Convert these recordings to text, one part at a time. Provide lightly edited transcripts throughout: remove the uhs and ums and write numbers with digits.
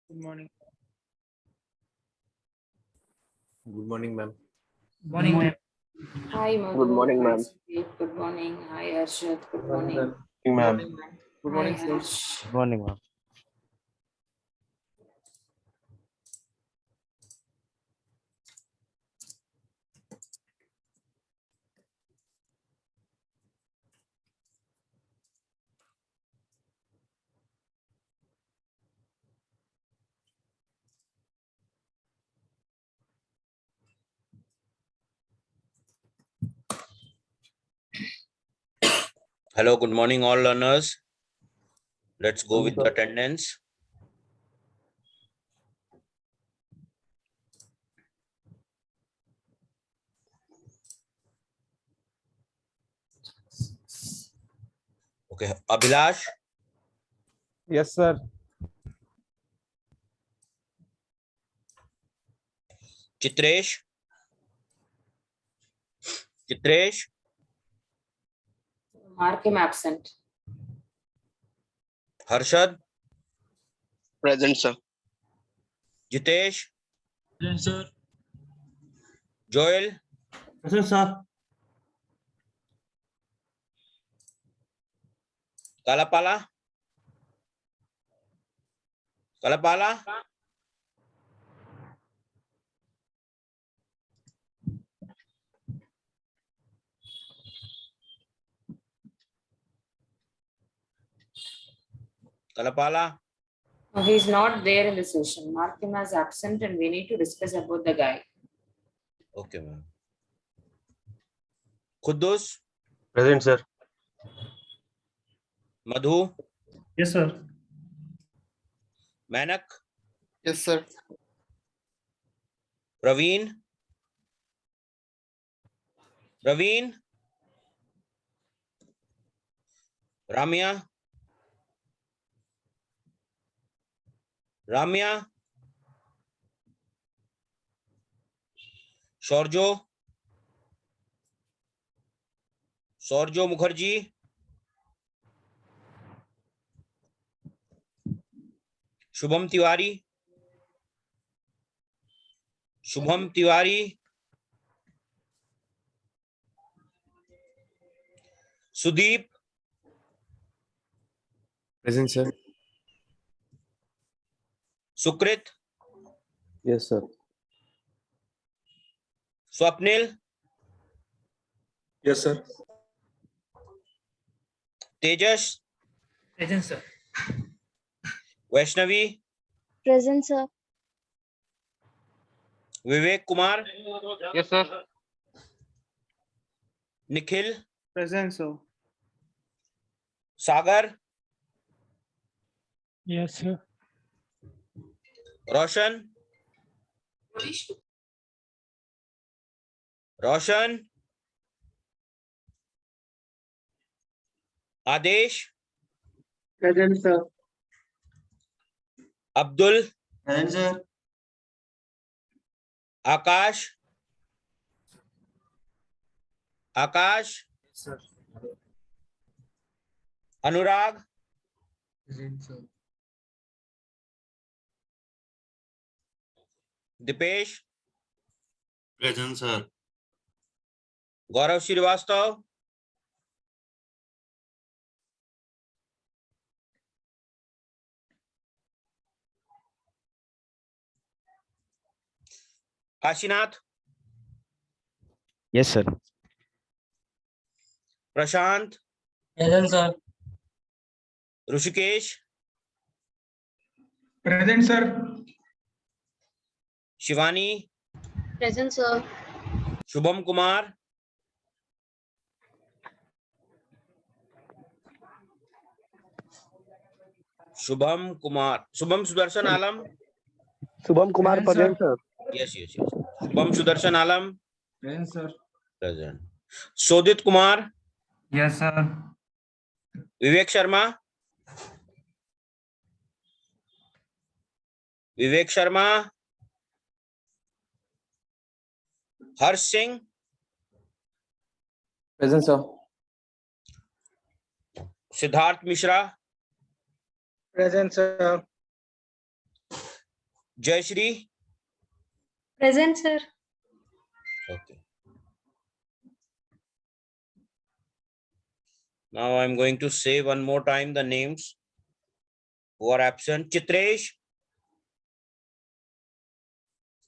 Good morning. Good morning, ma'am. Morning, ma'am. Hi, Madhu. Good morning, Hi, ma'am. Sujit. Good morning. Hi, Arshad. Good morning. Ma'am. Good Hi, morning, sir. Harsh. Good morning, ma'am. Hello, good morning, all learners. Let's go with the attendance. Okay, Abhilash, Yes, sir. Chitresh, Mark him absent. Harshad, Present, sir. Jitesh, Present, sir. Joel, Present, sir. Kalapala, Kalapala. No, he's not there in the session. Mark him as absent and we need to discuss about the guy. Okay, ma'am. Khuddus, Present, sir. Madhu, Yes, sir. Manak, Yes, sir. Praveen, Ramya, Shorjo Mukherjee, Shubham Tiwari, Sudeep, Present, sir. Sukrit, Yes, sir. Swapnil, Yes, sir. Tejas, Present, sir. Vaishnavi, Present, sir. Vivek Kumar, Yes, sir. Nikhil, Present, sir. Sagar, Yes, sir. Roshan, Adesh, Present, sir. Abdul, Present, sir. Akash, Sir. Anurag, Present, sir. Dipesh, Present, sir. Gaurav Srivastav, Kashinath, Yes, sir. Prashant, Present, sir. Rushikesh, Present, sir. Shivani, Present, sir. Shubham Kumar, Shubham Sudarshan Alam. Subham Kumar, Present, present, sir. Yes. Shubham Sudarshan Alam, Present, sir. present. Sodit Kumar, Yes, sir. Vivek Sharma, Harsh Singh, Present, sir. Siddharth Mishra, Present, sir. Jayashri. Present, sir. Okay. Now I'm going to say one more time the names who are absent. Chitresh.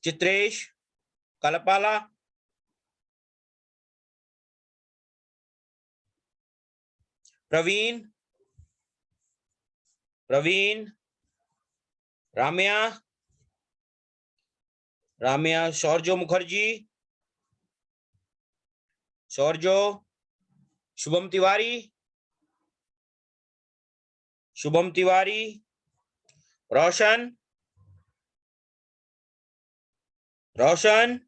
Chitresh. Kalapala. Praveen. Praveen. Ramya. Ramya. Shorjo Mukherjee. Shorjo. Shubham Tiwari. Shubham Tiwari. Roshan. Roshan.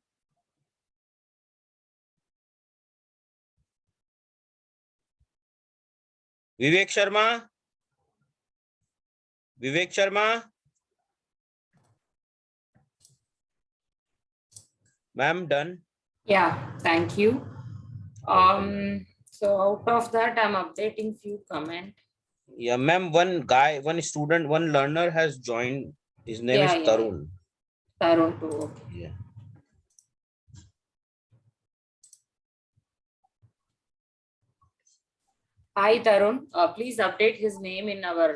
Vivek Sharma. Vivek Sharma. Ma'am, done. Yeah, thank you. So out of that, I'm updating few comment. Yeah, ma'am, one guy, one student, one learner has joined. His name is Yeah. Tarun. Tarun too. Okay. Yeah. Hi, Tarun. Please update his name in our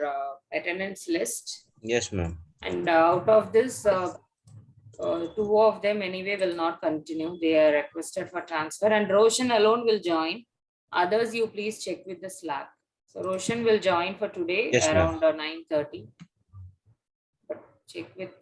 attendance list. Yes, ma'am. And out of this, two of them anyway will not continue. They are requested for transfer, and Roshan alone will join. Others, you please check with the Slack. So Roshan will join for today Yes, ma'am. around 9:30. But check with.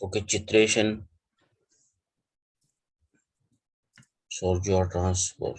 Okay, Chitresh and Shorjo transfer.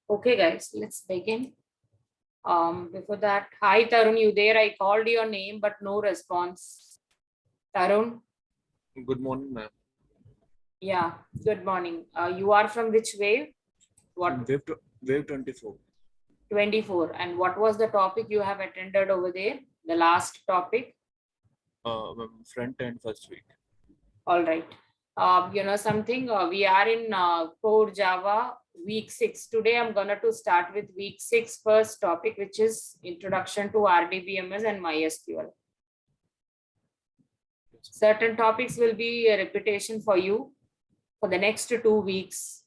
Okay, guys, let's begin. Before that, hi Tarun, you there? I called your name, but no response. Tarun, Good morning, ma'am. yeah, good morning. You are from which wave? What? Wave 24. 24. And what was the topic you have attended over there? The last topic? Front end first week. All right. You know something, we are in core Java week 6. Today I'm gonna to start with week 6 first topic, which is introduction to RDBMS and MySQL. Certain topics will be a repetition for you for the next 2 weeks.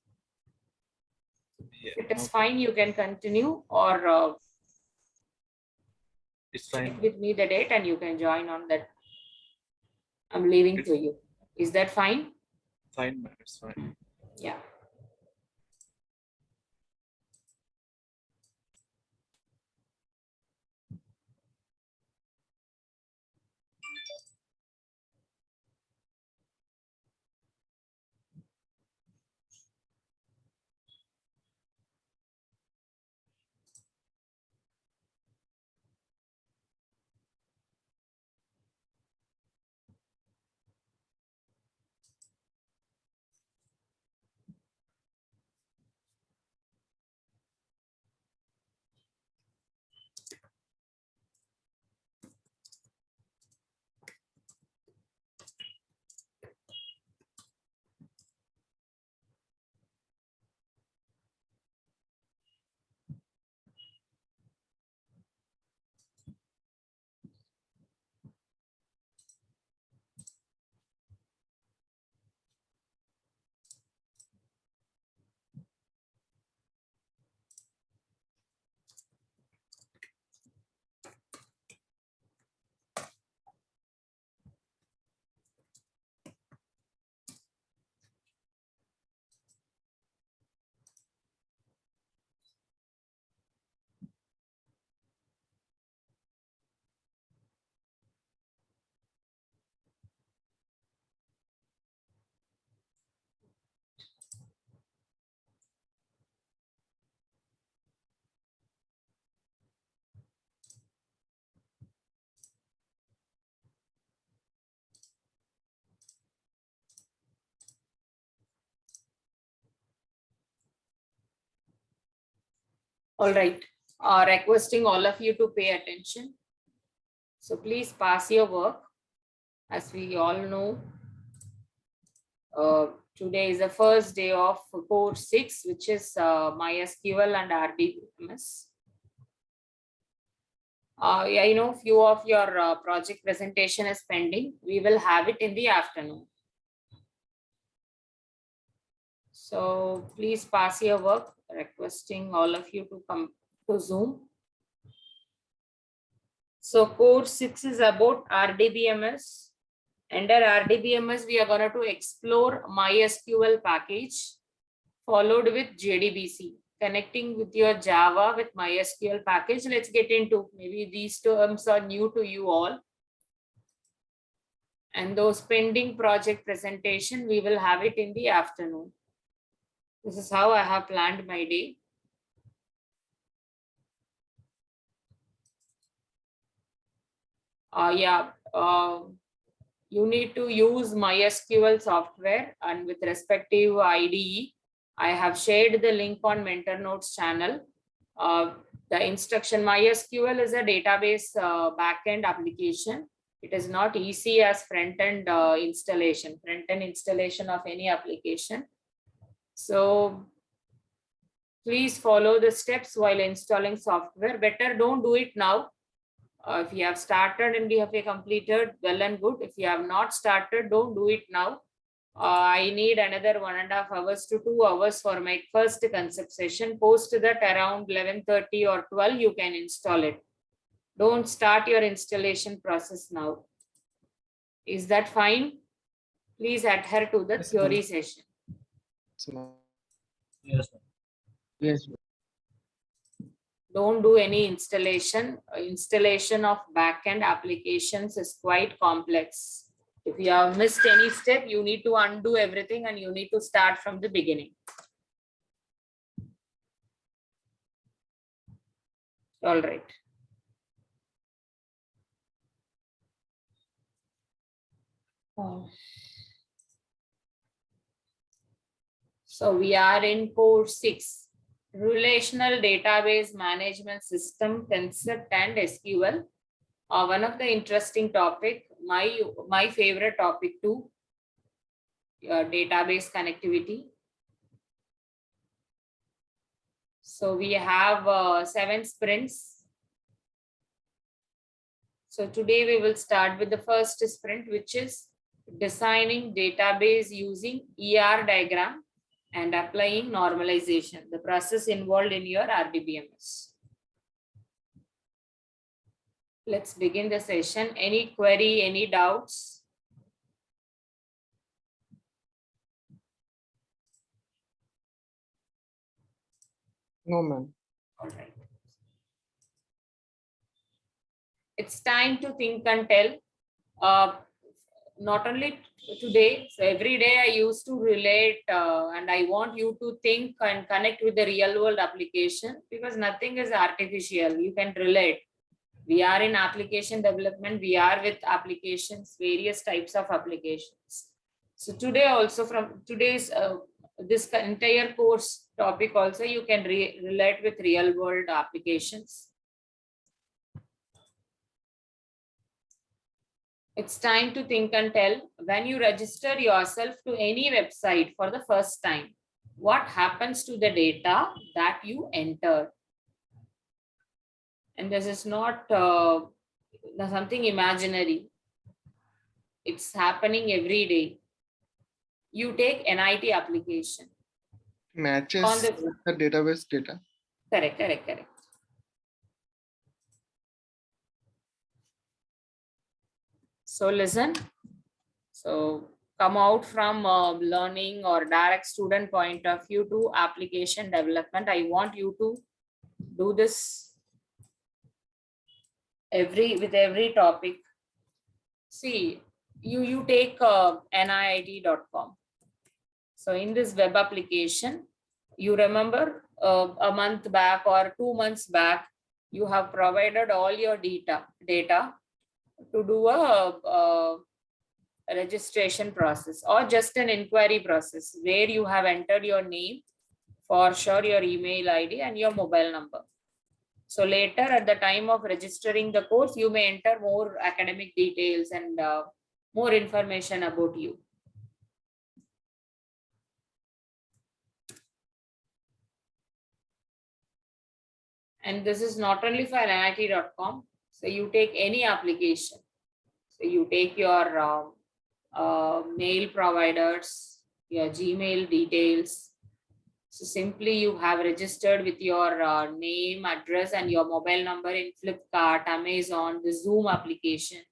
Yeah, If it is fine, you can continue, or it's check fine. with me the date and you can join on that. I'm leaving to you. Is that fine? Fine, ma'am. It's fine. Yeah. All right, requesting all of you to pay attention. So please pass your work. As we all know, today is the first day of course 6, which is MySQL and RDBMS. Yeah, you know, few of your project presentation is pending. We will have it in the afternoon. So please pass your work, requesting all of you to come to Zoom. So course 6 is about RDBMS. Under RDBMS, we are going to explore MySQL package followed with JDBC. Connecting with your Java with MySQL package. Let's get into, maybe these terms are new to you all. And those pending project presentation, we will have it in the afternoon. This is how I have planned my day. You need to use MySQL software and with respective IDE. I have shared the link on Mentor Notes channel. The instruction MySQL is a database backend application. It is not easy as front-end installation of any application. So please follow the steps while installing software. Better don't do it now. If you have started and you have completed, well and good. If you have not started, don't do it now. I need another 1.5 hours to 2 hours for my first concept session. Post that around 11:30 or 12, you can install it. Don't start your installation process now. Is that fine? Please adhere to the theory session. Yes, sir. Yes. Don't do any installation. Installation of backend applications is quite complex. If you have missed any step, you need to undo everything and you need to start from the beginning. All right. So we are in course 6, Relational Database Management System Concept and SQL. One of the interesting topic, my favorite topic too, database connectivity. So we have 7 sprints. So today we will start with the first sprint, which is designing database using ER diagram and applying normalization, the process involved in your RDBMS. Let's begin the session. Any query, any doubts? No, ma'am. All right. It's time to think and tell. Not only today, so every day I used to relate and I want you to think and connect with the real world application, because nothing is artificial. You can relate. We are in application development. We are with applications, various types of applications. So today also, from today's this entire course topic also, you can relate with real world applications. It's time to think and tell. When you register yourself to any website for the first time, what happens to the data that you enter? And this is not something imaginary. It's happening every day. You take NIT application. Matches On the database data. Correct. So listen. So come out from learning or direct student point of view to application development. I want you to do this with every topic. See, you take NIIT.com. So in this web application, you remember a month back or 2 months back, you have provided all your data to do a registration process or just an inquiry process where you have entered your name, For sure, your email ID and your mobile number. So later at the time of registering the course, you may enter more academic details and more information about you. And this is not only for NIT.com. So you take any application. So you take your mail providers, your Gmail details. So simply you have registered with your name, address, and your mobile number in Flipkart, Amazon, the Zoom application.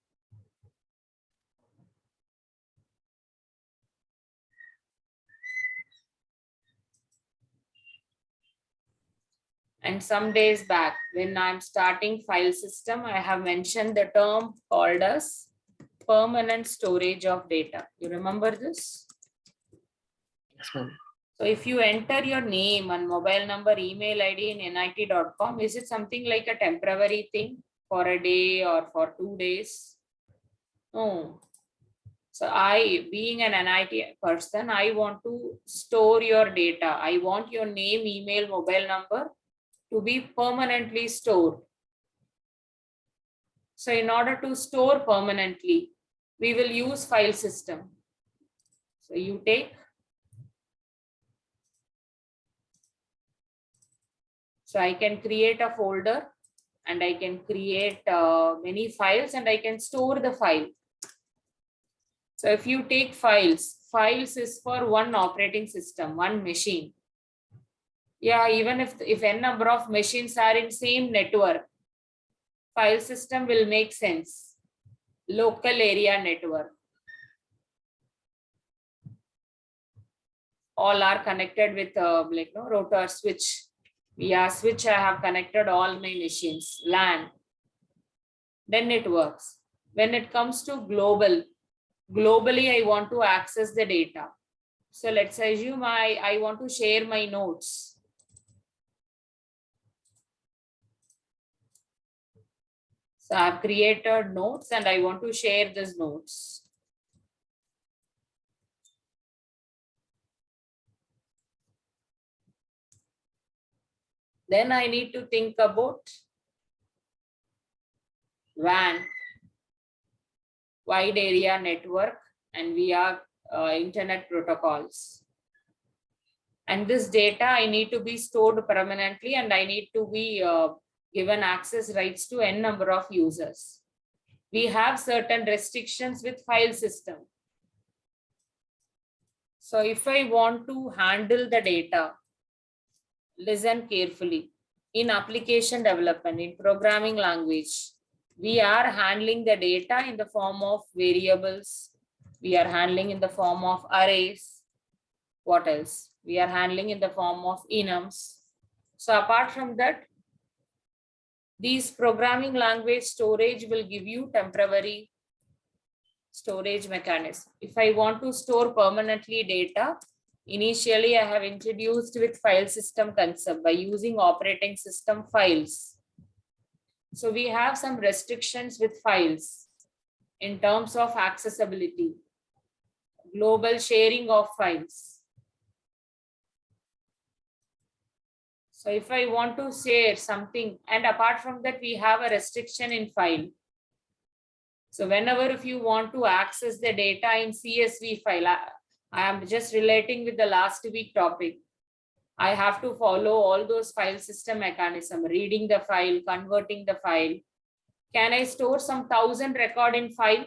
And some days back, when I'm starting file system, I have mentioned the term called as permanent storage of data. You remember this? Yes, ma'am. So if you enter your name and mobile number, email ID in NIT.com, is it something like a temporary thing for a day or for 2 days? No. So I, being an NIT person, I want to store your data. I want your name, email, mobile number to be permanently stored. So in order to store permanently, we will use file system. So you take. So I can create a folder and I can create many files and I can store the file. So if you take files is for one operating system, one machine. Yeah, even if n number of machines are in same network, file system will make sense. Local area network. All are connected with router switch. Via switch, I have connected all my machines, LAN. Then it works. When it comes to globally, I want to access the data. So let's assume I want to share my notes. So I've created notes and I want to share these notes. Then I need to think about WAN, wide area network, and via internet protocols. And this data I need to be stored permanently and I need to be given access rights to n number of users. We have certain restrictions with file system. So if I want to handle the data, listen carefully. In application development, in programming language, we are handling the data in the form of variables. We are handling in the form of arrays. What else? We are handling in the form of enums. So apart from that, these programming language storage will give you temporary storage mechanism. If I want to store permanently data, initially I have introduced with file system concept by using operating system files. So we have some restrictions with files in terms of accessibility, global sharing of files. So if I want to share something, and apart from that, we have a restriction in file. So whenever if you want to access the data in CSV file, I am just relating with the last week topic. I have to follow all those file system mechanism, reading the file, converting the file. Can I store some 1000 record in file?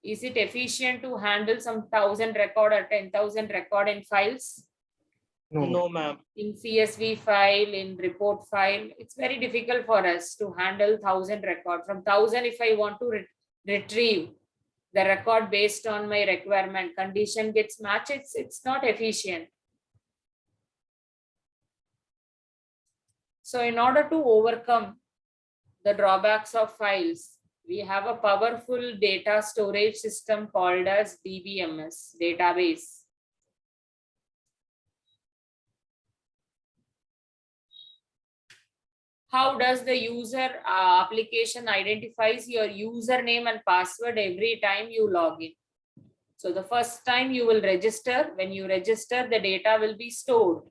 Is it efficient to handle some 1000 record or 10,000 record in files? No, ma'am. In CSV file, in report file, it's very difficult for us to handle 1000 record. From 1000, if I want to retrieve the record based on my requirement, condition gets matched, it's not efficient. So in order to overcome the drawbacks of files, we have a powerful data storage system called as DBMS, database. How does the user application identifies your username and password every time you log in? So the first time you will register, when you register, the data will be stored.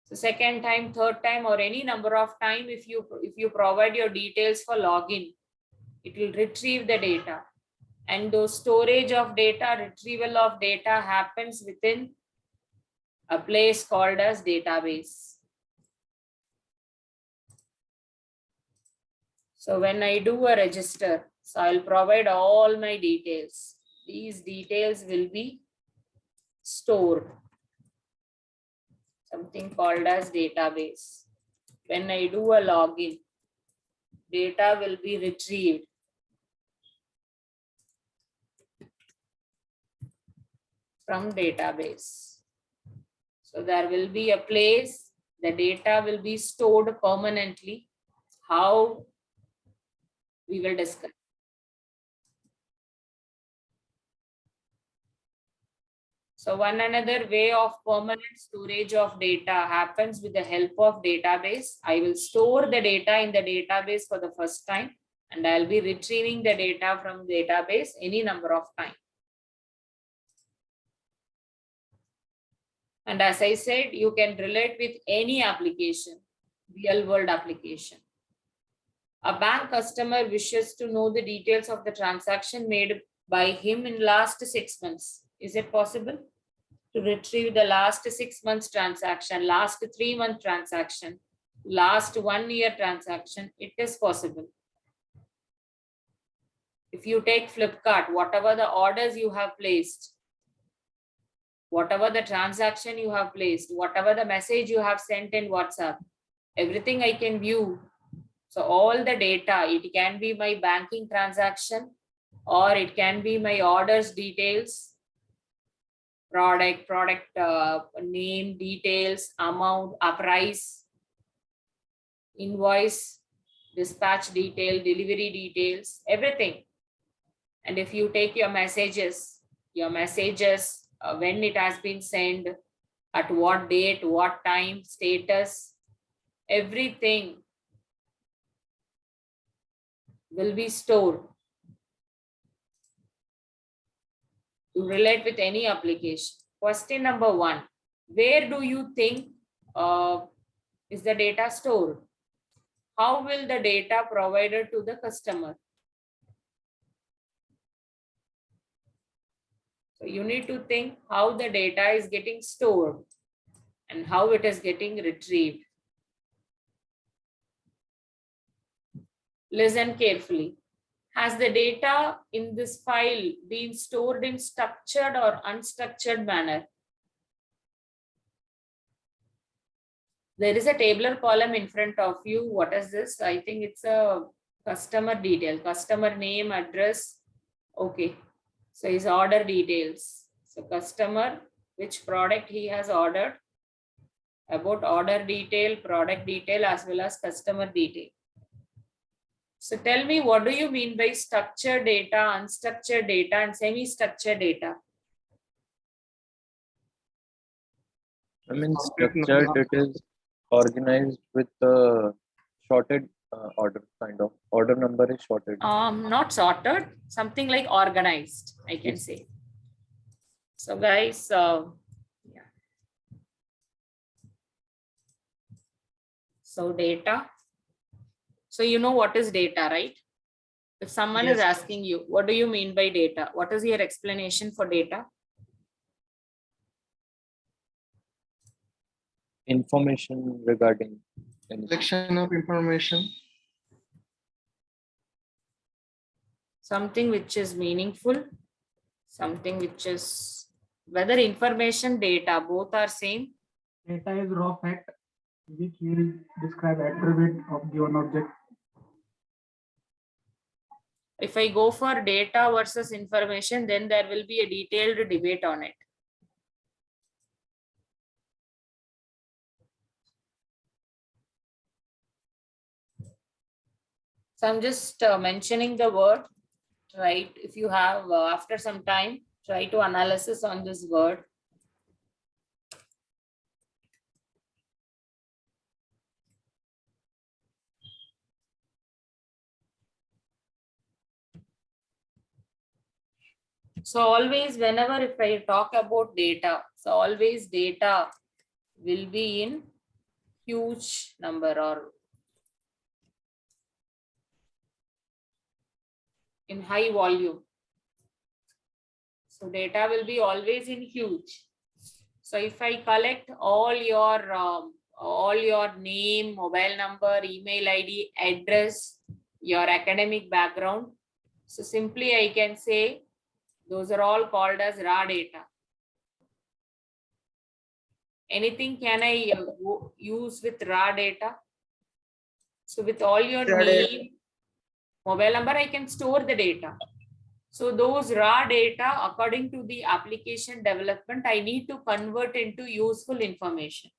So second time, third time, or any number of time, if you provide your details for login, it will retrieve the data. And the storage of data, retrieval of data happens within a place called as database. So when I do a register, so I'll provide all my details. These details will be stored. Something called as database. When I do a login, data will be retrieved. From database. So there will be a place, the data will be stored permanently. How we will discuss. So one another way of permanent storage of data happens with the help of database. I will store the data in the database for the first time, and I'll be retrieving the data from database any number of times. And as I said, you can relate with any application, real world application. A bank customer wishes to know the details of the transaction made by him in last 6 months. Is it possible to retrieve the last 6 months transaction, last 3 month transaction, last 1 year transaction? It is possible. If you take Flipkart, whatever the orders you have placed, whatever the transaction you have placed, whatever the message you have sent in WhatsApp, everything I can view. So all the data, it can be my banking transaction, or it can be my orders details, product name, details, amount, price, invoice, dispatch detail, delivery details, everything. And if you take your messages, when it has been sent, at what date, what time, status, everything will be stored to relate with any application. Question number 1, where do you think is the data stored? How will the data provided to the customer? So you need to think how the data is getting stored and how it is getting retrieved. Listen carefully. Has the data in this file been stored in structured or unstructured manner? There is a tabular column in front of you. What is this? I think it's a customer detail, customer name, address. Okay. So his order details. So customer, which product he has ordered, about order detail, product detail, as well as customer detail. So tell me, what do you mean by structured data, unstructured data, and semi-structured data? I mean, structured, it is organized with the sorted order, kind of. Order number is sorted. Not sorted, something like organized, I can say. So guys, yeah. So data. So you know what is data, right? If someone is asking you, what do you mean by data? What is your explanation for data? Information regarding Collection of information. Something which is meaningful, something which is, whether information, data, both are same. Data is raw fact which will describe attribute of given object. If I go for data versus information, then there will be a detailed debate on it. So I'm just mentioning the word, right? If you have, after some time, try to analysis on this word. So always, whenever if I talk about data, so always data will be in huge number or in high volume. So data will be always in huge. So if I collect all your name, mobile number, email ID, address, your academic background, so simply I can say those are all called as raw data. Anything can I use with raw data? So with all your name, mobile number, I can store the data. So those raw data, according to the application development, I need to convert into useful information.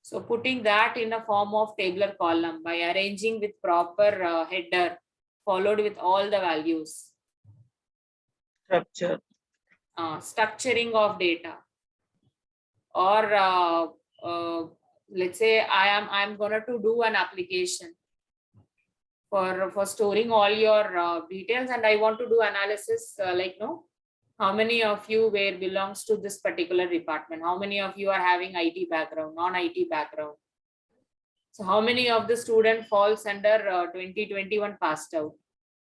So putting that in a form of tabular column by arranging with proper header followed with all the values. Structuring of data. Or let's say I'm gonna to do an application for storing all your details, and I want to do analysis how many of you belongs to this particular department, how many of you are having IT background, non-IT background. So how many of the student falls under 2021 passed out,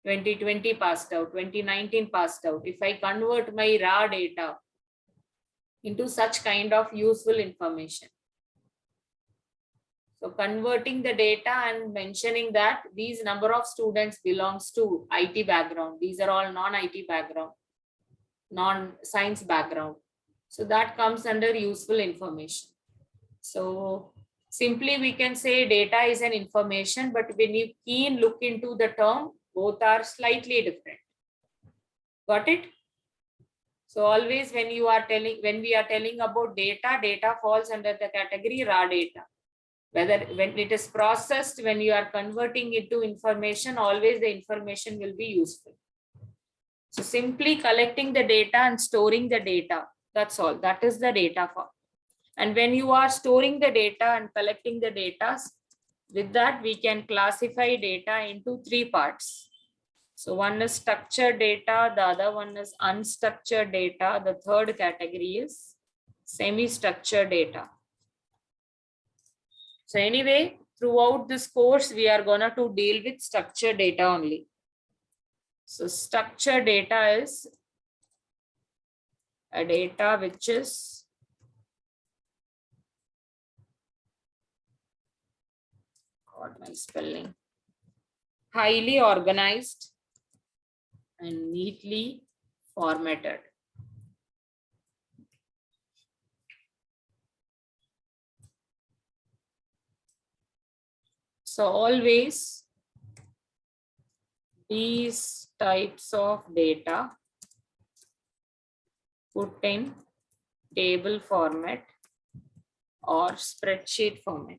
2020 passed out, 2019 passed out. If I convert my raw data into such kind of useful information. So converting the data and mentioning that these number of students belongs to IT background. These are all non-IT background, non-science background. So that comes under useful information. So simply we can say data is an information, but when you keen look into the term, both are slightly different. Got it? So always when we are telling about data falls under the category raw data. Whether when it is processed, when you are converting it to information, always the information will be useful. So simply collecting the data and storing the data, that's all. That is the data form. And when you are storing the data and collecting the data, with that we can classify data into three parts. So one is structured data, the other one is unstructured data, the third category is semi-structured data. So anyway, throughout this course, we are gonna to deal with structured data only. So structured data is a data which is highly organized and neatly formatted. So always these types of data put in table format or spreadsheet format.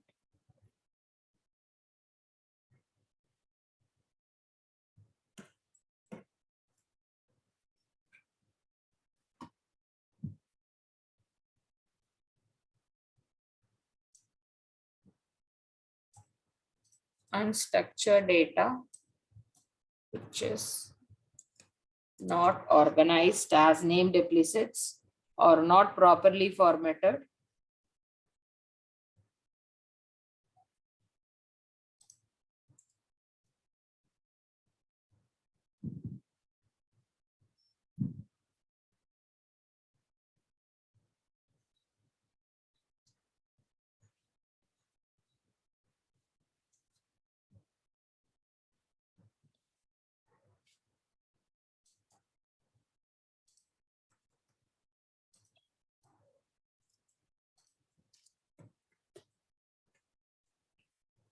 Unstructured data, which is not organized as name implicits or not properly formatted.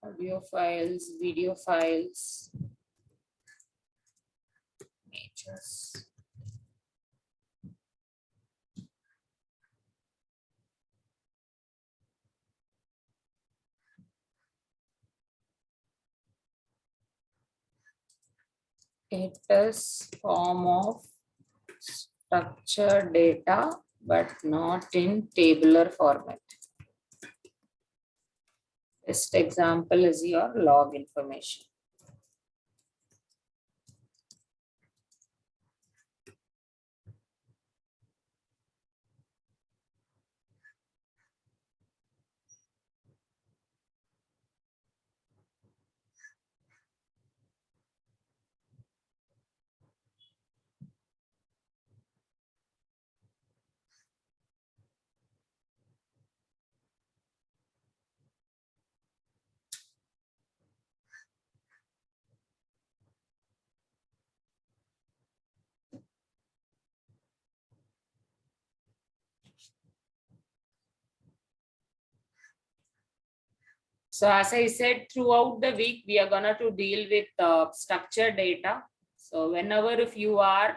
Audio files, video files, images. It is form of structured data, but not in tabular format. Best example is your log information. So as I said, throughout the week, we are gonna to deal with structured data. So whenever if you are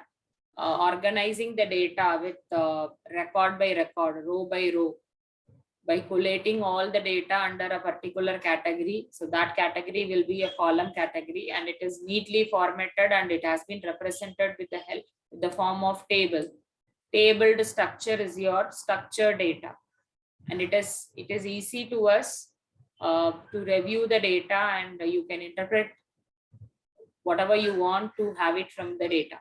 organizing the data with record by record, row by row, by collating all the data under a particular category. So that category will be a column category and it is neatly formatted and it has been represented with the help, with the form of table. Tabled structure is your structured data. And it is easy to us to review the data and you can interpret whatever you want to have it from the data.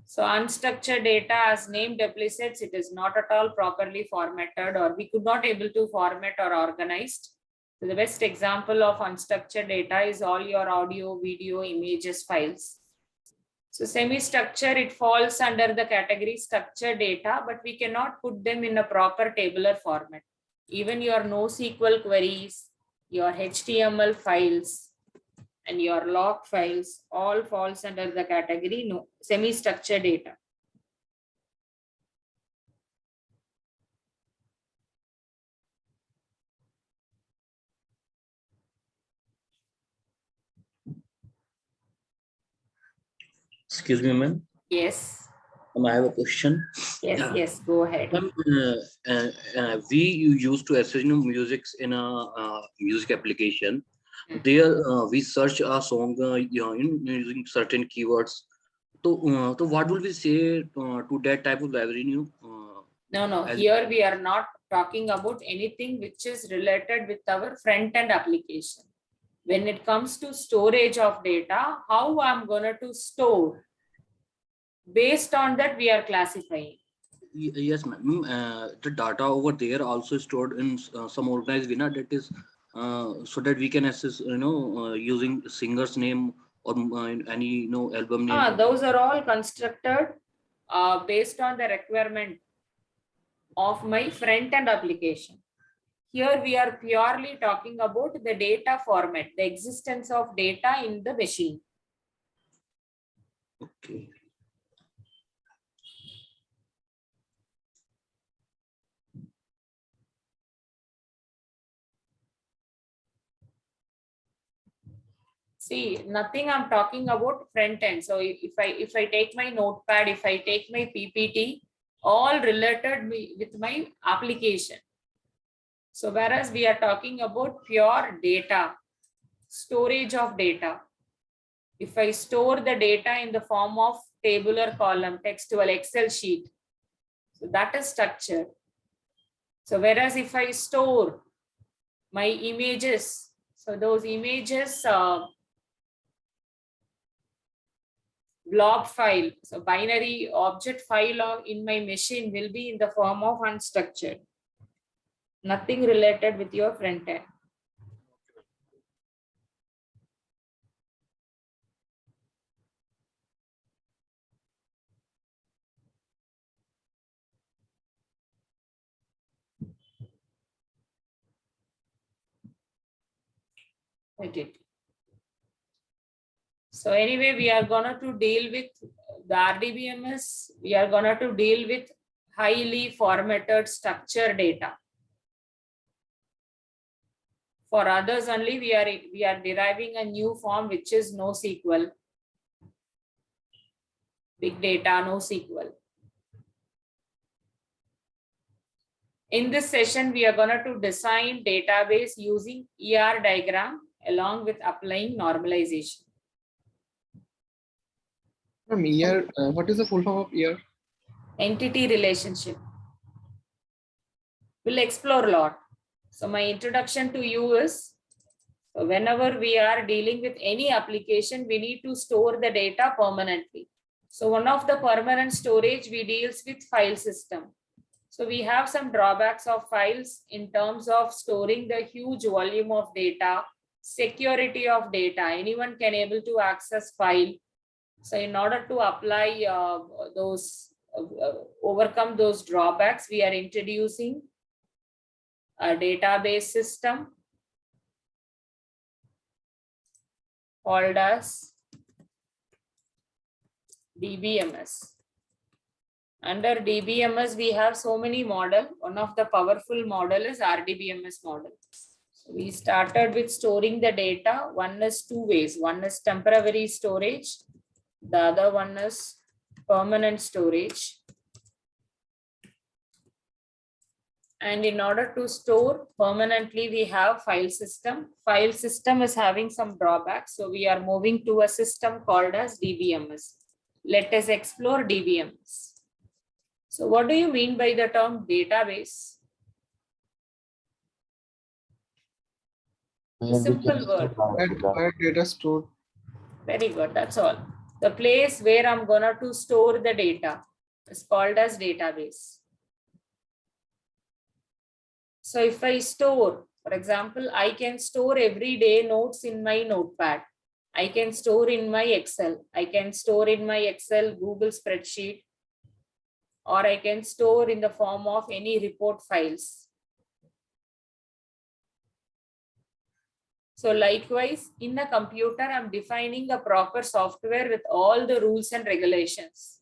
So unstructured data, as name depreciates, it is not at all properly formatted or we could not able to format or organized. So the best example of unstructured data is all your audio, video, images, files. So semi-structured, it falls under the category structured data, but we cannot put them in a proper tabular format. Even your NoSQL queries, your HTML files, and your log files all falls under the category semi-structured data. Excuse me, ma'am. Yes. I have a question. Yes, go ahead. We used to access music in a music application. There we search a song using certain keywords. So what will we say to that type of library? No, here we are not talking about anything which is related with our front-end application. When it comes to storage of data, how I'm going to store? Based on that, we are classifying. Yes, ma'am. The data over there also stored in some organized winner, that is so that we can access, using singer's name or any album name. Those are all constructed based on the requirement of my front-end application. Here we are purely talking about the data format, the existence of data in the machine. Okay. See, nothing I'm talking about front end. So if I take my notepad, if I take my PPT, all related with my application. So whereas we are talking about pure data, storage of data. If I store the data in the form of tabular column, textual Excel sheet, so that is structure. So whereas if I store my images, so those images, blob file, so binary object file in my machine will be in the form of unstructured. Nothing related with your front end. So anyway, we are going to deal with the RDBMS. We are going to deal with highly formatted structured data. For others only, we are deriving a new form which is NoSQL. Big data, NoSQL. In this session, we are going to design database using ER diagram along with applying normalization. From ER, what is the full form of ER? Entity relationship. We'll explore a lot. So my introduction to you is, whenever we are dealing with any application, we need to store the data permanently. So one of the permanent storage we deals with file system. So we have some drawbacks of files in terms of storing the huge volume of data, security of data. Anyone can able to access file. So in order to apply overcome those drawbacks, we are introducing a database system called as DBMS. Under DBMS, we have so many models. One of the powerful model is RDBMS model. We started with storing the data. One is two ways. One is temporary storage. The other one is permanent storage. And in order to store permanently, we have file system. File system is having some drawbacks. So we are moving to a system called as DBMS. Let us explore DBMS. So what do you mean by the term database? Simple word. Where data stored? Very good. That's all. The place where I'm gonna to store the data is called as database. So if I store, for example, I can store everyday notes in my notepad. I can store in my Excel. I can store in my Excel Google spreadsheet, or I can store in the form of any report files. So likewise, in a computer, I'm defining a proper software with all the rules and regulations.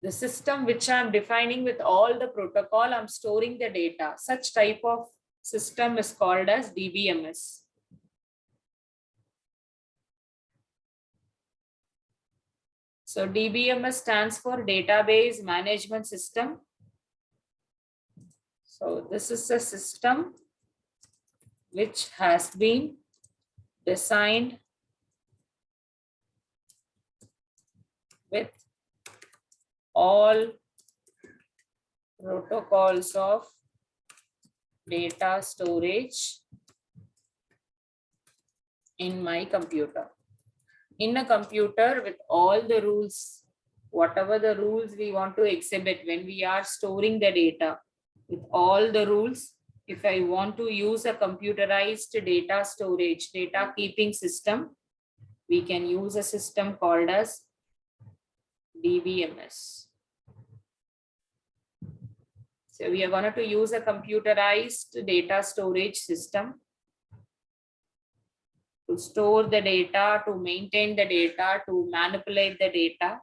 The system which I'm defining with all the protocol, I'm storing the data. Such type of system is called as DBMS. So DBMS stands for Database Management System. So this is a system which has been designed with all protocols of data storage in my computer. In a computer with all the rules, whatever the rules we want to exhibit when we are storing the data, with all the rules, if I want to use a computerized data storage, data keeping system, we can use a system called as DBMS. So we are going to use a computerized data storage system to store the data, to maintain the data, to manipulate the data.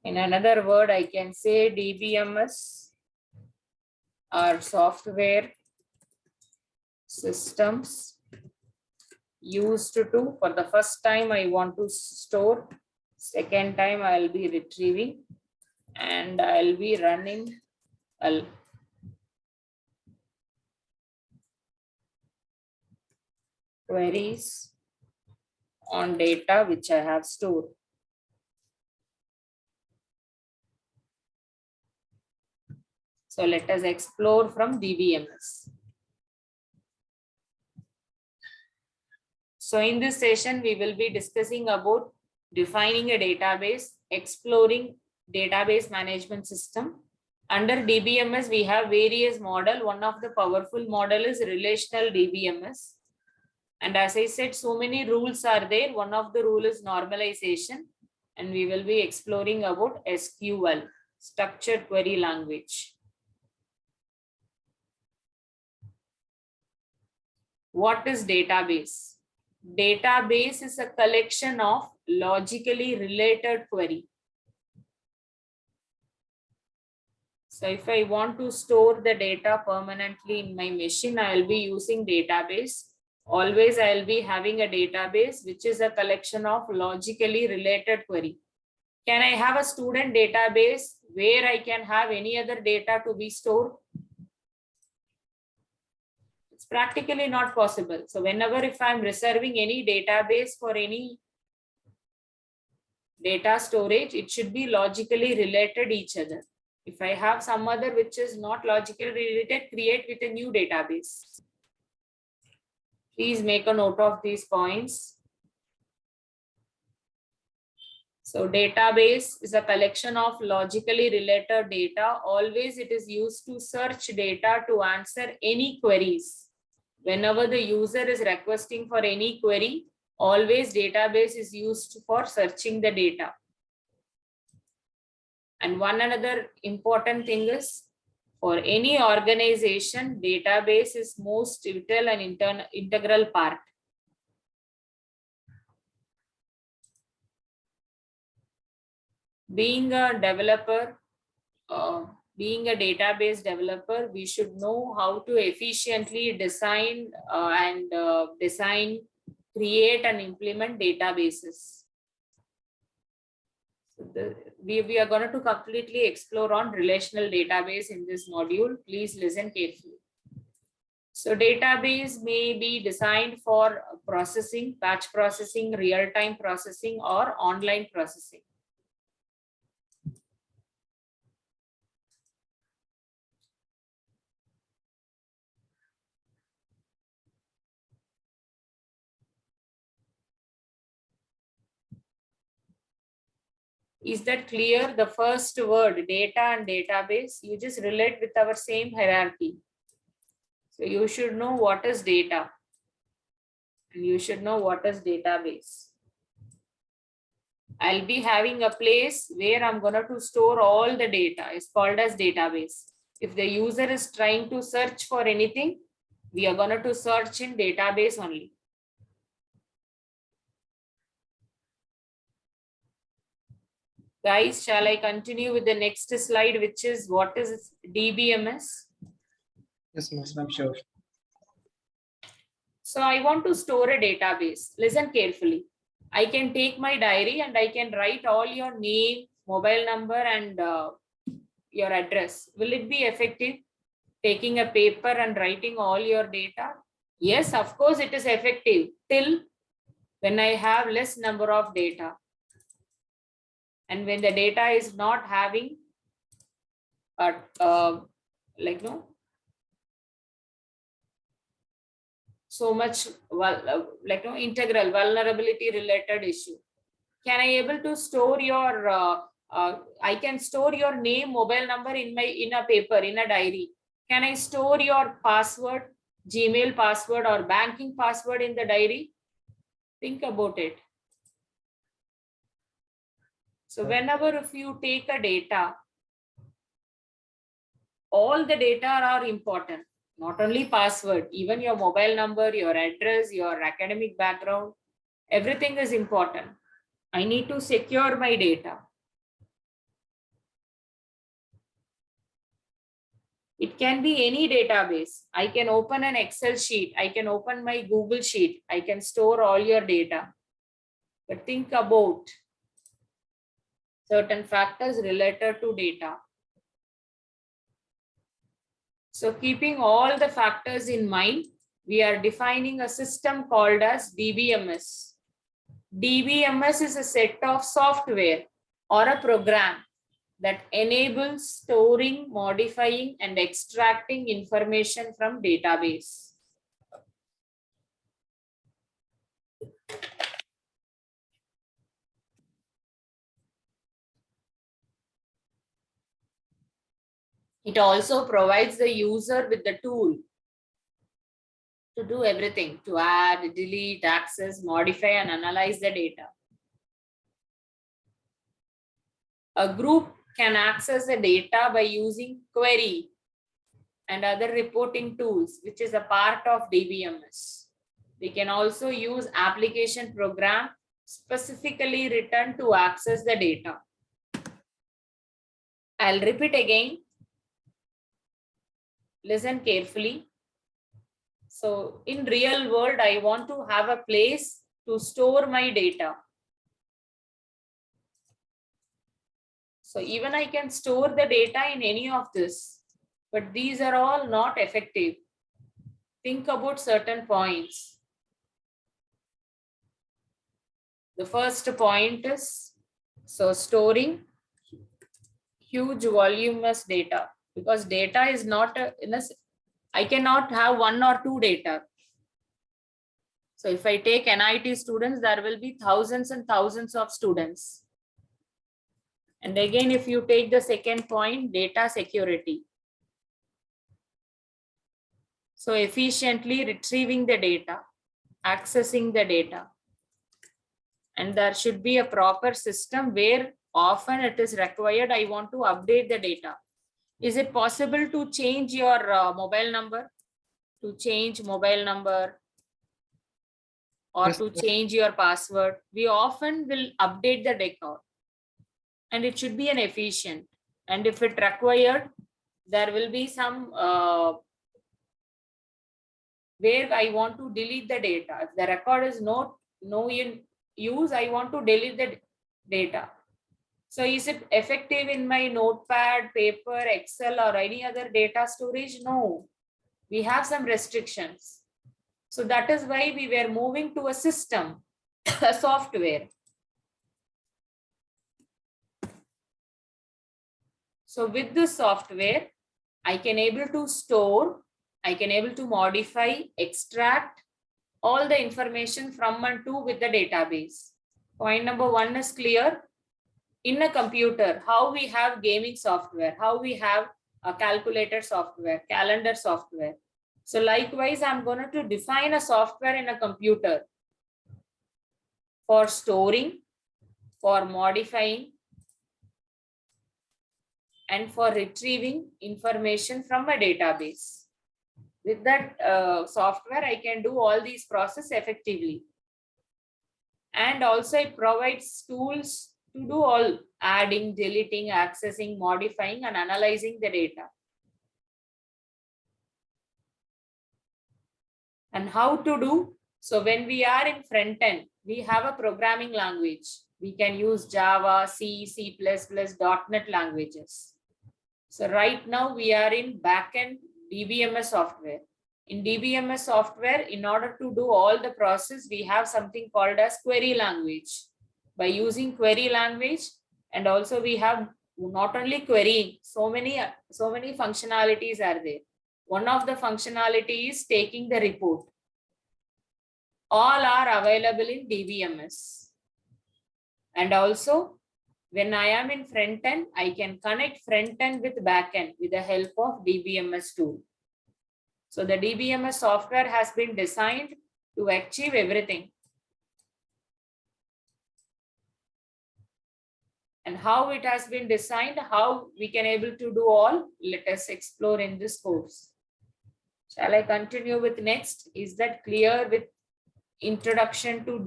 In another word, I can say DBMS are software systems used to, for the first time I want to store, second time I'll be retrieving, and I'll be running queries on data which I have stored. So let us explore from DBMS. So in this session, we will be discussing about defining a database, exploring database management system. Under DBMS, we have various models. One of the powerful model is relational DBMS. And as I said, so many rules are there. One of the rule is normalization. And we will be exploring about SQL, structured query language. What is database? Database is a collection of logically related query. So if I want to store the data permanently in my machine, I will be using database. Always I will be having a database which is a collection of logically related query. Can I have a student database where I can have any other data to be stored? It's practically not possible. So whenever if I'm reserving any database for any data storage, it should be logically related each other. If I have some other which is not logically related, create with a new database. Please make a note of these points. So database is a collection of logically related data. Always it is used to search data to answer any queries. Whenever the user is requesting for any query, always database is used for searching the data. And one another important thing is, for any organization, database is most vital and integral part. Being a developer, being a database developer, we should know how to efficiently design create and implement databases. So we are going to completely explore on relational database in this module. Please listen carefully. So database may be designed for processing, batch processing, real-time processing, or online processing. Is that clear? The first word, data and database, you just relate with our same hierarchy. So you should know what is data. And you should know what is database. I'll be having a place where I'm going to store all the data. It's called as database. If the user is trying to search for anything, we are going to search in database only. Guys, shall I continue with the next slide, which is what is DBMS? Yes, Miss, I'm sure. So I want to store a database. Listen carefully. I can take my diary and I can write all your name, mobile number, and your address. Will it be effective? Taking a paper and writing all your data? Yes, of course it is effective till when I have less number of data. And when the data is not having so much integral vulnerability related issue. Can I able to store your I can store your name, mobile number in a paper, in a diary. Can I store your password, Gmail password or banking password in the diary? Think about it. So whenever if you take a data, all the data are important, not only password, even your mobile number, your address, your academic background, everything is important. I need to secure my data. It can be any database. I can open an Excel sheet. I can open my Google sheet. I can store all your data. But think about certain factors related to data. So keeping all the factors in mind, we are defining a system called as DBMS. DBMS is a set of software or a program that enables storing, modifying, and extracting information from database. It also provides the user with the tool to do everything, to add, delete, access, modify, and analyze the data. A group can access the data by using query and other reporting tools, which is a part of DBMS. We can also use application program specifically written to access the data. I'll repeat again. Listen carefully. So in real world, I want to have a place to store my data. So even I can store the data in any of this, but these are all not effective. Think about certain points. The first point is, so storing huge voluminous data, because data is not I cannot have one or two data. So if I take NIT students, there will be thousands and thousands of students. And again, if you take the second point, data security. So efficiently retrieving the data, accessing the data. And there should be a proper system where often it is required, I want to update the data. Is it possible to change your mobile number? To change mobile number or Yes, to change your password? We often will update the record. and it should be an efficient. And if it required, there will be some where I want to delete the data. If the record is no in use, I want to delete the data. So is it effective in my notepad, paper, Excel, or any other data storage? No, we have some restrictions. So that is why we were moving to a system, a software. So with this software, I can able to store, I can able to modify, extract all the information from and to with the database. Point number 1 is clear. In a computer, how we have gaming software, how we have a calculator software, calendar software. So likewise, I'm going to define a software in a computer for storing, for modifying, and for retrieving information from a database. With that software, I can do all these processes effectively. And also it provides tools to do all adding, deleting, accessing, modifying, and analyzing the data. And how to do? So when we are in front end, we have a programming language. We can use Java, C, C++, .NET languages. So right now we are in backend DBMS software. In DBMS software, in order to do all the process, we have something called as query language. By using query language, and also we have not only querying, so many functionalities are there. One of the functionality is taking the report. All are available in DBMS. And also, when I am in front end, I can connect front end with back end with the help of DBMS tool. So the DBMS software has been designed to achieve everything. And how it has been designed, how we can able to do all, let us explore in this course. Shall I continue with next? Is that clear with introduction to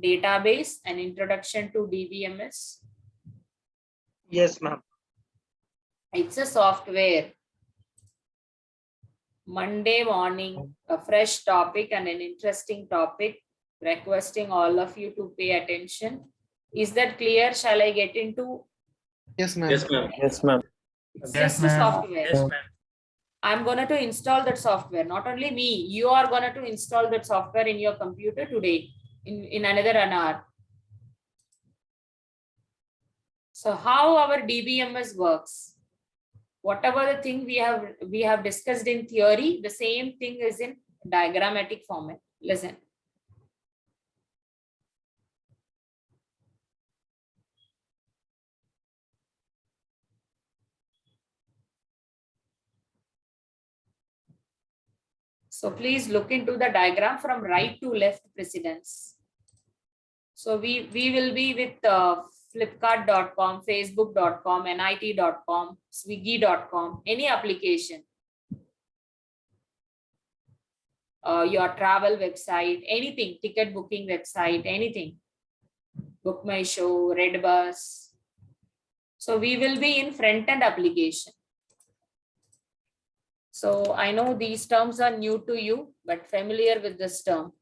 database and introduction to DBMS? Yes, ma'am. It's a software. Monday morning, a fresh topic and an interesting topic, requesting all of you to pay attention. Is that clear? Shall I get into? Yes, ma'am. Yes, ma'am. Yes, ma'am. It's Yes, just a ma'am. software. Yes, ma'am. I'm going to install that software. Not only me, you are going to install that software in your computer today, in another an hour. So how our DBMS works? Whatever the thing we have discussed in theory, the same thing is in diagrammatic format. Listen. So please look into the diagram from right to left precedence. So we will be with Flipkart.com, Facebook.com, NIT.com, Swiggy.com, any application. Your travel website, anything, ticket booking website, anything. Book My Show, Redbus. So we will be in front-end application. So I know these terms are new to you, but familiar with this term.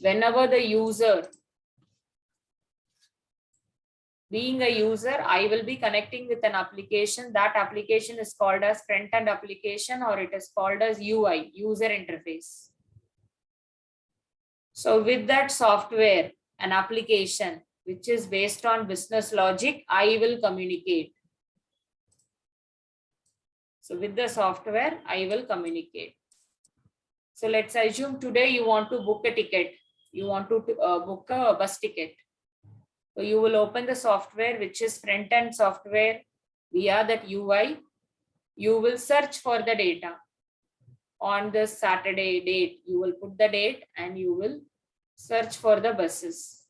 Whenever the user, being a user, I will be connecting with an application. That application is called as front-end application, or it is called as UI, user interface. So with that software, an application which is based on business logic, I will communicate. So with the software, I will communicate. So let's assume today you want to book a ticket. You want to book a bus ticket. So you will open the software, which is front-end software via that UI. You will search for the data. On this Saturday date, you will put the date and you will search for the buses.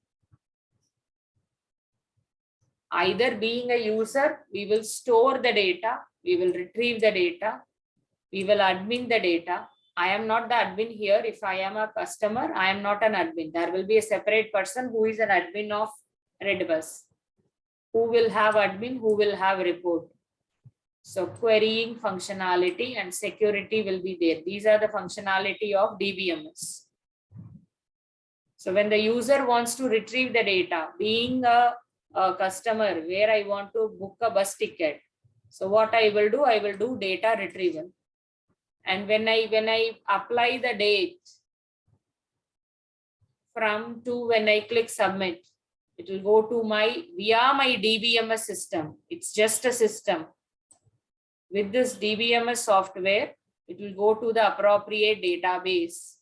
Either being a user, we will store the data, we will retrieve the data, we will admin the data. I am not the admin here. If I am a customer, I am not an admin. There will be a separate person who is an admin of Redbus. Who will have admin? Who will have report? So querying functionality and security will be there. These are the functionality of DBMS. So when the user wants to retrieve the data, being a customer where I want to book a bus ticket, so what I will do data retrieval. And when I apply the date from to when I click submit, it will go to via my DBMS system. It's just a system. With this DBMS software, it will go to the appropriate database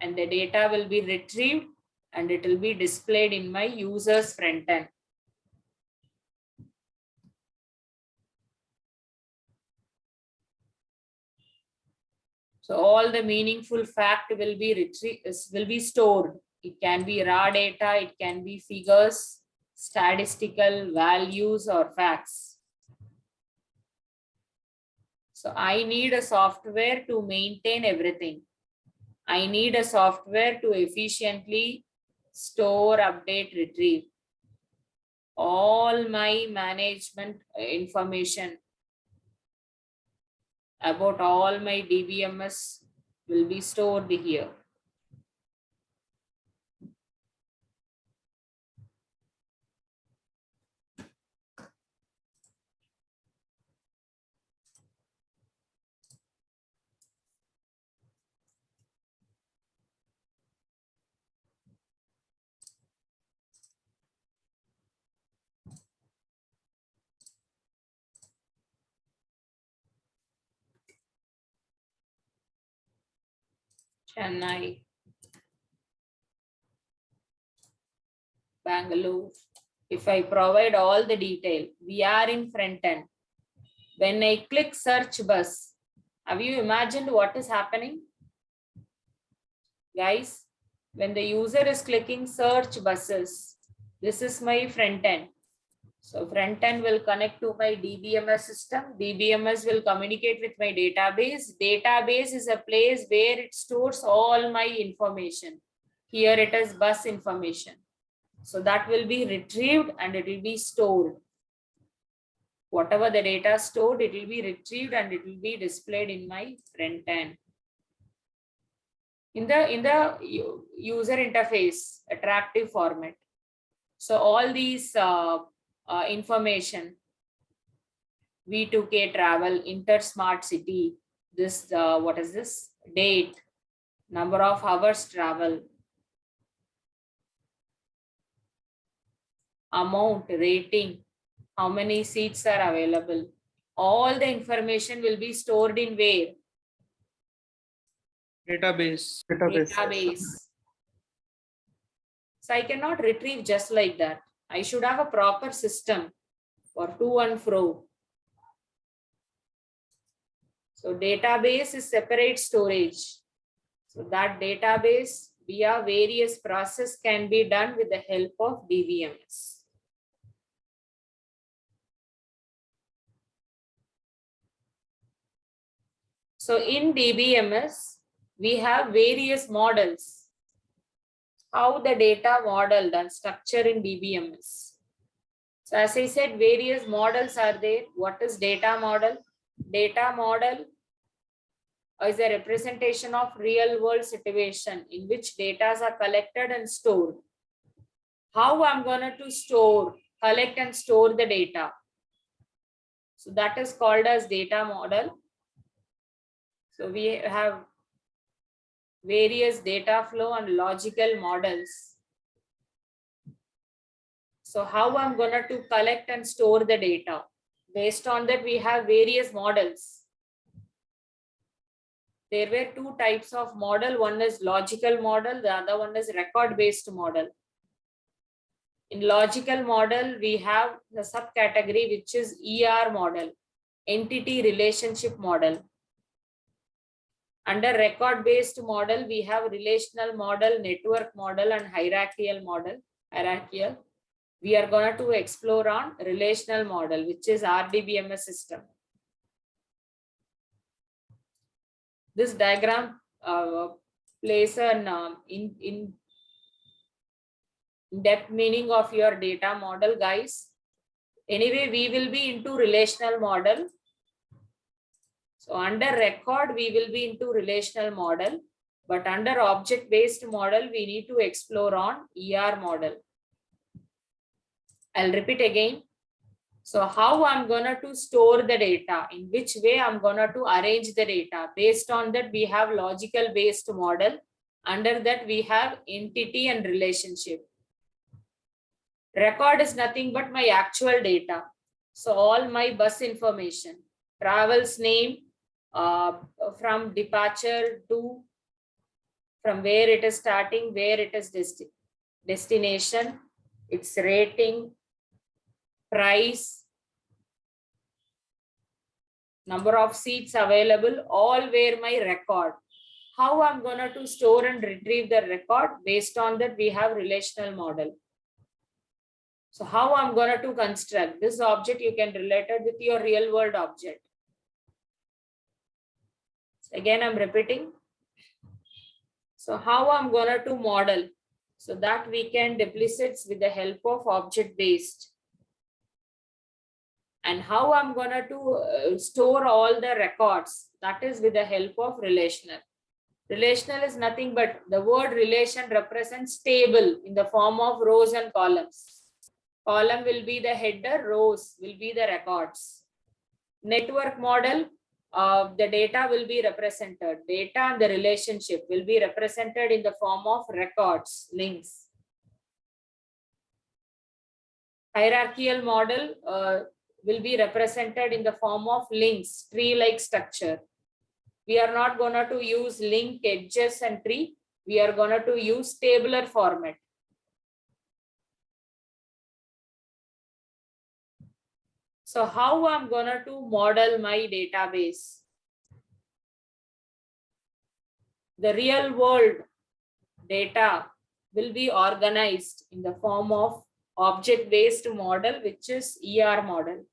and the data will be retrieved and it will be displayed in my user's front end. So all the meaningful fact will be stored. It can be raw data, it can be figures, statistical values or facts. So I need a software to maintain everything. I need a software to efficiently store, update, retrieve. All my management information about all my DBMS will be stored here. Chennai, Bangalore. If I provide all the detail, we are in front end. When I click search bus, have you imagined what is happening? Guys, when the user is clicking search buses, this is my front end. So front end will connect to my DBMS system. DBMS will communicate with my database. Database is a place where it stores all my information. Here it is bus information. So that will be retrieved and it will be stored. Whatever the data stored, it will be retrieved and it will be displayed in my front end. In the user interface, attractive format. So all these information, V2K travel, inter smart city, this what is this? Date, number of hours travel, amount, rating, how many seats are available. All the information will be stored in where? Database. So I cannot retrieve just like that. I should have a proper system for to and fro. So database is separate storage. So that database via various process can be done with the help of DBMS. So in DBMS, we have various models. How the data modeled and structure in DBMS. So as I said, various models are there. What is data model? Data model is a representation of real world situation in which data are collected and stored. How I'm going to store, collect and store the data. So that is called as data model. So we have various data flow and logical models. So how I'm going to collect and store the data. Based on that, we have various models. There were two types of model. One is logical model, the other one is record-based model. In logical model, we have the subcategory which is ER model, entity relationship model. Under record-based model, we have relational model, network model, and hierarchical model. We are going to explore on relational model, which is RDBMS system. This diagram plays an in-depth meaning of your data model, guys. Anyway, we will be into relational model. So under record, we will be into relational model, but under object-based model, we need to explore on ER model. I'll repeat again. So how I'm gonna to store the data, in which way I'm gonna to arrange the data. Based on that, we have logical based model. Under that, we have entity and relationship. Record is nothing but my actual data. So all my bus information, travels name, from departure to from where it is starting, where it is destination, its rating, price, number of seats available, all were my record. How I'm gonna to store and retrieve the record? Based on that, we have relational model. So how I'm gonna to construct this object, you can relate it with your real world object. So again, I'm repeating. So how I'm gonna to model? So that we can duplicate with the help of object based. And how I'm gonna to store all the records? That is with the help of relational. Relational is nothing but the word relation represents table in the form of rows and columns. Column will be the header, rows will be the records. Network model, the data will be represented. Data and the relationship will be represented in the form of records, links. Hierarchical model will be represented in the form of links, tree-like structure. We are not going to use link, edges, and tree. We are going to use tabular format. So how I'm going to model my database? The real world data will be organized in the form of object-based model, which is ER model.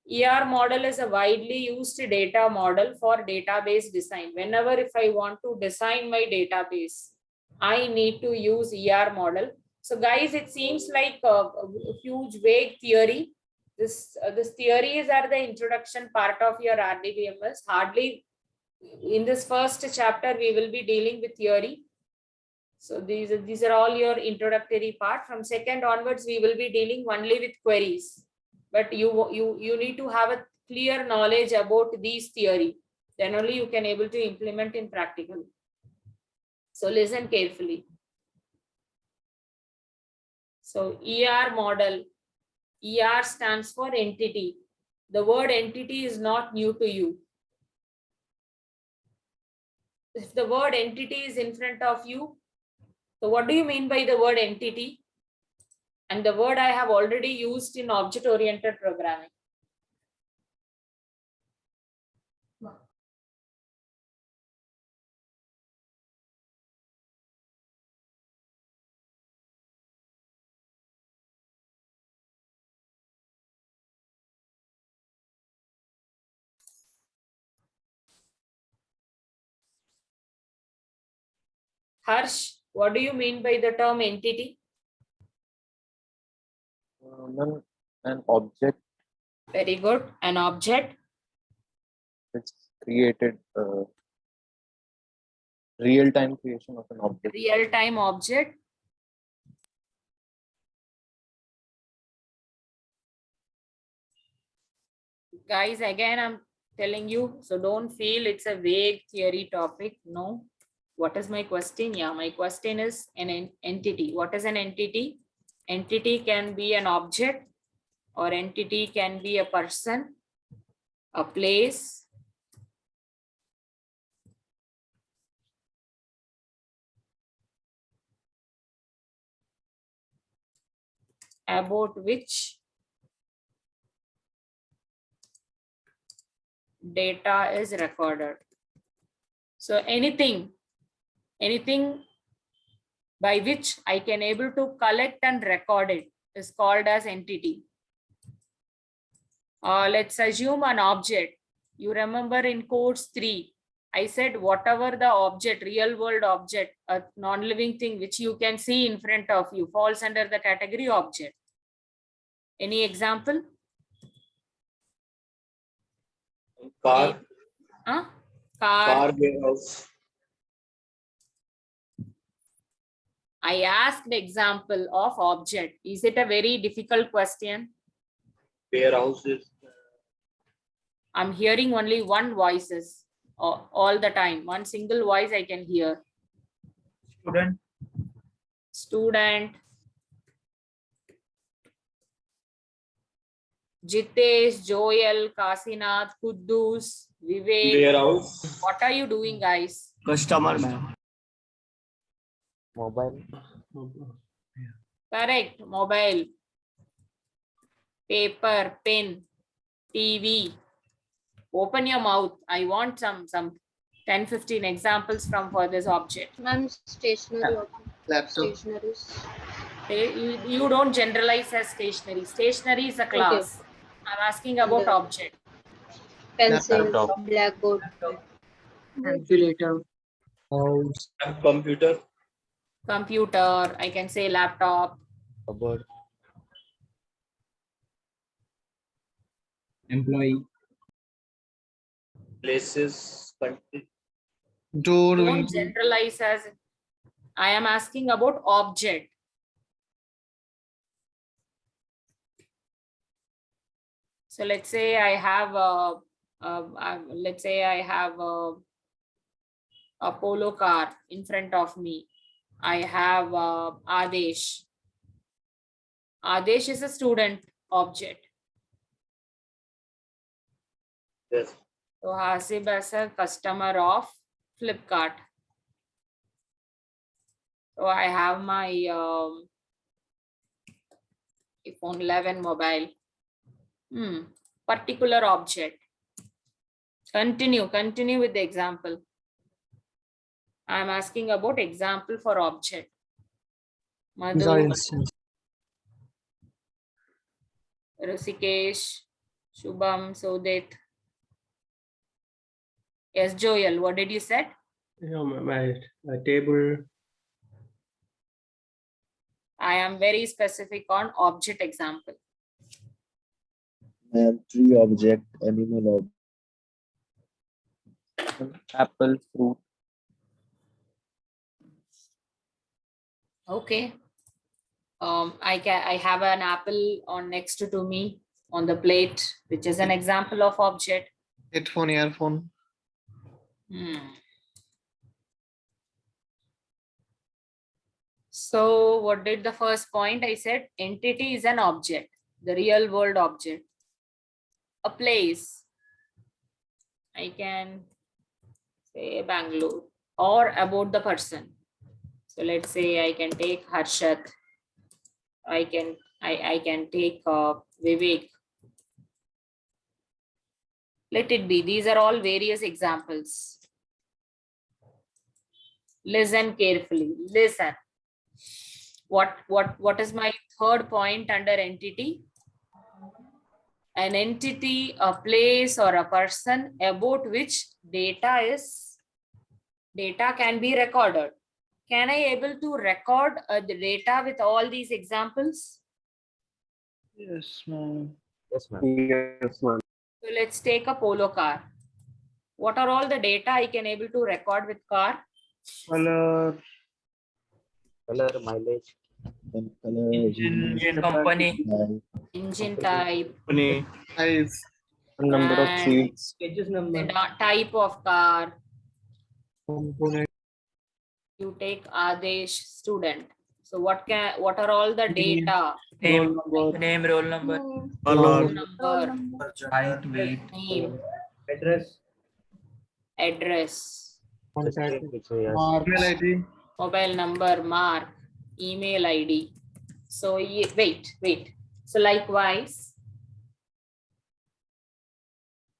ER model is a widely used data model for database design. Whenever if I want to design my database, I need to use ER model. So guys, it seems like a huge vague theory. This theories are the introduction part of your RDBMS. Hardly in this first chapter, we will be dealing with theory. So these are all your introductory part. From second onwards, we will be dealing only with queries. But you need to have a clear knowledge about these theory. Then only you can able to implement in practical. So listen carefully. So ER model. ER stands for entity. The word entity is not new to you. If the word entity is in front of you, so what do you mean by the word entity? And the word I have already used in object-oriented programming. Harsh, what do you mean by the term entity? An object. Very good. An object. It's created. Real-time creation of an object. Real-time object. Guys, again, I'm telling you, so don't feel it's a vague theory topic. No. What is my question? Yeah, my question is an entity. What is an entity? Entity can be an object, or entity can be a person, a place, about which data is recorded. So anything by which I can able to collect and record it is called as entity. Let's assume an object. You remember in course 3, I said whatever the object, real world object, a non-living thing which you can see in front of you falls under the category object. Any example? Car, Huh? car warehouse, I asked the example of object. Is it a very difficult question? warehouses, I'm hearing only one voices all the time. One single voice I can hear. Student. Student. Jitesh, Joel, Kasinath, Kuddus, Vivek. warehouse, What are you doing, guys? Customer, ma'am. Mobile. Correct. Mobile, paper, pen, TV. Open your mouth. I want some 10-15 examples from for this object. Ma'am, stationary object. Laptop. Stationaries. You don't generalize as stationary. Stationary is a class. I'm asking about And, object. Pencil, Laptop. blackboard. Calculator. Mouse. computer, Computer. I can say laptop. Cupboard. Employee. places, country, Door. Don't generalize as. I am asking about object. So let's say I have let's say I have a polo car in front of me. I have Adesh. Adesh is a student object. yes, So Hasib as a customer of Flipkart. So I have my iPhone 11 mobile. Particular object. Continue with the example. I'm asking about example for object. Madhu, Rusikesh, Shubham, Sodit. Yes, Joel, what did you say? My table. I am very specific on object example. Tree object, animal object. Apple, fruit. Okay. I have an apple on next to me on the plate, which is an example of object. Headphone, earphone. So what did the first point? I said entity is an object, the real world object. A place. I can say Bangalore or about the person. So let's say I can take Harshat. I can take Vivek. Let it be. These are all various examples. Listen carefully. Listen. What is my third point under entity? An entity, a place, or a person about which data can be recorded. Can I able to record the data with all these examples? Yes, ma'am. Yes, ma'am. Yes, ma'am. So let's take a polo car. What are all the data I can able to record with car? Color. Color, mileage. Engine company. Engine type. Size. Number of And seats. the type of car. Component. You take Adesh, student. So what are all the data? Name, roll number. Roll number, Height, weight. name, address, address, Contact. Email ID. mobile number, mark, email ID. So wait. So likewise,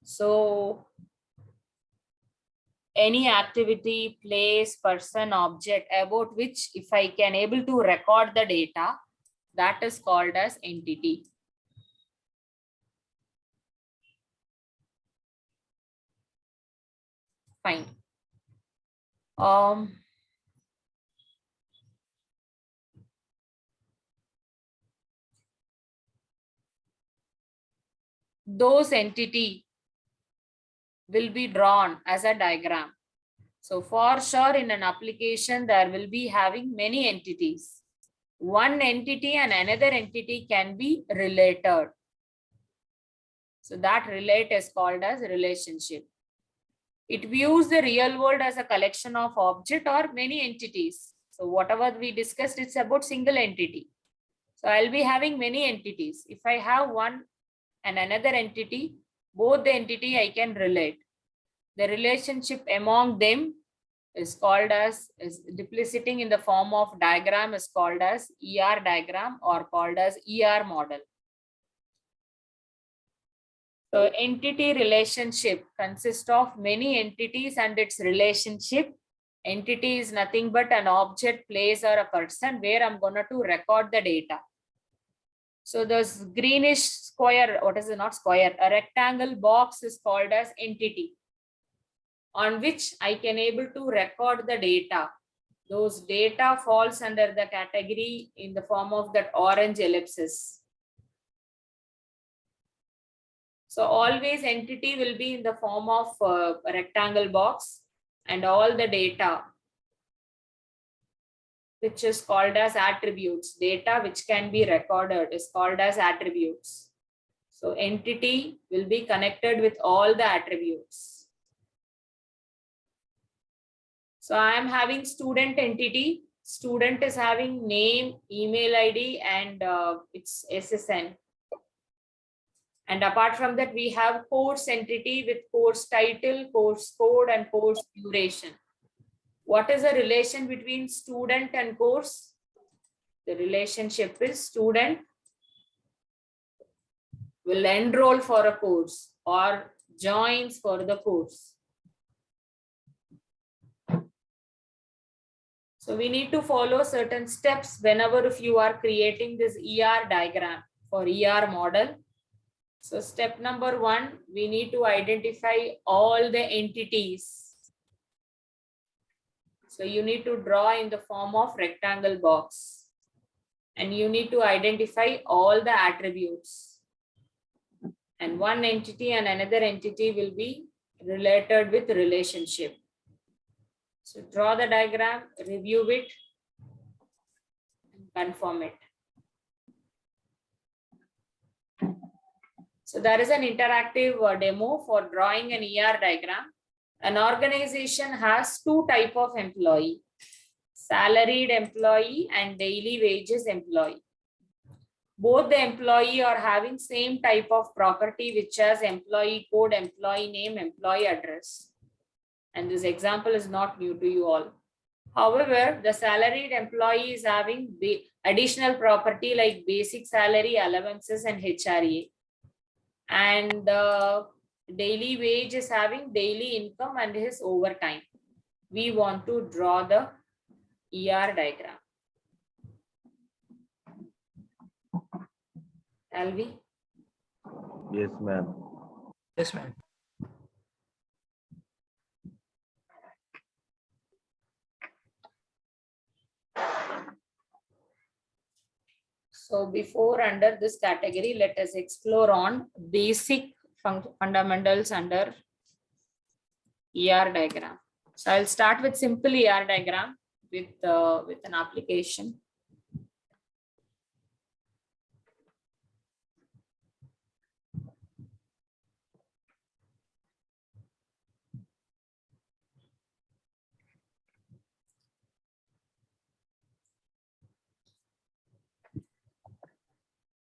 so any activity, place, person, object about which if I can able to record the data, that is called as entity. Fine. Those entity will be drawn as a diagram. So for sure in an application, there will be having many entities. One entity and another entity can be related. So that relate is called as relationship. It views the real world as a collection of objects or many entities. So whatever we discussed, it's about single entity. So I'll be having many entities. If I have one and another entity, both the entity I can relate. The relationship among them is called as, sitting in the form of diagram is called as ER diagram or called as ER model. So entity relationship consists of many entities and its relationship. Entity is nothing but an object, place, or a person where I'm going to record the data. So this greenish square, what is it, not square, a rectangle box is called as entity, on which I can able to record the data. Those data falls under the category in the form of that orange ellipsis. So always entity will be in the form of a rectangle box, and all the data, which is called as attributes, data which can be recorded is called as attributes. So entity will be connected with all the attributes. So I am having student entity. Student is having name, email ID, and its SSN. And apart from that, we have course entity with course title, course code, and course duration. What is the relation between student and course? The relationship is student will enroll for a course or joins for the course. So we need to follow certain steps whenever if you are creating this ER diagram for ER model. So step number 1, we need to identify all the entities. So you need to draw in the form of rectangle box, and you need to identify all the attributes. And one entity and another entity will be related with relationship. So draw the diagram, review it, and confirm it. So there is an interactive demo for drawing an ER diagram. An organization has 2 types of employee, salaried employee and daily wages employee. Both the employee are having same type of property, which has employee code, employee name, employee address. And this example is not new to you all. However, the salaried employee is having additional property like basic salary, allowances, and HRA. And the daily wage is having daily income and his overtime. We want to draw the ER diagram. Alvi? Yes, ma'am. Yes, ma'am. So before under this category, let us explore on basic fundamentals under ER diagram. So I'll start with simple ER diagram with an application.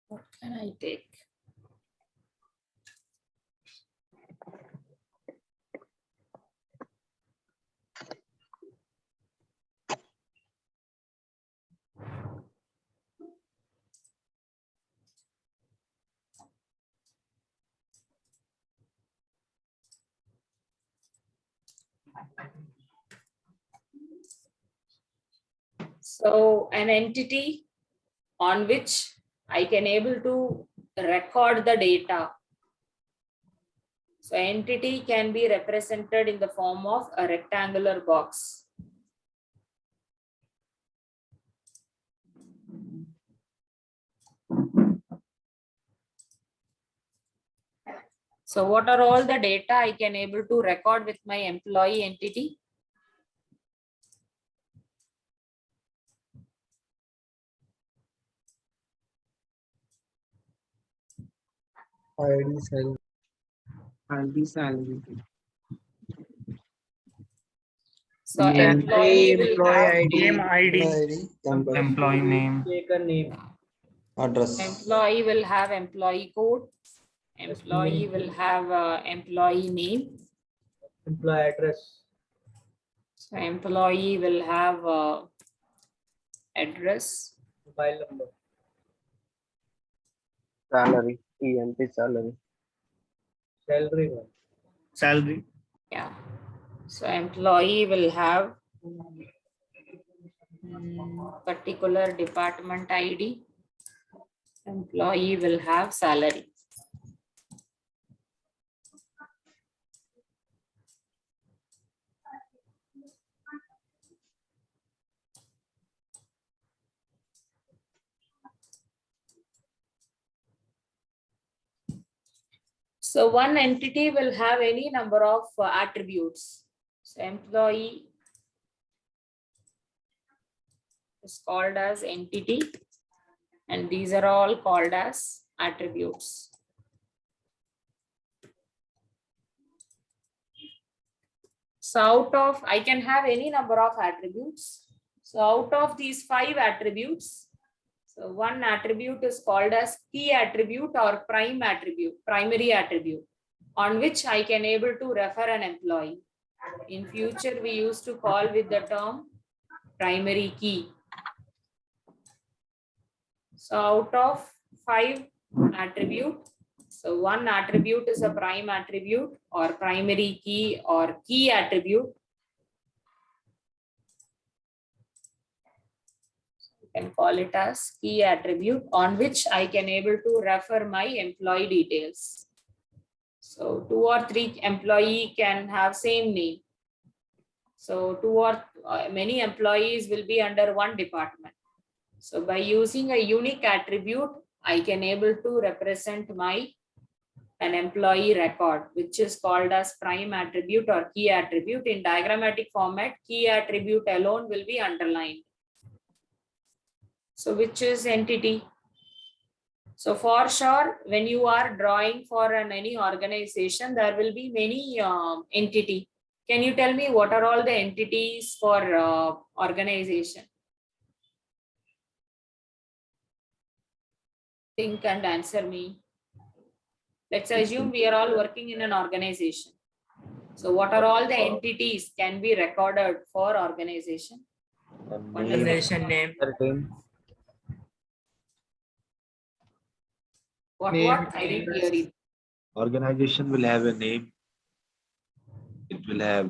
What can I take? So an entity on which I can able to record the data. So entity can be represented in the form of a rectangular box. So what are all the data I can able to record with my employee entity? ID, salary. ID, salary. So employee will have Name ID. Employee name. Address. employee will have employee code. Employee will have employee name. Employee address. So employee will have address. Mobile number. Salary, EMT salary. Salary. Salary. Yeah. So employee will have particular department ID. Employee will have salary. So one entity will have any number of attributes. So employee is called as entity, and these are all called as attributes. So out of, I can have any number of attributes. So out of these 5 attributes, so one attribute is called as key attribute or primary attribute, on which I can able to refer an employee. In future, we used to call with the term primary key. So out of 5 attribute, so one attribute is a prime attribute or primary key or key attribute. You can call it as key attribute, on which I can able to refer my employee details. So 2 or 3 employee can have same name. So 2 or many employees will be under one department. So by using a unique attribute, I can able to represent an employee record, which is called as prime attribute or key attribute. In diagrammatic format, key attribute alone will be underlined. So which is entity? So for sure, when you are drawing for any organization, there will be many entity. Can you tell me what are all the entities for organization? Think and answer me. Let's assume we are all working in an organization. So what are all the entities can be recorded for organization? Organization name. What? I didn't hear it. Organization will have a name. It will have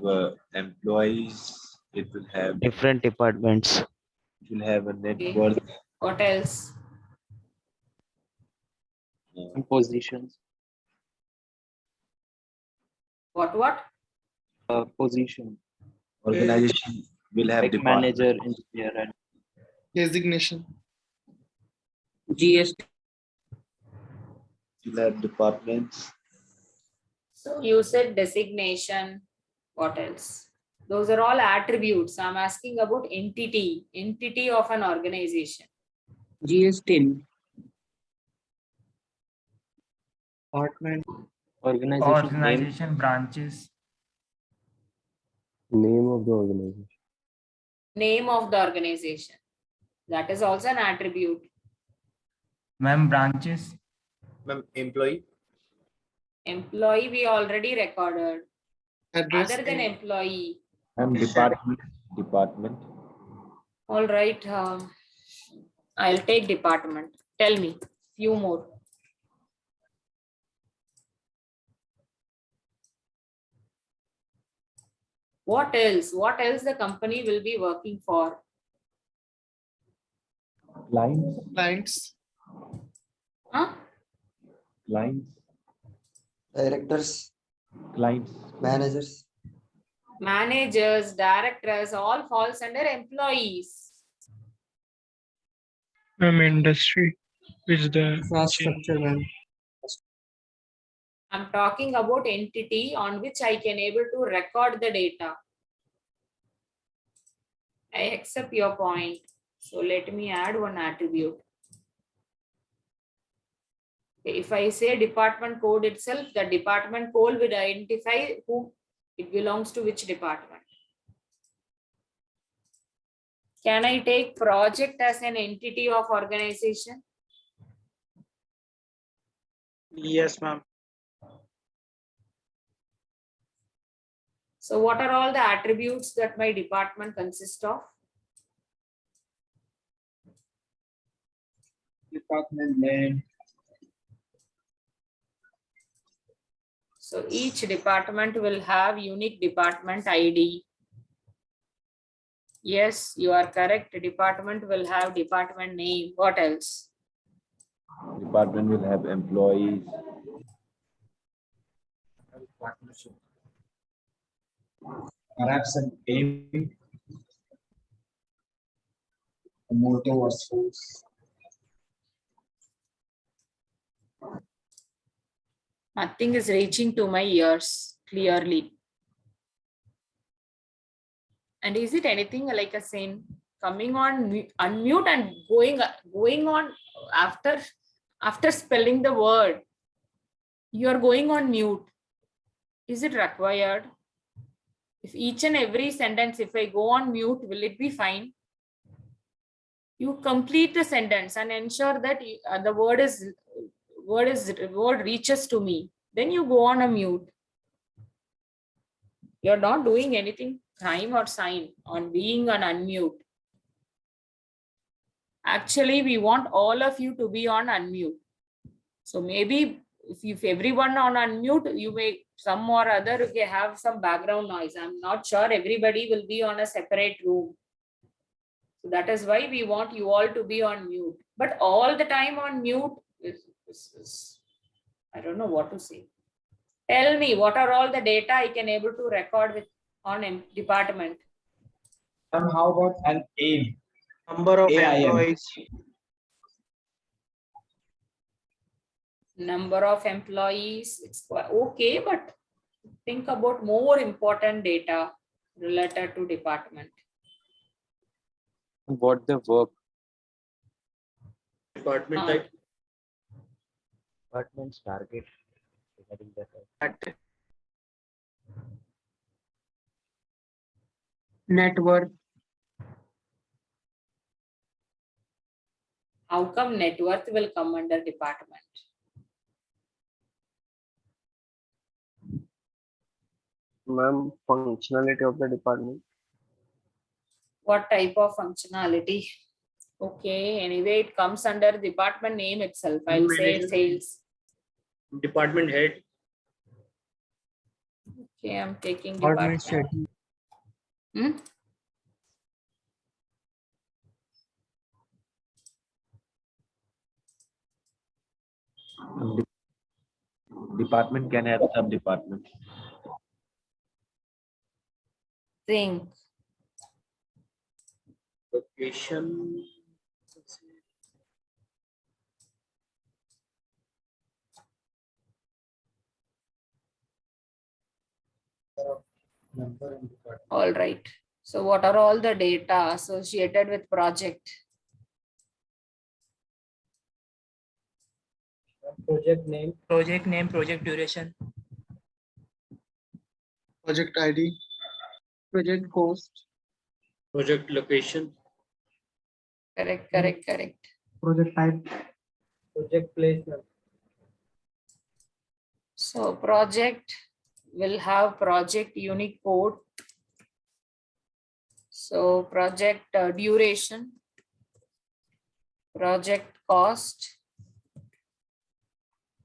employees. It will have Different departments. it will have a net Okay. worth. What else? Positions. What? Position. Organization will have Like department. manager, engineer, and Designation. GST. Will have departments. So you said designation. What else? Those are all attributes. I'm asking about entity of an organization. GST. Department. organization branches. name of the organization. Name of the organization. That is also an attribute. Ma'am, branches. Ma'am, employee. Employee we already recorded. Address. Other than employee. Ma'am, department. All right. I'll take department. Tell me few more. What else? What else the company will be working for? Clients. Huh? Clients. Directors. Clients. Managers. Managers, directors, all falls under employees. Industry is the Infrastructure, man. I'm talking about entity on which I can able to record the data. I accept your point. So let me add one attribute. If I say department code itself, the department code will identify who it belongs to, which department. Can I take project as an entity of organization? Yes, ma'am. So what are all the attributes that my department consists of? Department name. So each department will have unique department ID. Yes, you are correct. Department will have department name. What else? Department will have employees. Perhaps an aim. A motto or source. Nothing is reaching to my ears clearly. And is it anything like a sin? Coming on unmute and going on after spelling the word, you are going on mute. Is it required? If each and every sentence, if I go on mute, will it be fine? You complete the sentence and ensure that the word reaches to me. Then you go on a mute. You're not doing anything crime or sign on being on unmute. Actually, we want all of you to be on unmute. So maybe if everyone on unmute, you may some or other have some background noise. I'm not sure everybody will be on a separate room. So that is why we want you all to be on mute. But all the time on mute is I don't know what to say. Tell me what are all the data I can able to record with on department. How about an aim? Number of AIM. employees. Number of employees, it's okay, but think about more important data related to department. What the work? Department type. Department's target regarding that. Net worth. How come net worth will come under department? Ma'am, functionality of the department. What type of functionality? Okay, anyway, it comes under department name itself. I'll say Manager. sales. Department head. Okay, I'm taking department. Hmm? Department can have sub-departments. Think. Location. All right. So what are all the data associated with project? Project name. Project duration. Project ID. Project cost. Project location. Correct. Project type. Project placement. So project will have project unique code. So project duration, project cost,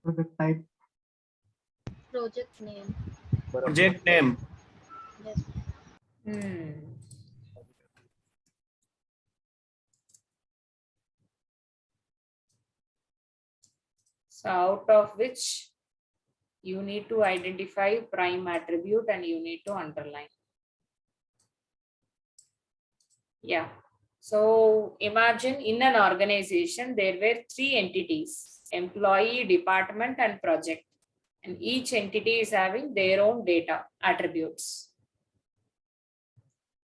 Project type. Project name. Project name. Yes. So out of which you need to identify prime attribute and you need to underline. Yeah. So imagine in an organization, there were three entities: employee, department, and project. And each entity is having their own data attributes.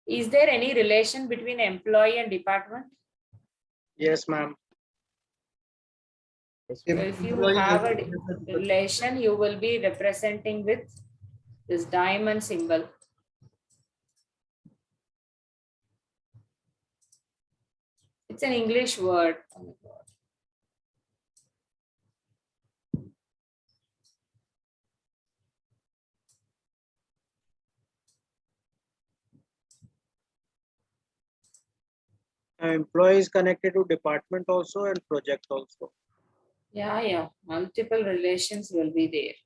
Is there any relation between employee and department? Yes, ma'am. So if you have a relation, you will be representing with this diamond symbol. It's an English word. Oh my God. Employee is connected to department also and project also. Yeah. Multiple relations will be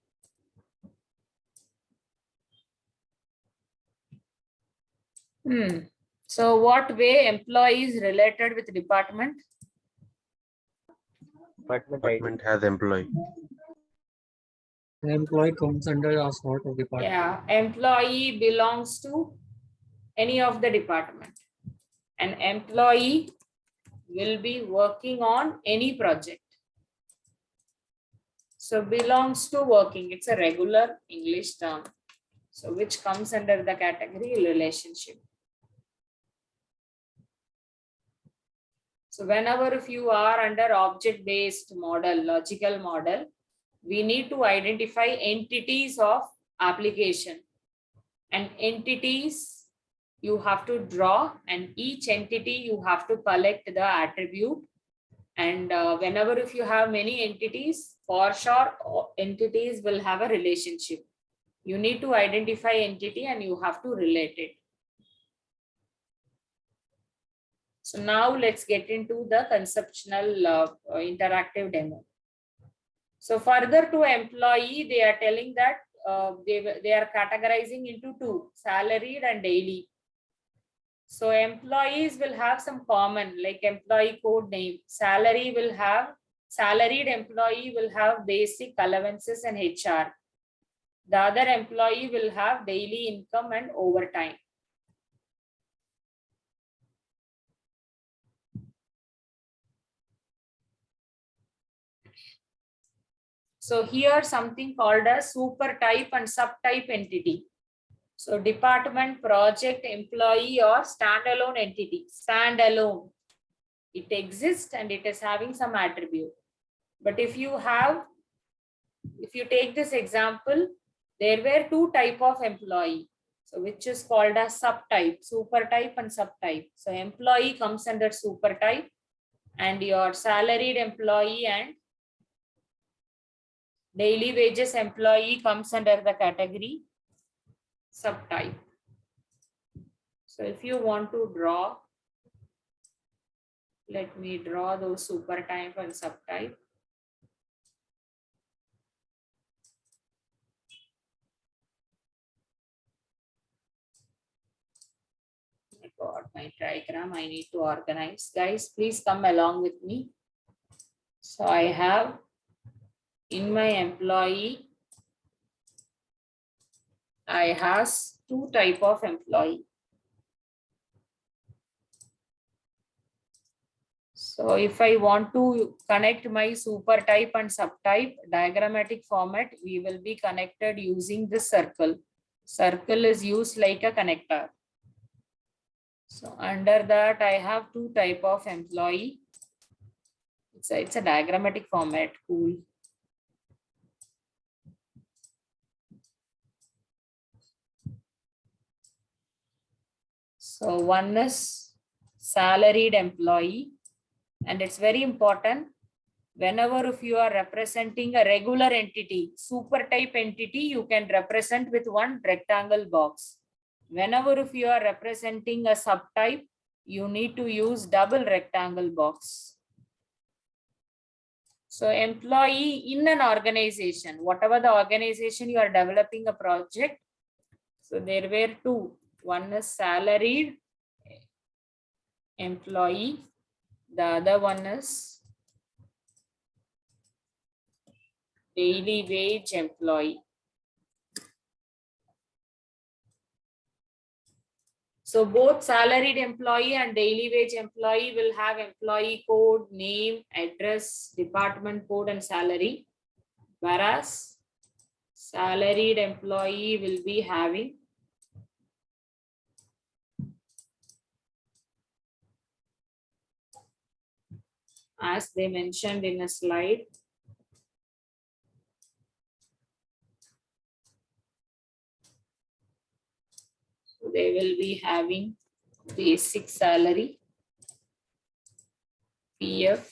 there. So what way employee is related with department? Department has employee. The employee comes under a sort of department. Yeah, employee belongs to any of the department. An employee will be working on any project. So belongs to working, it's a regular English term. So which comes under the category relationship. So whenever if you are under object-based model, logical model, we need to identify entities of application. And entities you have to draw, and each entity you have to collect the attribute. And whenever if you have many entities, for sure entities will have a relationship. You need to identify entity and you have to relate it. So now let's get into the conceptual interactive demo. So further to employee, they are telling that they are categorizing into two, salaried and daily. So employees will have some common, like employee code name. Salaried employee will have basic allowances and HR. The other employee will have daily income and overtime. So here something called a super type and subtype entity. So department, project, employee or standalone entity. Standalone. It exists and it is having some attribute. But if you take this example, there were two type of employee. So which is called a subtype, super type and subtype. So employee comes under super type and your salaried employee and daily wages employee comes under the category subtype. So if you want to draw, let me draw those super type and subtype. I got my diagram. I need to organize. Guys, please come along with me. So I have in my employee, I have two type of employee. So if I want to connect my super type and subtype diagrammatic format, we will be connected using this circle. Circle is used like a connector. So under that, I have two type of employee. It's a diagrammatic format. Cool. So one is salaried employee, and it's very important. Whenever if you are representing a regular entity, super type entity, you can represent with one rectangle box. Whenever if you are representing a subtype, you need to use double rectangle box. So employee in an organization, whatever the organization you are developing a project. So there were two. One is salaried employee. The other one is daily wage employee. So both salaried employee and daily wage employee will have employee code, name, address, department code and salary. Whereas salaried employee will be having as they mentioned in a slide. So they will be having basic salary, PF,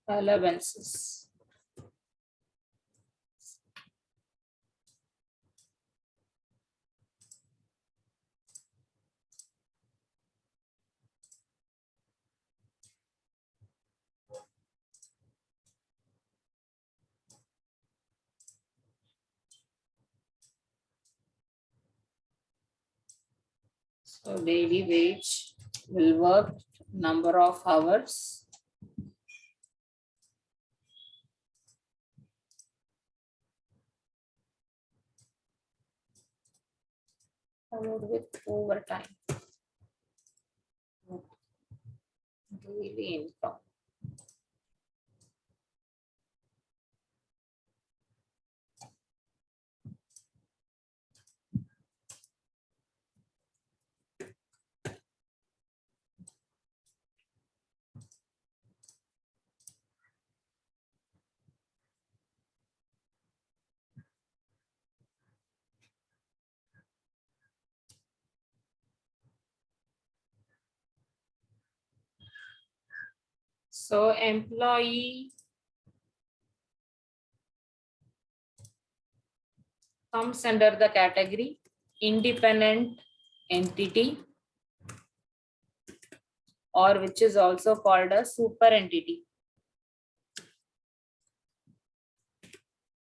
allowances. So daily wage will work, number of hours, followed with overtime. Daily income. So employee comes under the category independent entity, or which is also called a super entity,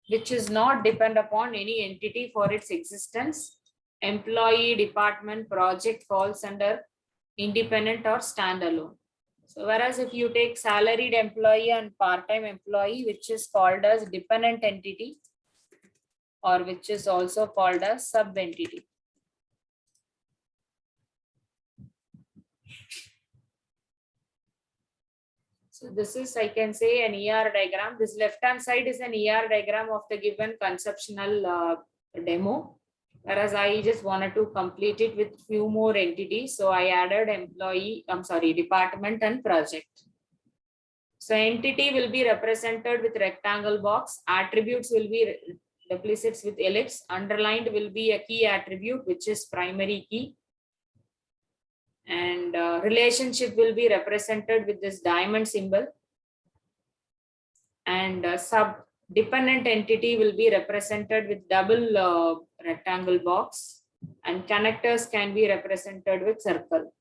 which is not depend upon any entity for its existence. Employee, department, project falls under independent or standalone. So whereas if you take salaried employee and part-time employee, which is called as dependent entity, or which is also called as sub-entity. So this is, I can say, an ER diagram. This left-hand side is an ER diagram of the given conceptual demo. Whereas I just wanted to complete it with few more entities. So I added department and project. So entity will be represented with rectangle box. Attributes will be duplicits with ellipse. Underlined will be a key attribute, which is primary key. And relationship will be represented with this diamond symbol. And sub-dependent entity will be represented with double rectangle box. And connectors can be represented with circle.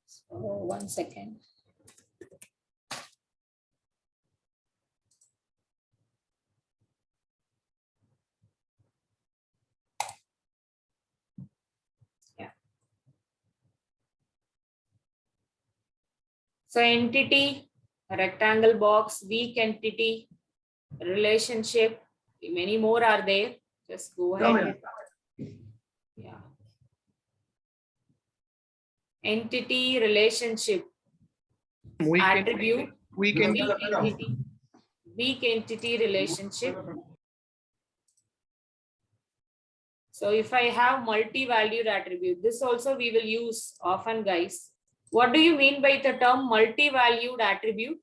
So 1 second. Yeah. So entity, rectangle box, weak entity, relationship, many more are there. Just go ahead. Yeah. Entity, relationship, attribute, weak entity, relationship. So if I have multi-valued attribute, this also we will use often, guys. What do you mean by the term multi-valued attribute?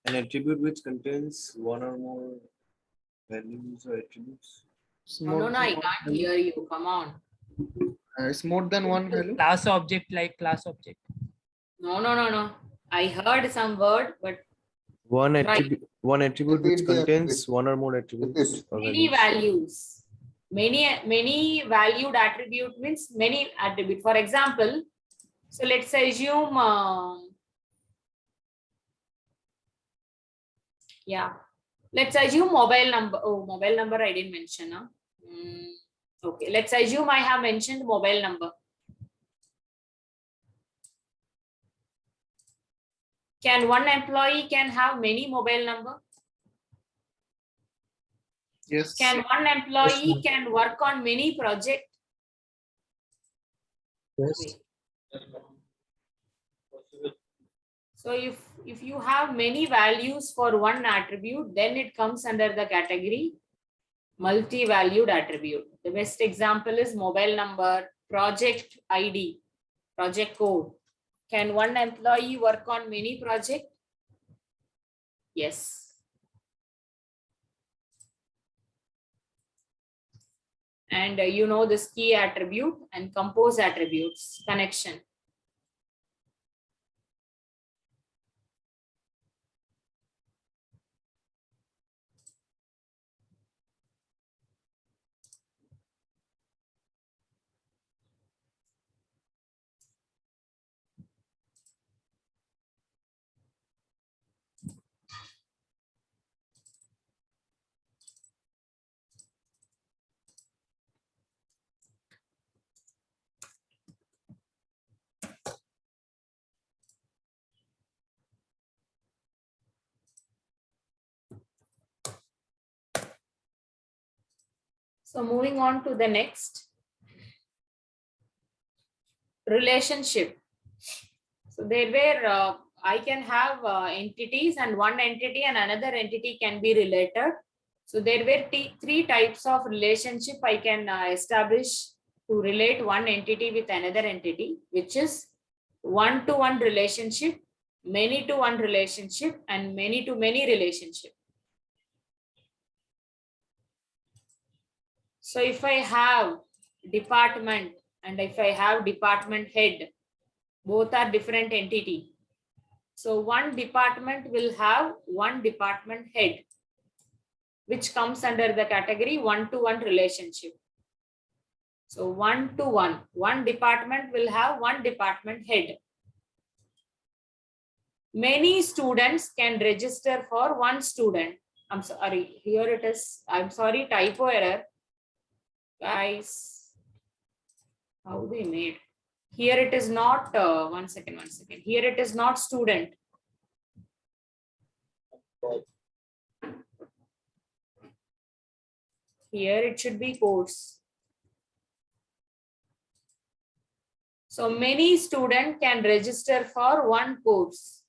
An attribute which contains one or more values or attributes. No, I can't hear you. Come on. It's more than one value. Class object, like class object. No. I heard some word, but One Right. attribute which contains one or more attributes or many values. values. Many valued attribute means many attribute. For example, so let's assume, let's assume mobile number. Oh, mobile number I didn't mention. Huh? Okay, let's assume I have mentioned mobile number. Can one employee can have many mobile number? Yes. Can one employee ma'am. can work on many projects? Yes. So if you have many values for one attribute, then it comes under the category multi-valued attribute. The best example is mobile number, project ID, project code. Can one employee work on many projects? Yes. And you know this key attribute and compose attributes, connection. So moving on to the next, relationship. So there were, I can have entities, and one entity and another entity can be related. So there were three types of relationship I can establish to relate one entity with another entity, which is one-to-one relationship, many-to-one relationship, and many-to-many relationship. So if I have department and if I have department head, both are different entity. So one department will have one department head, which comes under the category one-to-one relationship. So one-to-one, one department will have one department head. Many students can register for one student. I'm sorry, here it is. I'm sorry, typo error. Guys, how they made? Here it is not, one second. Here it is not student. Here it should be course. So many students can register for one course.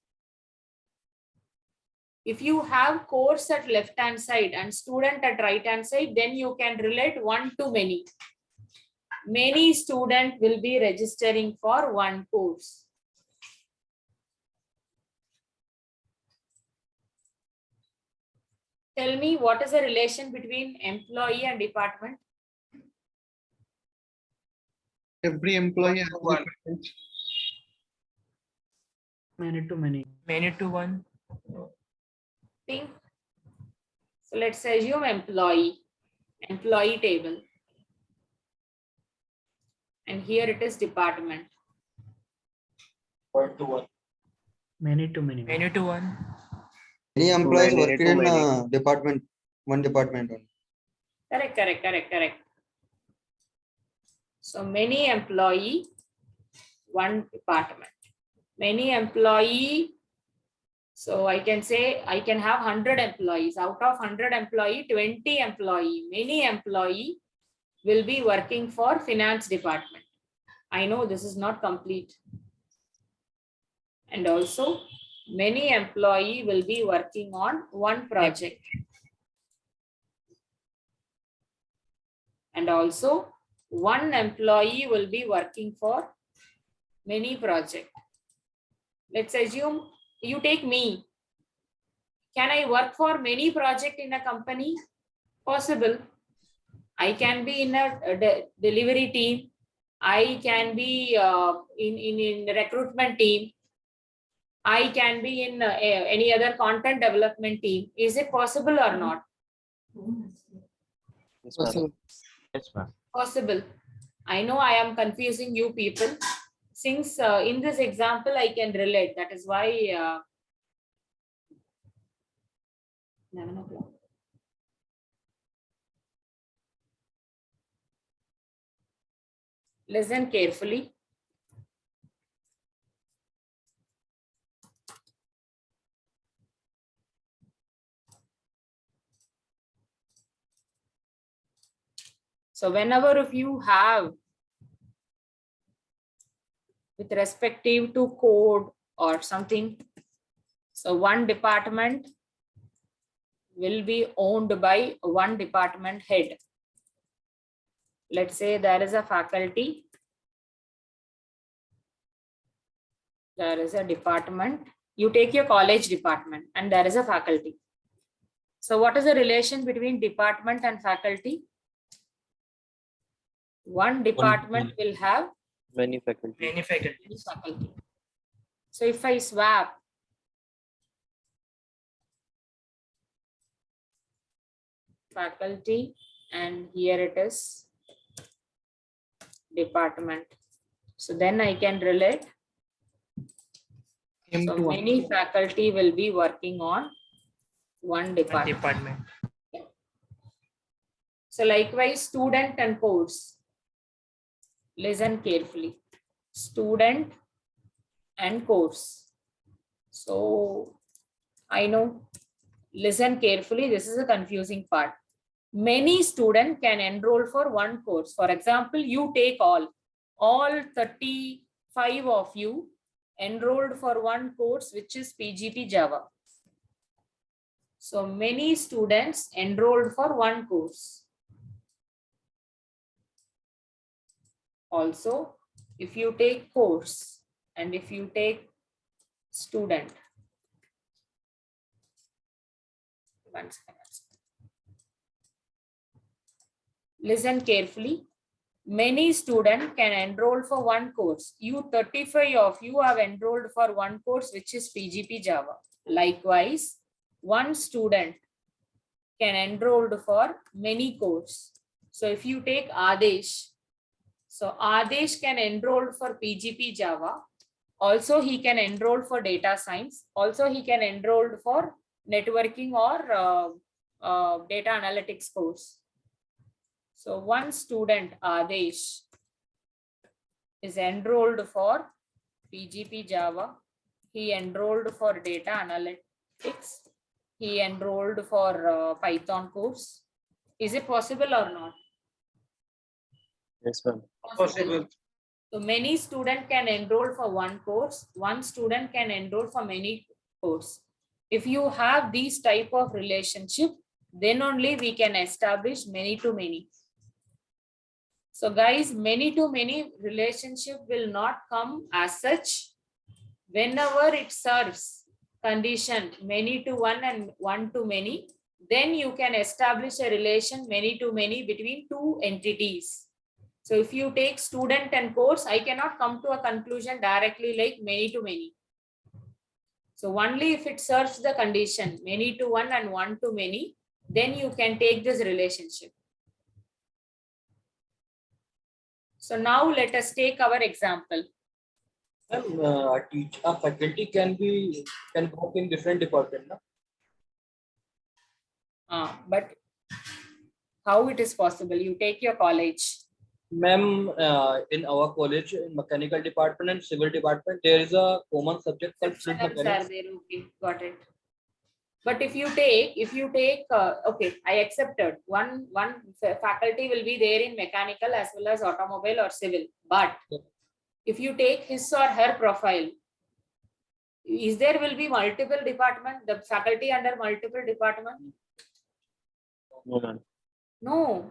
If you have course at left hand side and student at right hand side, then you can relate one to many. Many students will be registering for one course. Tell me, what is the relation between employee and department? Every employee has One. many to many. Many to one. Think. So let's assume employee table. And here it is department. One to one. Many to many. Many to one. Many employees Many work to in many. department, one department only. Correct. So many employee, one department. Many employee. So I can say I can have 100 employees. Out of 100 employee, 20 employee, many employee will be working for finance department. I know this is not complete. And also many employee will be working on one project. And also one employee will be working for many projects. Let's assume you take me. Can I work for many projects in a company? Possible. I can be in a delivery team. I can be in the recruitment team. I can be in any other content development team. Is it possible or not? Yes, ma'am. Yes, ma'am. Possible. I know I am confusing you people. Since in this example I can relate, that is why 11 o'clock. Listen carefully. So whenever if you have with respective to code or something, so one department will be owned by one department head. Let's say there is a faculty, there is a department, you take your college department and there is a faculty. So what is the relation between department and faculty? One department will have Many faculty. Many faculty. many faculty. So if I swap faculty and here it is department, so then I can relate. So many faculty will be working on one department. So likewise, student and course. Listen carefully. Student and course. So I know, listen carefully. This is a confusing part. Many students can enroll for one course. For example, you take all 35 of you enrolled for one course, which is PGP Java. So many students enrolled for one course. Also, if you take course and if you take student, one second. Listen carefully. Many students can enroll for one course. You 35 of you have enrolled for one course, which is PGP Java. Likewise, one student can enroll for many courses. So if you take Adesh, so Adesh can enroll for PGP Java. Also, he can enroll for data science. Also, he can enroll for networking or data analytics course. So one student, Adesh, is enrolled for PGP Java. He enrolled for data analytics. He enrolled for Python course. Is it possible or not? Yes, ma'am. Possible. So many students can enroll for one course. One student can enroll for many courses. If you have these type of relationship, then only we can establish many to many. So guys, many to many relationship will not come as such. Whenever it serves condition many to one and one to many, then you can establish a relation many to many between two entities. So if you take student and course, I cannot come to a conclusion directly like many to many. So only if it serves the condition many to one and one to many, then you can take this relationship. So now let us take our example. A faculty can work in different department. But how it is possible? You take your college. Ma'am, in our college, in mechanical department and civil department, there is a common subject called fluid mechanics. Okay, got it. But if you take, okay, I accepted one faculty will be there in mechanical as well as automobile or civil. But if you take his or her profile, is there will be multiple department, the faculty under multiple department? No, ma'am. No.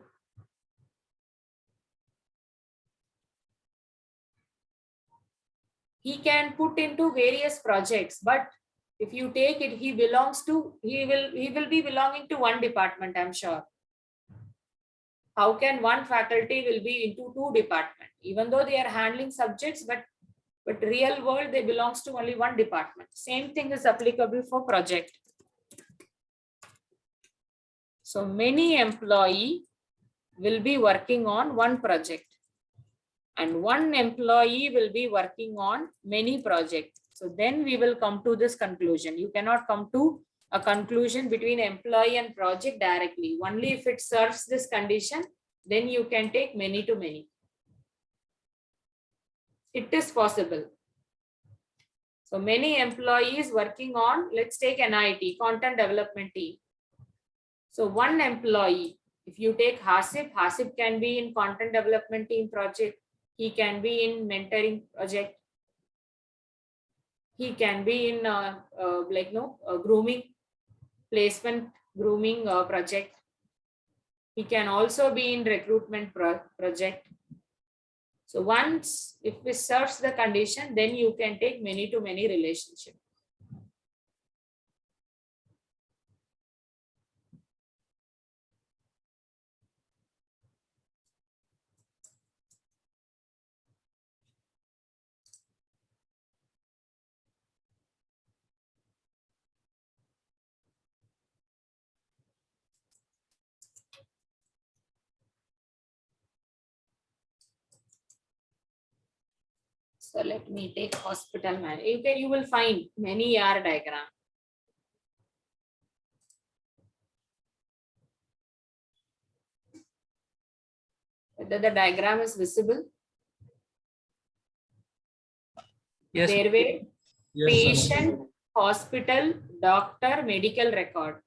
He can put into various projects, but if you take it, he will be belonging to one department, I'm sure. How can one faculty will be into two departments, even though they are handling subjects, but real world, they belongs to only one department. Same thing is applicable for project. So many employee will be working on one project and one employee will be working on many projects. So then we will come to this conclusion. You cannot come to a conclusion between employee and project directly. Only if it serves this condition, then you can take many to many. It is possible. So many employees working on, let's take NIT, content development team. So one employee If you take Hasib can be in content development team project. He can be in mentoring project. He can be in grooming, placement grooming project. He can also be in recruitment project. So once if we search the condition, then you can take many to many relationship. So let me take hospital man. You will find many ER diagram. Whether the diagram is visible? Yes. Fairway, Yes, patient, hospital, doctor, medical record.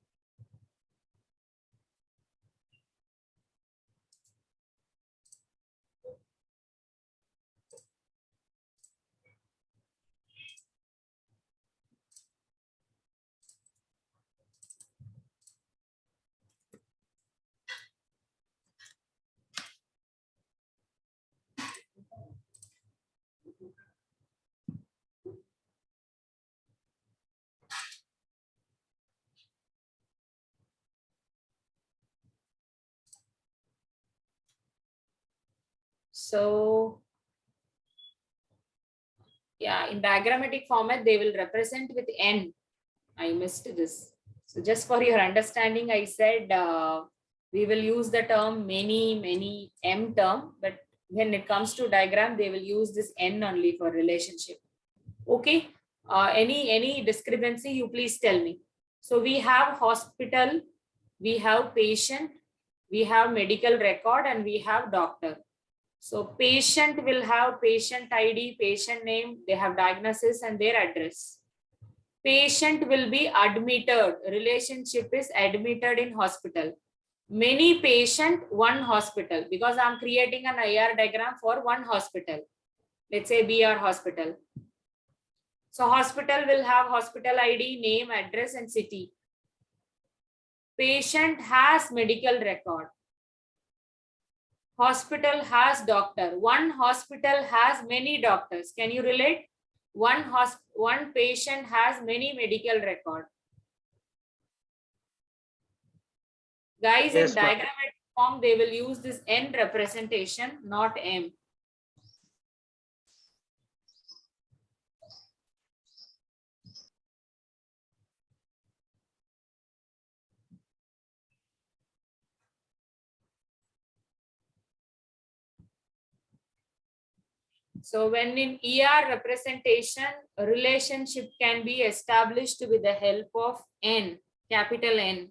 So yeah, in diagrammatic format, they will represent with N. I missed this. So just for your understanding, I said we will use the term many M term, but when it comes to diagram, they will use this N only for relationship. Okay. Any discrepancy, you please tell me. So we have hospital, we have patient, we have medical record, and we have doctor. So patient will have patient ID, patient name, they have diagnosis and their address. Patient will be admitted. Relationship is admitted in hospital. Many patient, one hospital, because I'm creating an IR diagram for one hospital. Let's say BR hospital. So hospital will have hospital ID, name, address, and city. Patient has medical record. Hospital has doctor. One hospital has many doctors. Can you relate? One patient has many medical record. Guys, Yes, in diagrammatic form, they will use this N representation, not M. So when in ER representation, a relationship can be established with the help of N, capital N.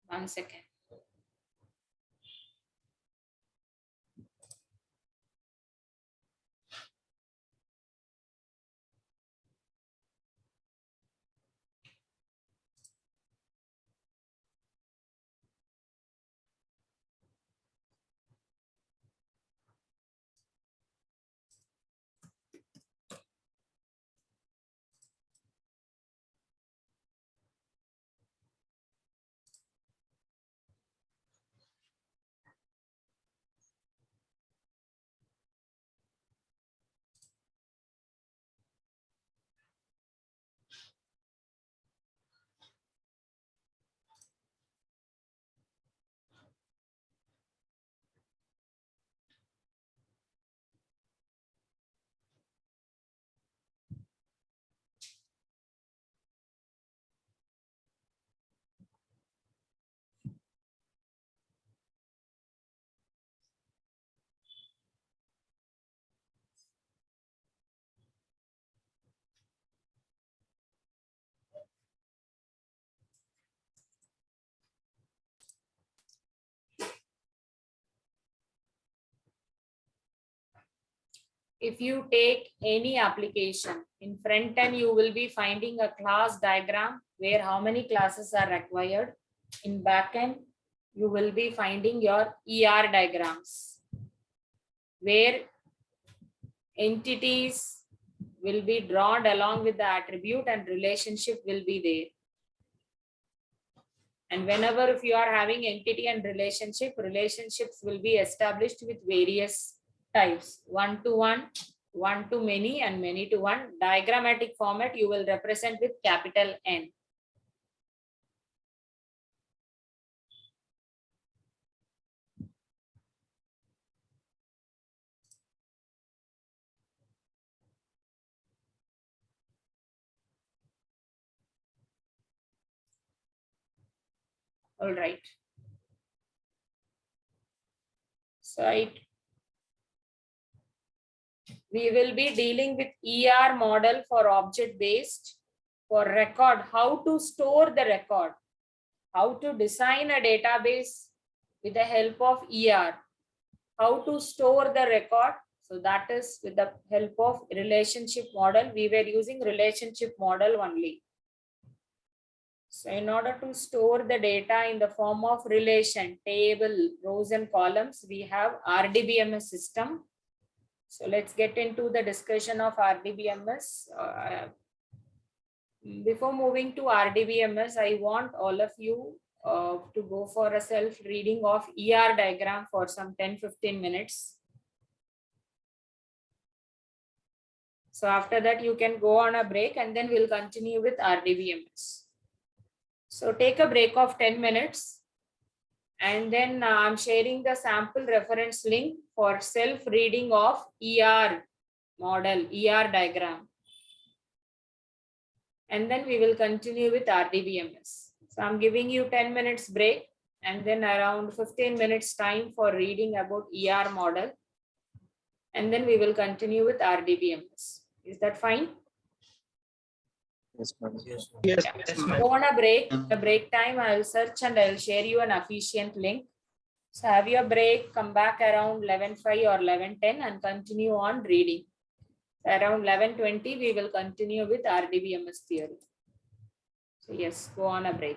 One second. if you take any application, in front end, you will be finding a class diagram where how many classes are required. In backend, you will be finding your ER diagrams where entities will be drawn along with the attribute and relationship will be there. And whenever if you are having entity and relationship, relationships will be established with various types, one-to-one, one-to-many, and many-to-one. Diagrammatic format you will represent with capital N. All right. So we will be dealing with ER model for object based, for record, how to store the record, how to design a database with the help of ER, how to store the record. So that is with the help of relationship model. We were using relationship model only. So in order to store the data in the form of relation, table, rows and columns, we have RDBMS system. So let's get into the discussion of RDBMS. Before moving to RDBMS, I want all of you to go for a self-reading of ER diagram for some 10-15 minutes. So after that, you can go on a break and then we'll continue with RDBMS. So take a break of 10 minutes. And then I'm sharing the sample reference link for self-reading of ER model, ER diagram. And then we will continue with RDBMS. So I'm giving you 10 minutes break and then around 15 minutes time for reading about ER model. And then we will continue with RDBMS. Is that fine? Yes, ma'am. Yes. Go on a break. The break time, I will search and I will share you an efficient link. So have your break, come back around 11:05 or 11:10 and continue on reading. Around 11:20, we will continue with RDBMS theory. So yes, go on a break.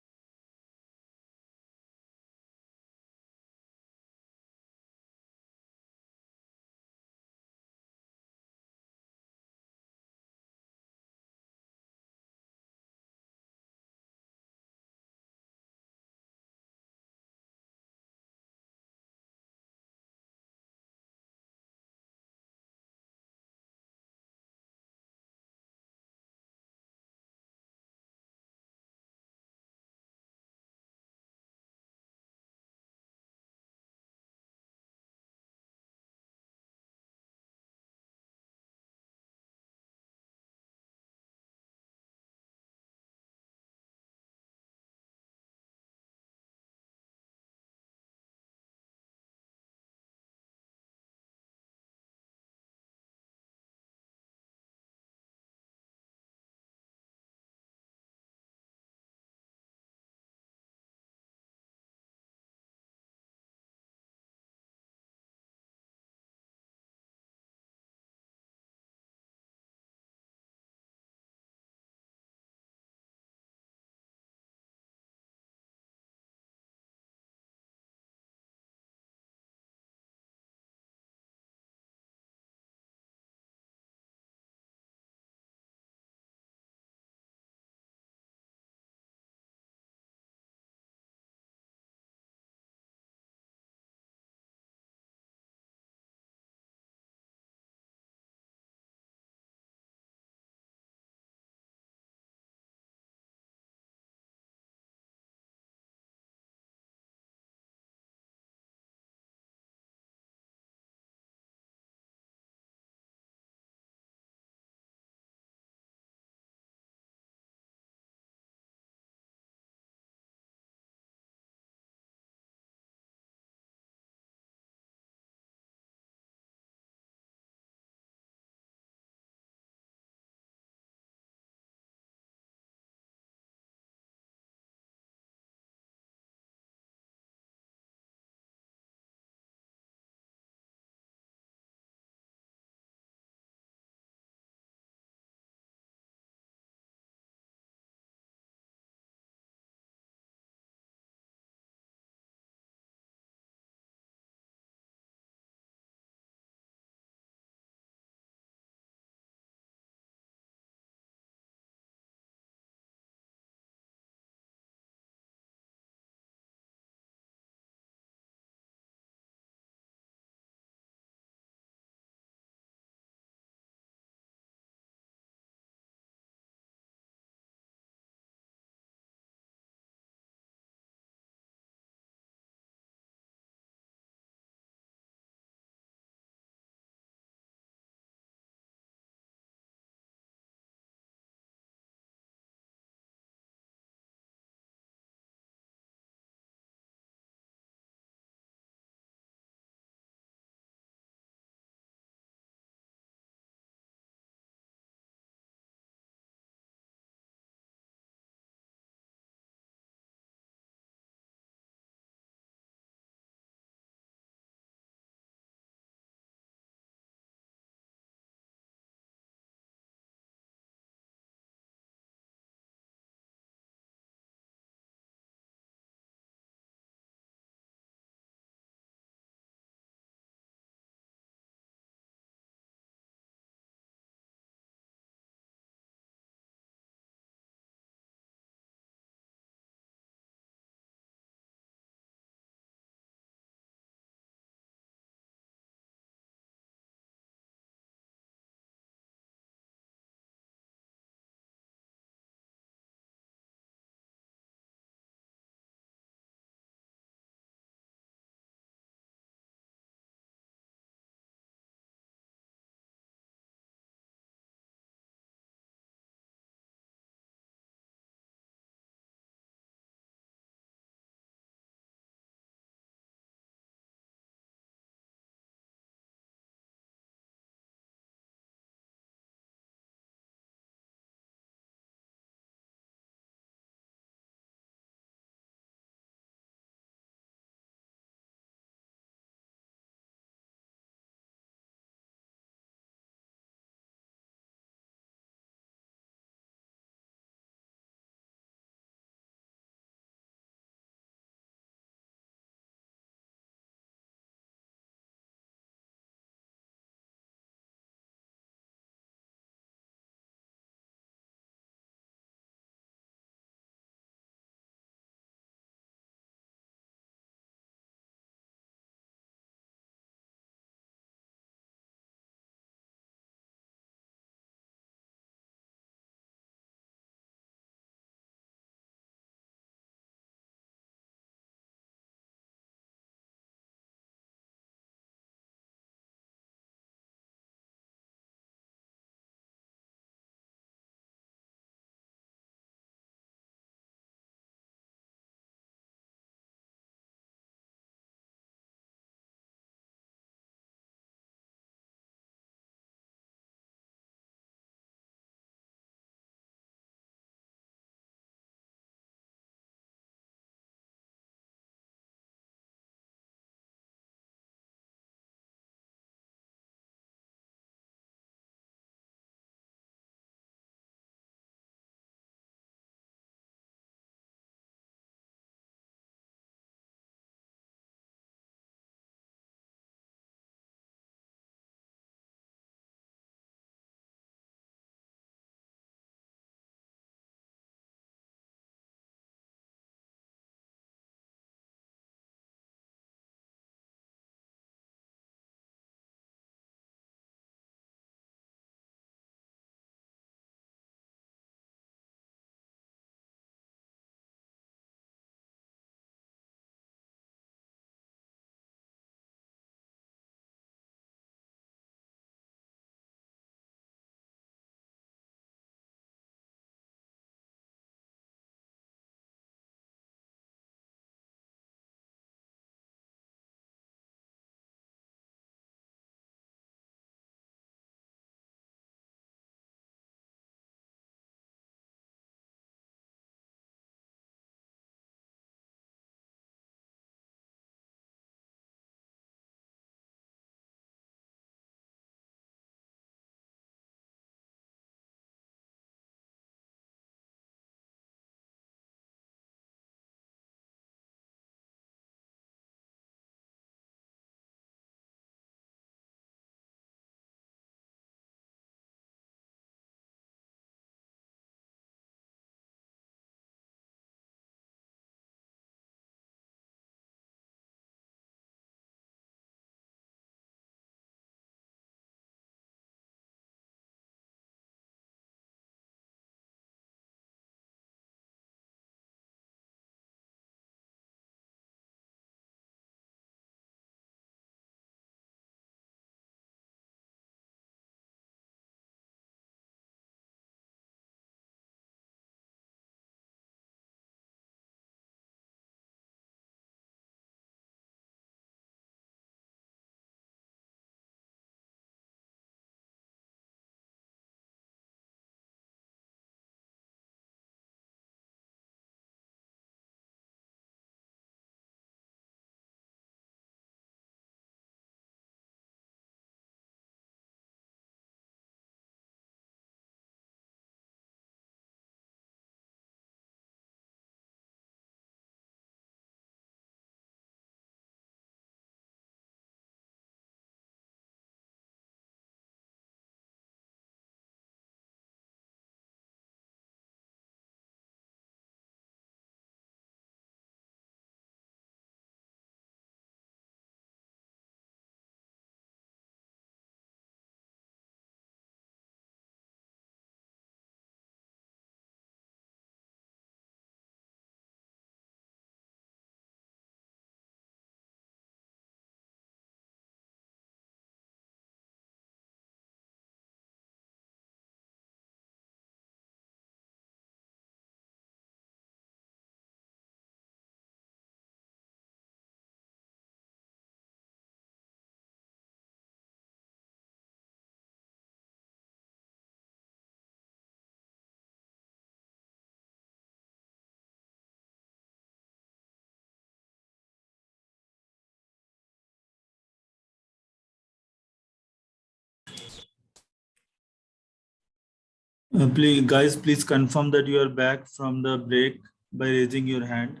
Please confirm that you are back from the break by raising your hand.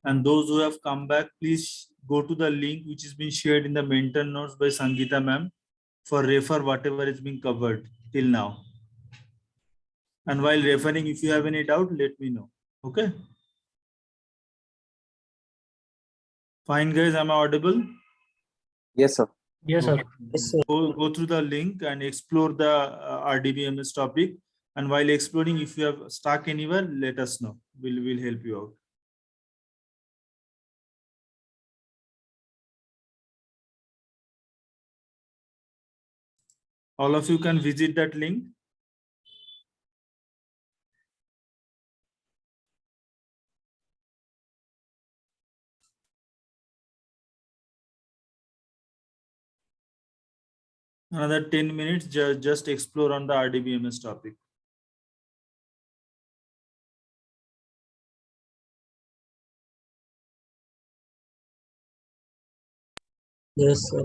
And those who have come back, please go to the link which has been shared in the mentor notes by Sangeeta ma'am for refer whatever is being covered till now. And while referring, if you have any doubt, let me know. Okay. Fine, guys. Am I audible? Yes, sir. Yes, sir. Go through the link and explore the RDBMS topic. And while exploring, if you have stuck anywhere, let us know. We'll help you out. All of you can visit that link. Another 10 minutes, just explore on the RDBMS topic. Yes, sir.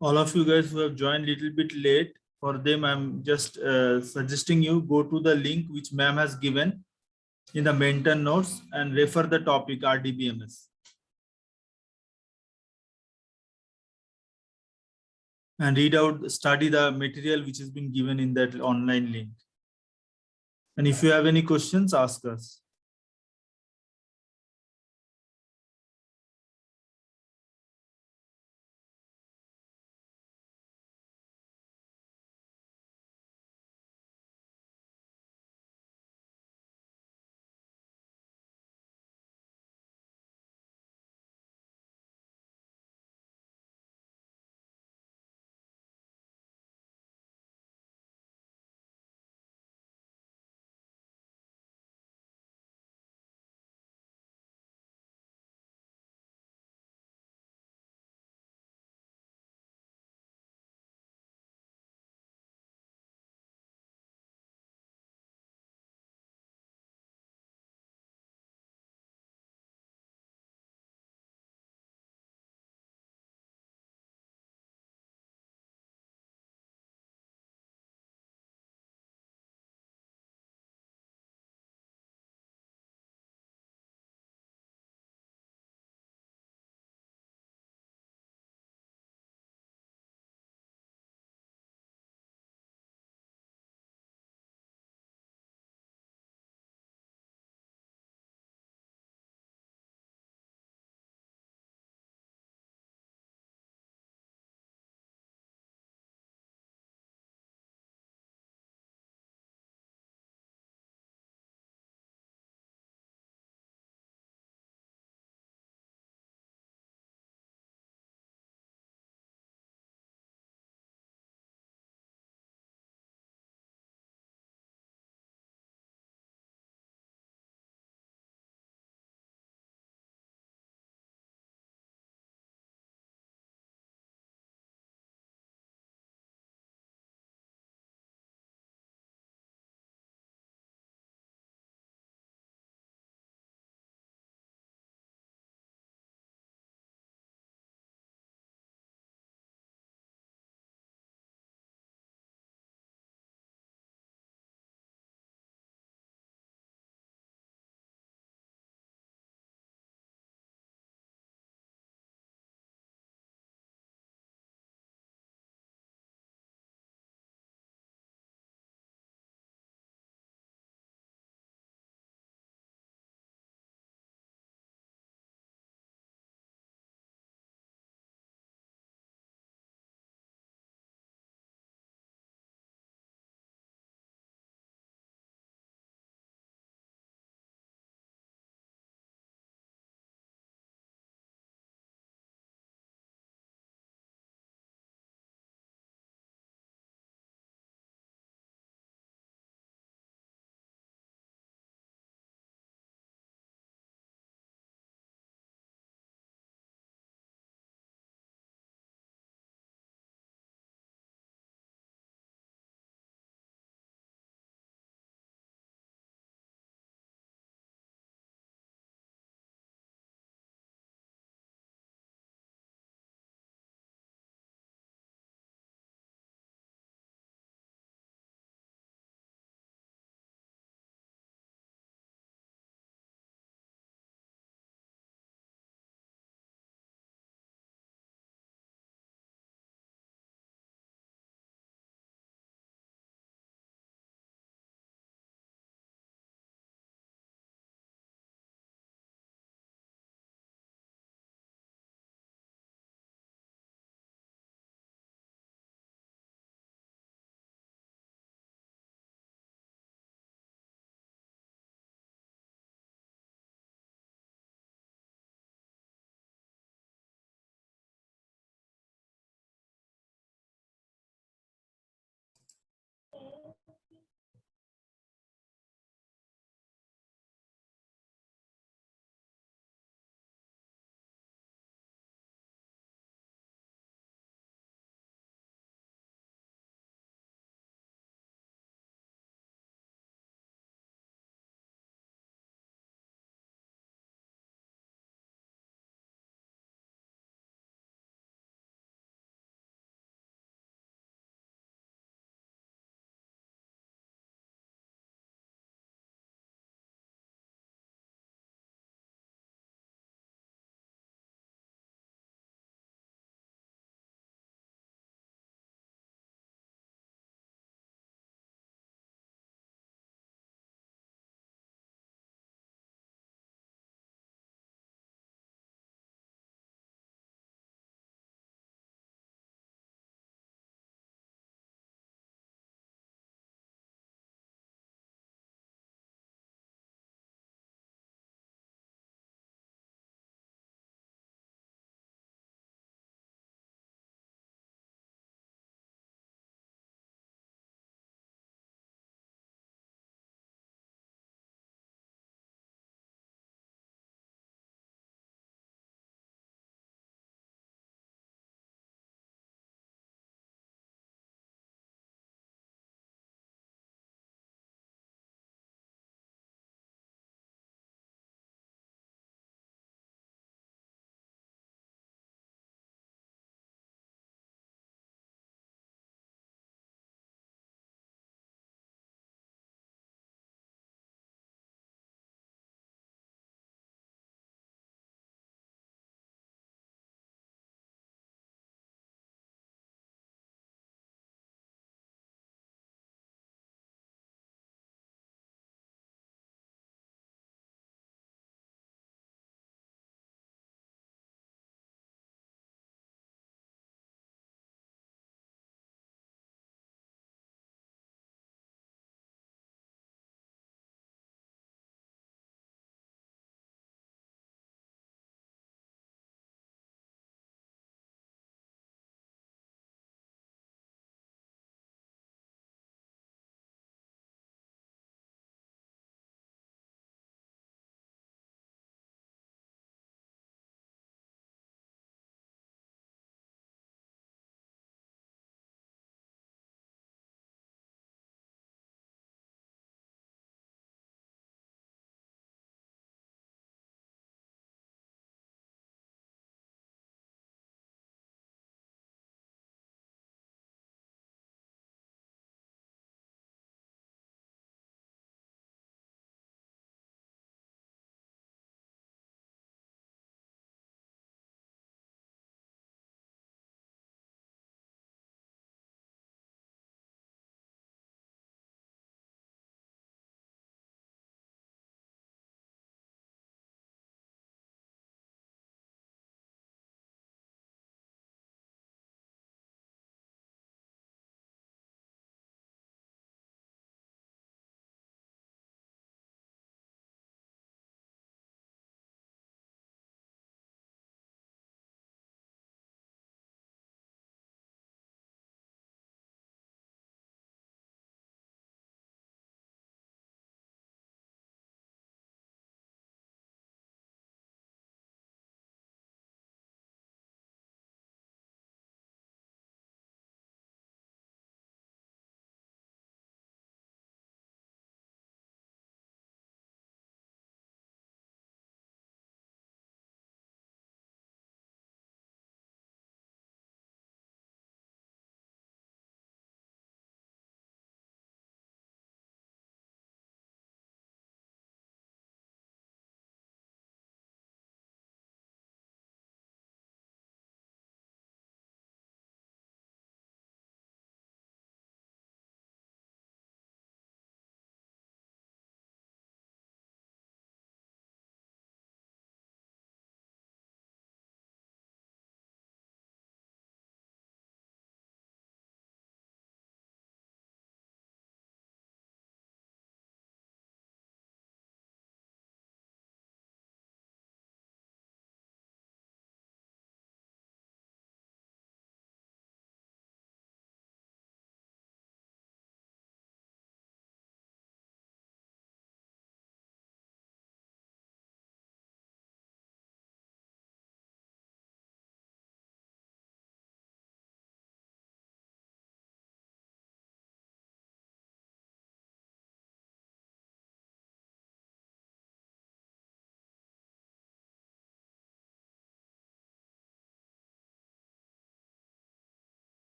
All of you guys who have joined a little bit late, for them, I'm just suggesting you go to the link which ma'am has given in the mentor notes and refer the topic RDBMS. and read out, study the material which has been given in that online link. And if you have any questions, ask us.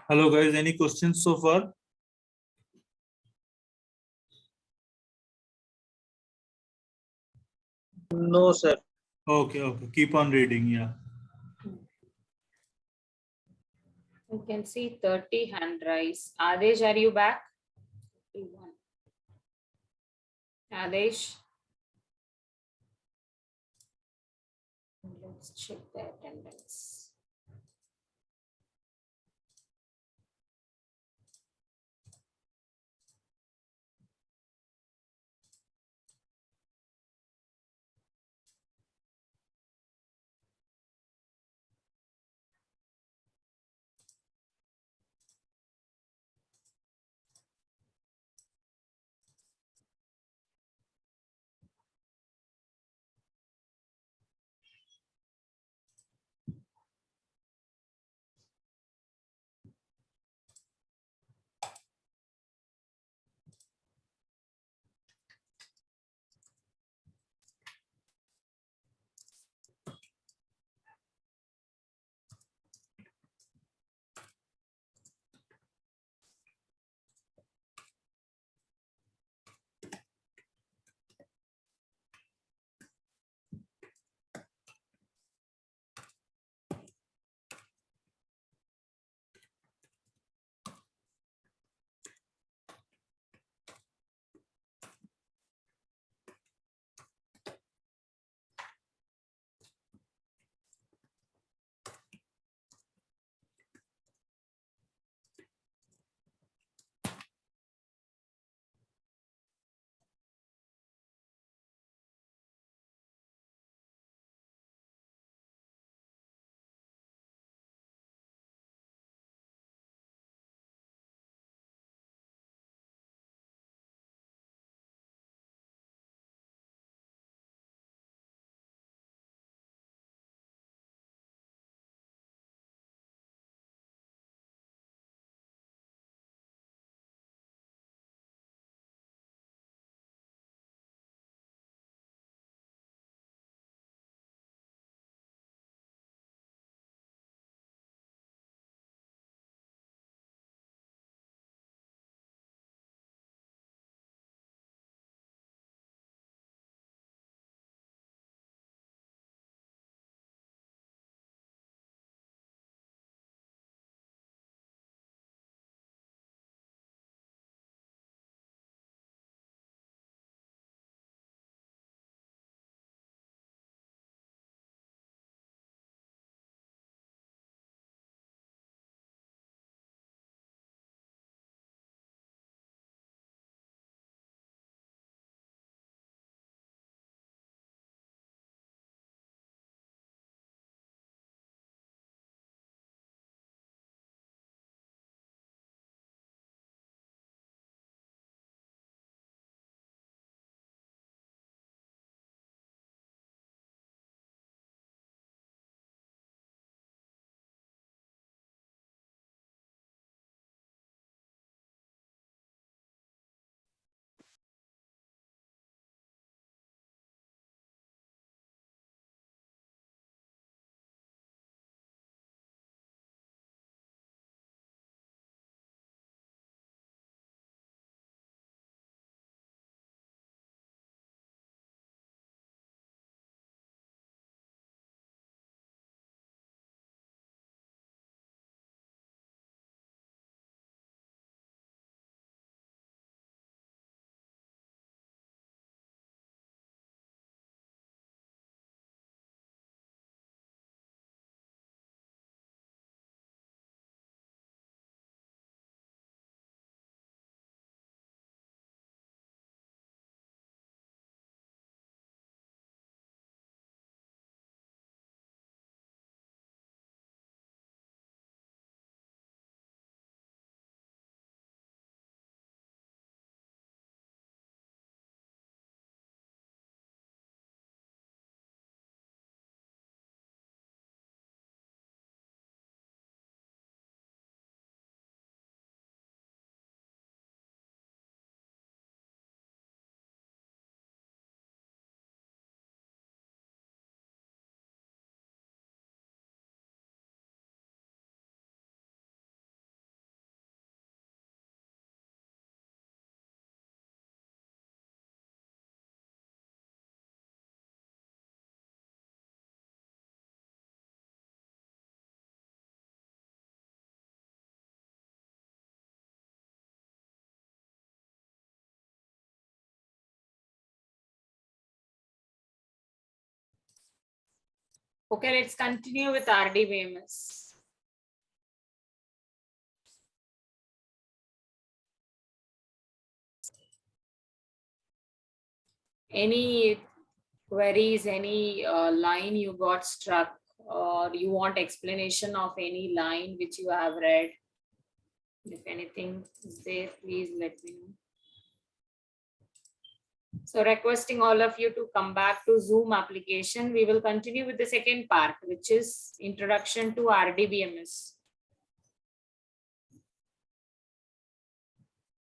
Hello guys, any questions so far? No, sir. Okay, keep on reading, yeah. You can see 30 hand rise. Adesh, are you back? Adesh. Let's check the attendance. Okay, let's continue with RDBMS. Any queries, any line you got struck, or you want explanation of any line which you have read? If anything is there, please let me know. So requesting all of you to come back to Zoom application. We will continue with the second part, which is introduction to RDBMS.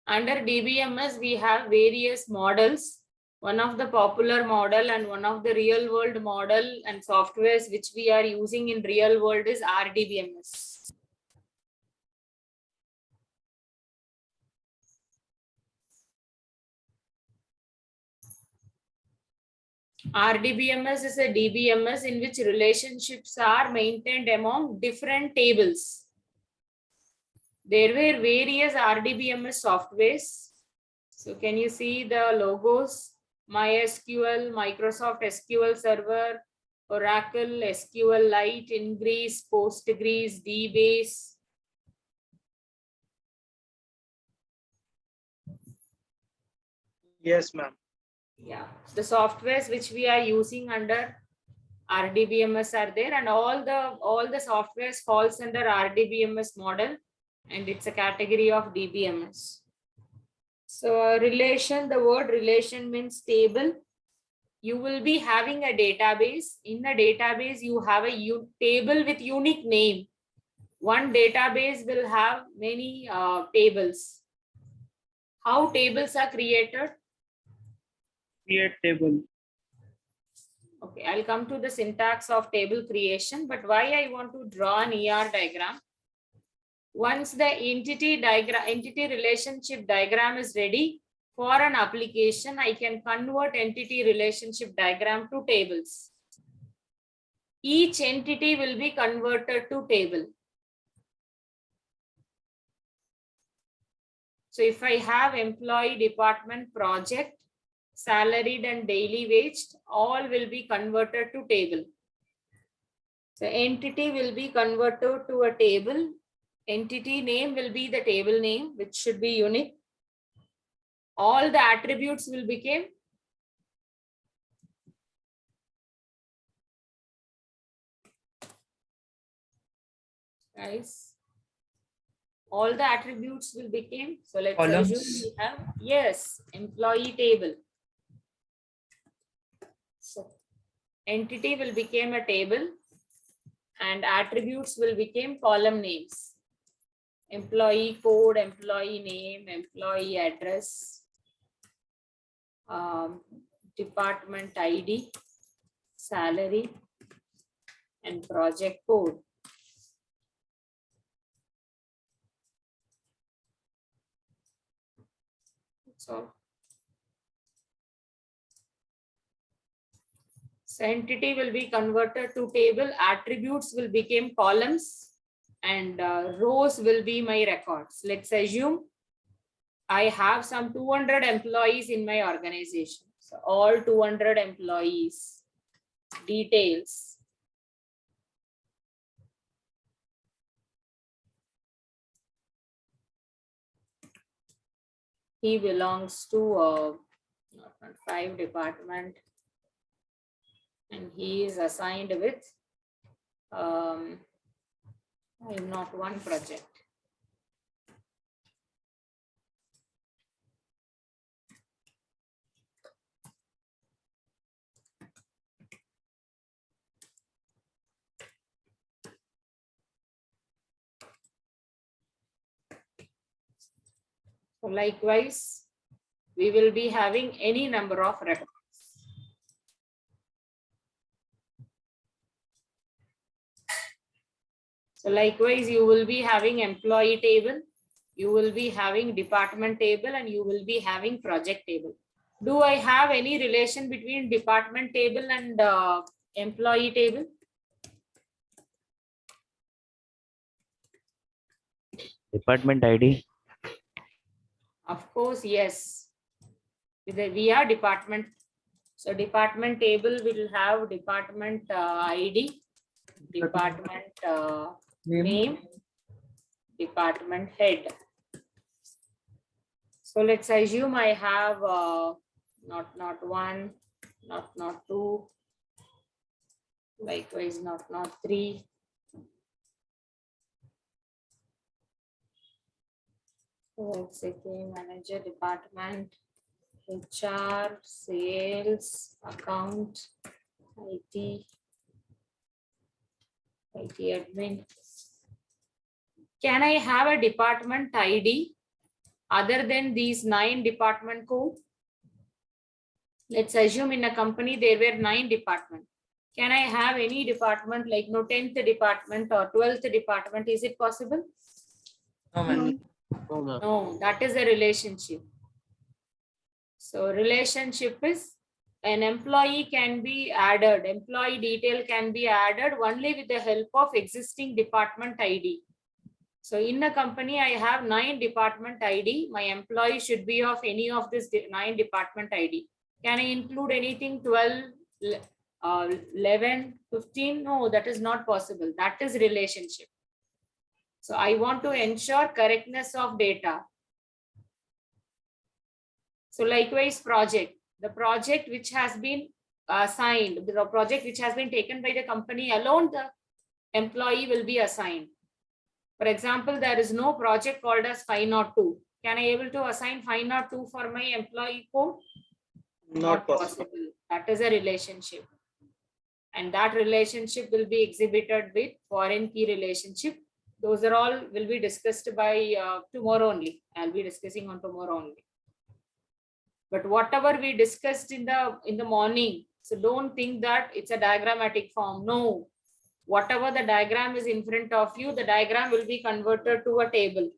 Under DBMS, we have various models. One of the popular model and one of the real world model and softwares which we are using in real world is RDBMS. RDBMS is a DBMS in which relationships are maintained among different tables. There were various RDBMS softwares. So can you see the logos? MySQL, Microsoft SQL Server, Oracle, SQLite, Ingres, Postgres, DBase. Yes, ma'am. Yeah, the softwares which we are using under RDBMS are there, and all the softwares falls under RDBMS model, and it's a category of DBMS. So relation, the word relation means table. You will be having a database. In a database, you have a table with unique name. One database will have many tables. How tables are created? Create table. Okay, I'll come to the syntax of table creation, but why I want to draw an ER diagram? Once the entity relationship diagram is ready for an application, I can convert entity relationship diagram to tables. Each entity will be converted to table. So if I have employee, department, project, salaried and daily wage, all will be converted to table. So entity will be converted to a table. Entity name will be the table name, which should be unique. All the attributes will become guys. All the attributes will become. So let's assume we have, yes, employee table. So entity will become a table and attributes will become column names. Employee code, employee name, employee address, department ID, salary, and project code. So entity will be converted to table, attributes will become columns, and rows will be my records. Let's assume I have some 200 employees in my organization. So all 200 employees, details. He belongs to 5 department, and he is assigned with not one project. So likewise, we will be having any number of records. So likewise, you will be having employee table, you will be having department table, and you will be having project table. Do I have any relation between department table and employee table? Department ID. Of course, yes. We are department. So department table will have department ID. department Name. name, department head. So let's assume I have not one, not two, likewise not three. So let's say manager, department, HR, sales, account, IT admin. Can I have a department ID other than these 9 department code? Let's assume in a company there were 9 departments. Can I have any department like 10th department or 12th department? Is it possible? No, ma'am. No, that is a relationship. So relationship is an employee can be added, employee detail can be added only with the help of existing department ID. So in a company, I have 9 department ID. My employee should be of any of this 9 department ID. Can I include anything 12, 11, 15? No, that is not possible. That is relationship. So I want to ensure correctness of data. So likewise project, the project which has been assigned, the project which has been taken by the company alone, the employee will be assigned. For example, there is no project called as 502. Can I able to assign 502 for my employee code? Not possible. That is a relationship. And that relationship will be exhibited with foreign key relationship. Those are all will be discussed by tomorrow only. I'll be discussing on tomorrow only. But whatever we discussed in the morning, so don't think that it's a diagrammatic form. No, whatever the diagram is in front of you, the diagram will be converted to a table.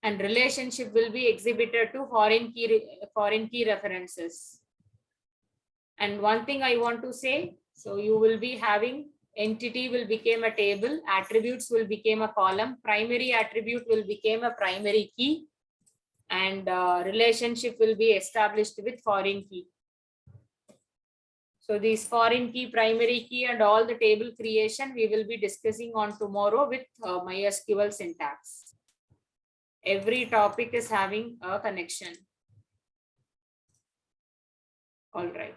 And relationship will be exhibited to foreign key references. And one thing I want to say, so you will be having entity will become a table, attributes will become a column, primary attribute will become a primary key, and relationship will be established with foreign key. So these foreign key, primary key, and all the table creation we will be discussing on tomorrow with MySQL syntax. Every topic is having a connection. All right.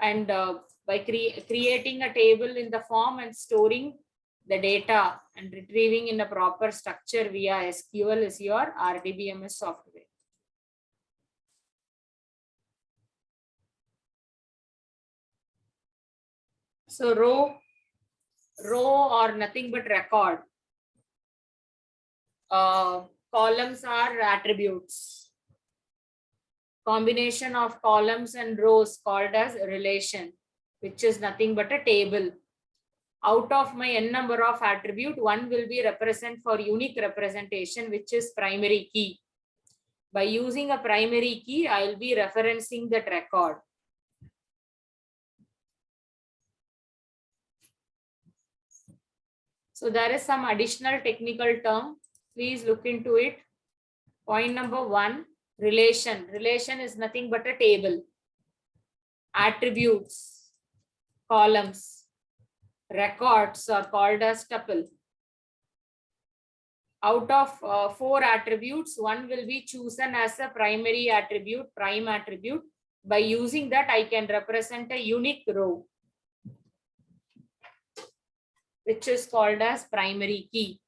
And by creating a table in the form and storing the data and retrieving in a proper structure via SQL is your RDBMS software. So row or nothing but record. Columns are attributes. Combination of columns and rows called as relation, which is nothing but a table. Out of my n number of attribute, one will be represent for unique representation, which is primary key. By using a primary key, I will be referencing that record. So there is some additional technical term. Please look into it. Point number 1, relation. Relation is nothing but a table. Attributes, columns. Records are called as tuple. Out of 4 attributes, one will be chosen as a primary attribute, prime attribute. By using that, I can represent a unique row, which is called as primary key.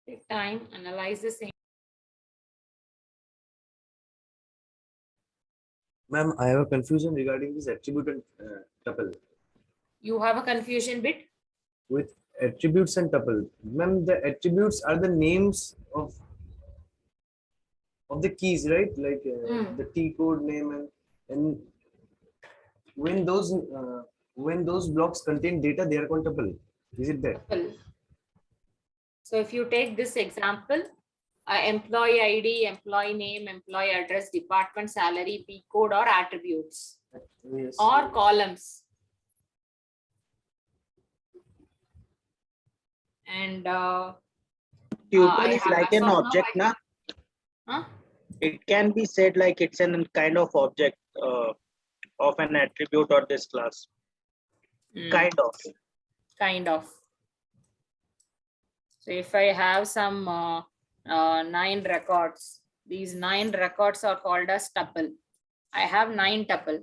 Take time, analyze the same. Ma'am, I have a confusion regarding this attribute and tuple. You have a confusion bit? With attributes and tuple. Ma'am, the attributes are the names of the keys, right? Like the T code name and when those blocks contain data, they are called tuple. Is it that? Tuple. So if you take this example, employee ID, employee name, employee address, department, salary, P code, or attributes, yes, or columns. And tuple is like an object, na? Huh? It can be said like it's an kind of object of an attribute or this class. Kind of. Kind of. So if I have some 9 records, these 9 records are called as tuple. I have 9 tuple.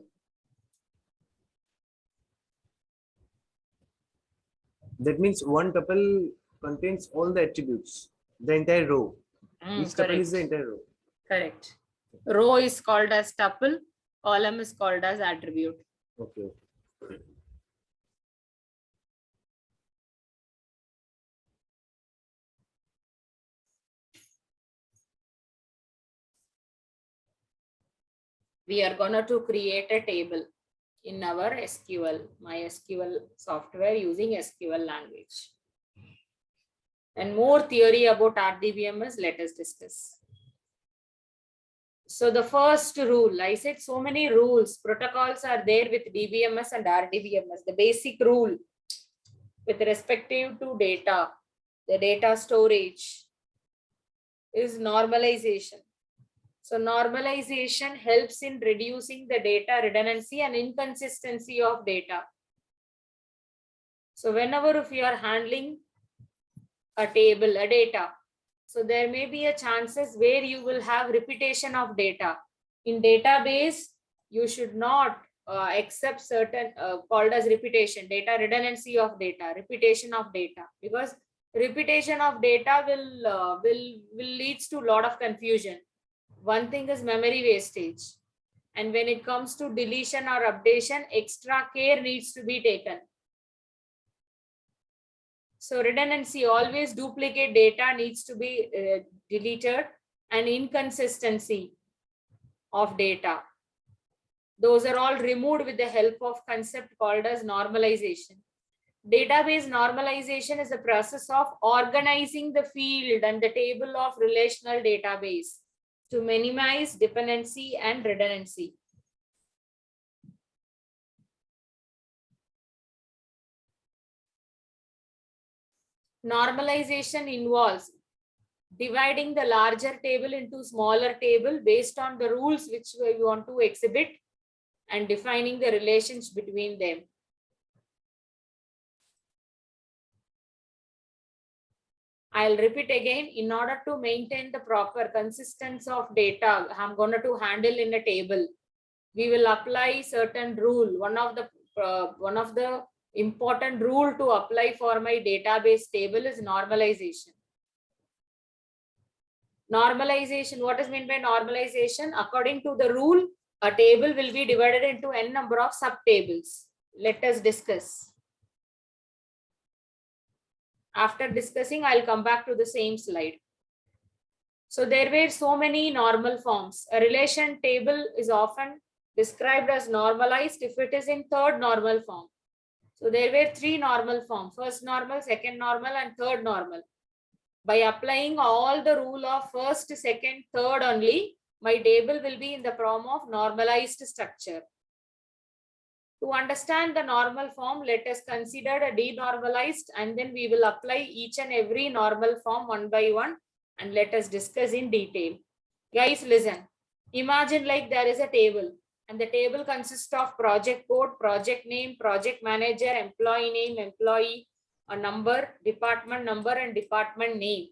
That means one tuple contains all the attributes, the entire row. Each tuple is the entire row. Correct. Row is called as tuple, column is called as attribute. Okay. We are going to create a table in our SQL, MySQL software using SQL language. And more theory about RDBMS, let us discuss. So the first rule, I said so many rules, protocols are there with DBMS and RDBMS. The basic rule with respective to data, the data storage is normalization. So normalization helps in reducing the data redundancy and inconsistency of data. So whenever if you are handling a table, a data, so there may be a chances where you will have repetition of data. In database, you should not accept certain called as repetition, data redundancy of data, repetition of data, because repetition of data will leads to a lot of confusion. One thing is memory wastage. And when it comes to deletion or updation, extra care needs to be taken. So redundancy, always duplicate data needs to be deleted, and inconsistency of data. Those are all removed with the help of concept called as normalization. Database normalization is a process of organizing the field and the table of relational database to minimize dependency and redundancy. Normalization involves dividing the larger table into smaller table based on the rules which we want to exhibit and defining the relations between them. I'll repeat again, in order to maintain the proper consistency of data I'm going to handle in a table, we will apply certain rule. One of the important rule to apply for my database table is normalization. Normalization, what is meant by normalization? According to the rule, a table will be divided into n number of subtables. Let us discuss. After discussing, I'll come back to the same slide. So there were so many normal forms. A relation table is often described as normalized if it is in third normal form. So there were 3 normal forms: first normal, second normal, and third normal. By applying all the rule of first, second, third only, my table will be in the form of normalized structure. To understand the normal form, let us consider a denormalized, and then we will apply each and every normal form one by one, and let us discuss in detail. Guys, listen. Imagine like there is a table, and the table consists of project code, project name, project manager, employee name, employee, a number, department number, and department name.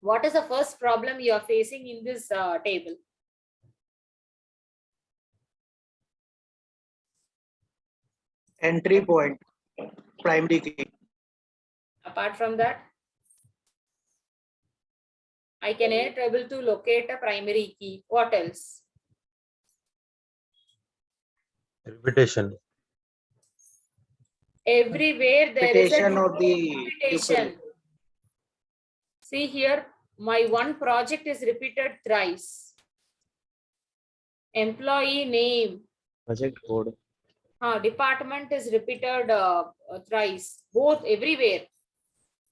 What is the first problem you are facing in this table? Entry point, primary key. Apart from that, I can able to locate a primary key. What else? Repetition. Everywhere there is a Repetition of the repetition. See here, my one project is repeated thrice. Employee name. Project code. Department is repeated thrice. Both everywhere.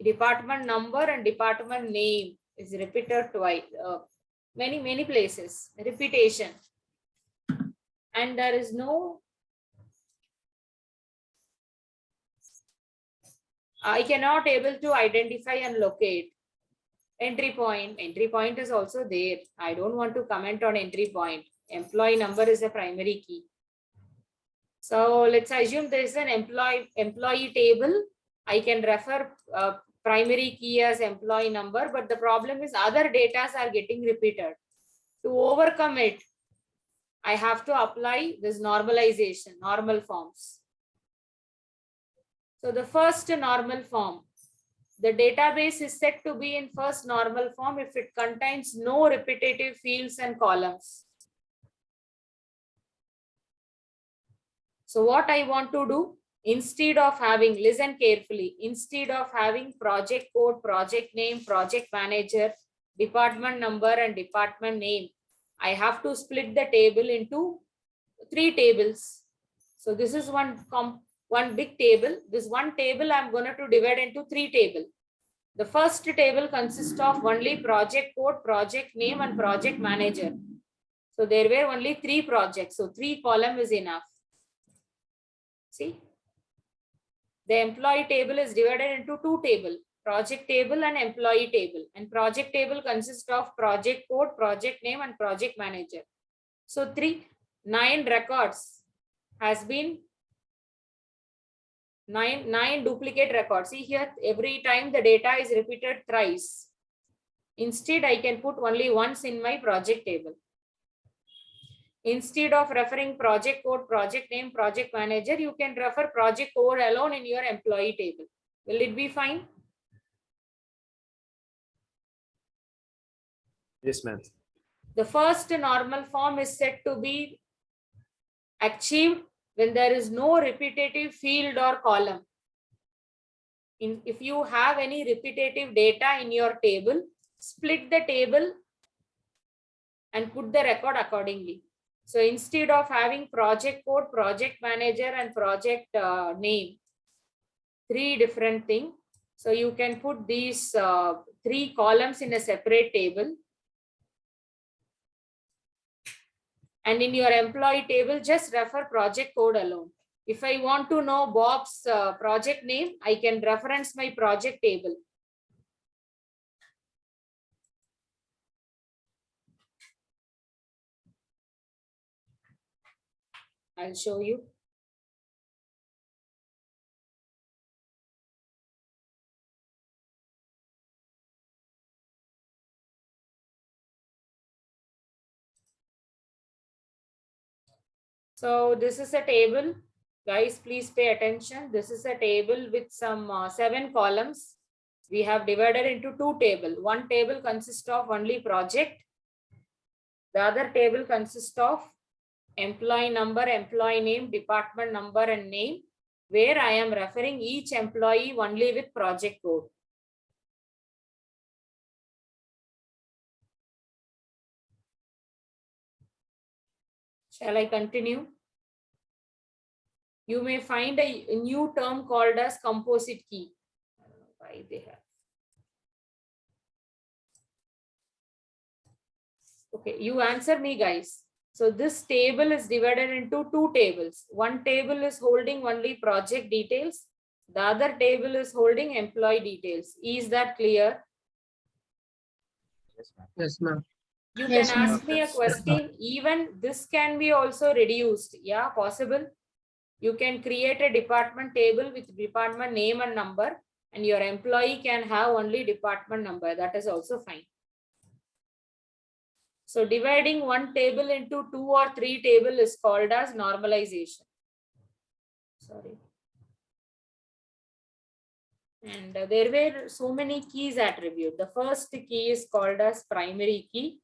Department number and department name is repeated twice. Many places. Repetition. And there is no. I cannot able to identify and locate. Entry point is also there. I don't want to comment on entry point. Employee number is a primary key. So let's assume there is an employee table. I can refer primary key as employee number, but the problem is other data are getting repeated. To overcome it, I have to apply this normalization, normal forms. So the first normal form, the database is set to be in first normal form if it contains no repetitive fields and columns. So what I want to do, instead of having, listen carefully, instead of having project code, project name, project manager, department number and department name, I have to split the table into 3 tables. So this is one big table. This one table I'm going to divide into 3 tables. The first table consists of only project code, project name and project manager. So there were only 3 projects. So 3 column is enough. See, the employee table is divided into 2 tables, project table and employee table. And project table consists of project code, project name and project manager. So 9 records has been 9 duplicate records. See here, every time the data is repeated thrice. Instead, I can put only once in my project table. Instead of referring project code, project name, project manager, you can refer project code alone in your employee table. Will it be fine? Yes, ma'am. The first normal form is said to be achieved when there is no repetitive field or column. If you have any repetitive data in your table, split the table and put the record accordingly. So instead of having project code, project manager and project name, 3 different things. So you can put these 3 columns in a separate table. And in your employee table, just refer project code alone. If I want to know Bob's project name, I can reference my project table. I'll show you. So this is a table. Guys, please pay attention. This is a table with some 7 columns. We have divided into 2 tables. One table consists of only project. The other table consists of employee number, employee name, department number and name, where I am referring each employee only with project code. Shall I continue? You may find a new term called as composite key. I don't know why they have. Okay, you answer me, guys. So this table is divided into 2 tables. One table is holding only project details. The other table is holding employee details. Is that clear? Yes, ma'am. You can ask me a question. Even this can be also reduced. Yeah, possible. You can create a department table with department name and number, and your employee can have only department number. That is also fine. So dividing one table into 2 or 3 tables is called as normalization. Sorry. And there were so many keys attribute. The first key is called as primary key.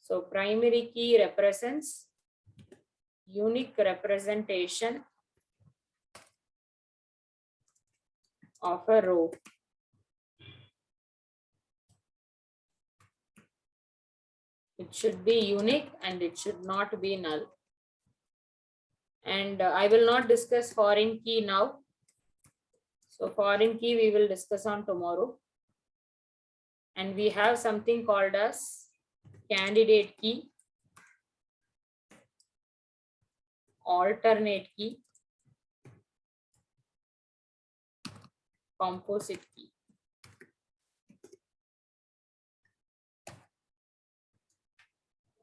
So primary key represents unique representation of a row. It should be unique and it should not be null. And I will not discuss foreign key now. So foreign key we will discuss on tomorrow. And we have something called as candidate key, alternate key, composite key.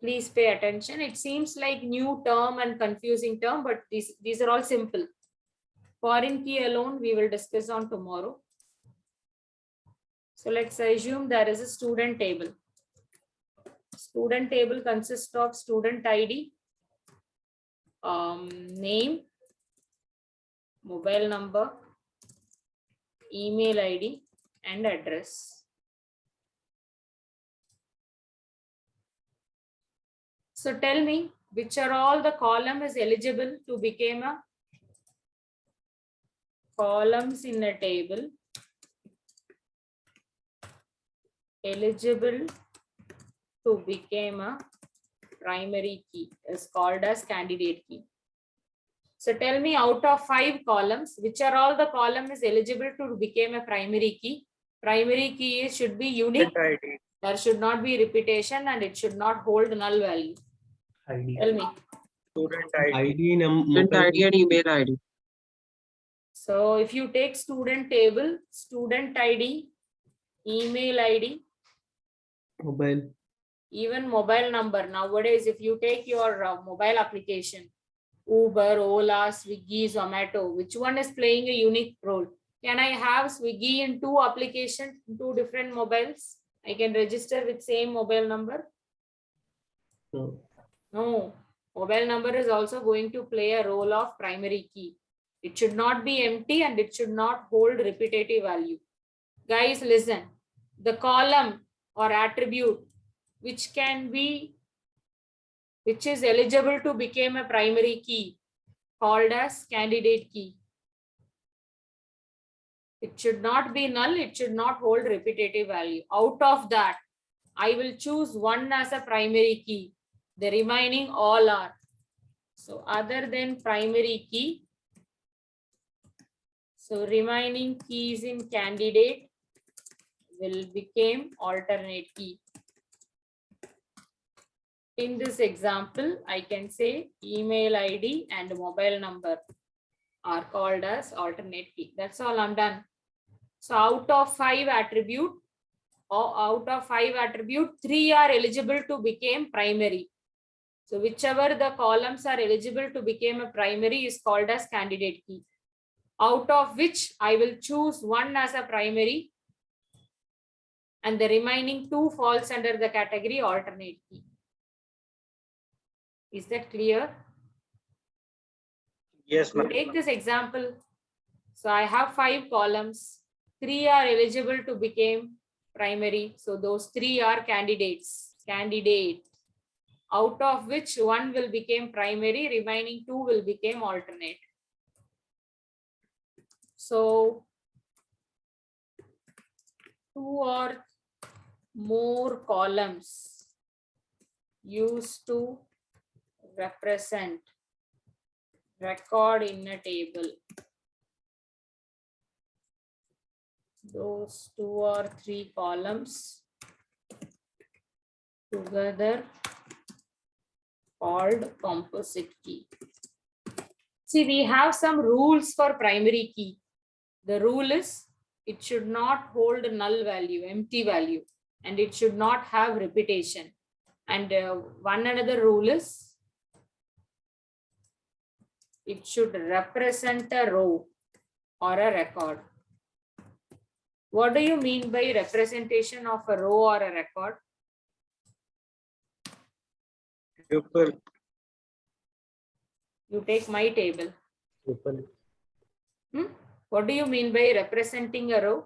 Please pay attention. It seems like new term and confusing term, but these are all simple. Foreign key alone we will discuss on tomorrow. So let's assume there is a student table. Student table consists of student ID, name, mobile number, email ID, and address. So tell me, which are all the column is eligible to become a columns in a table eligible to become a primary key is called as candidate key. So tell me, out of 5 columns, which are all the column is eligible to become a primary key? Primary key should be unique. There should not be repetition and it should not hold null value. ID. Tell me. Student ID, Student ID and email ID. So if you take student table, student ID, email ID, mobile. even mobile number. Nowadays, if you take your mobile application, Uber, Ola, Swiggy, Zomato, which one is playing a unique role? Can I have Swiggy in 2 applications, 2 different mobiles? I can register with same mobile number? No. No. Mobile number is also going to play a role of primary key. It should not be empty and it should not hold repetitive value. Guys, listen. The column or attribute which is eligible to become a primary key called as candidate key. It should not be null. It should not hold repetitive value. Out of that, I will choose one as a primary key. The remaining all are. So other than primary key, so remaining keys in candidate will become alternate key. In this example, I can say email ID and mobile number are called as alternate key. That's all, I'm done. So out of 5 attribute, 3 are eligible to become primary. So whichever the columns are eligible to become a primary is called as candidate key. Out of which I will choose one as a primary and the remaining 2 falls under the category alternate key. Is that clear? Yes, ma'am. Take this example. So I have 5 columns. 3 are eligible to become primary. So those 3 are candidates. Candidate. Out of which one will become primary, remaining 2 will become alternate. So 2 or more columns used to represent record in a table. Those 2 or 3 columns together called composite key. See, we have some rules for primary key. The rule is it should not hold null value, empty value, and it should not have repetition. And one another rule is it should represent a row or a record. What do you mean by representation of a row or a record? Pupil. You take my table. Pupil. What do you mean by representing a row?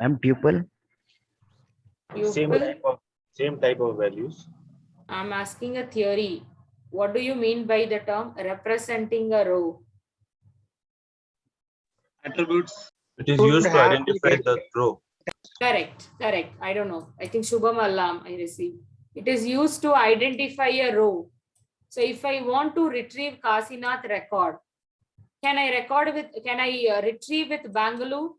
I'm pupil. Same type of values. I'm asking a theory. What do you mean by the term representing a row? Attributes. It is used to identify the row. Correct. I don't know. I think Shubham Alam I received. It is used to identify a row. So if I want to retrieve Kasinath record, can I retrieve with Bangalore?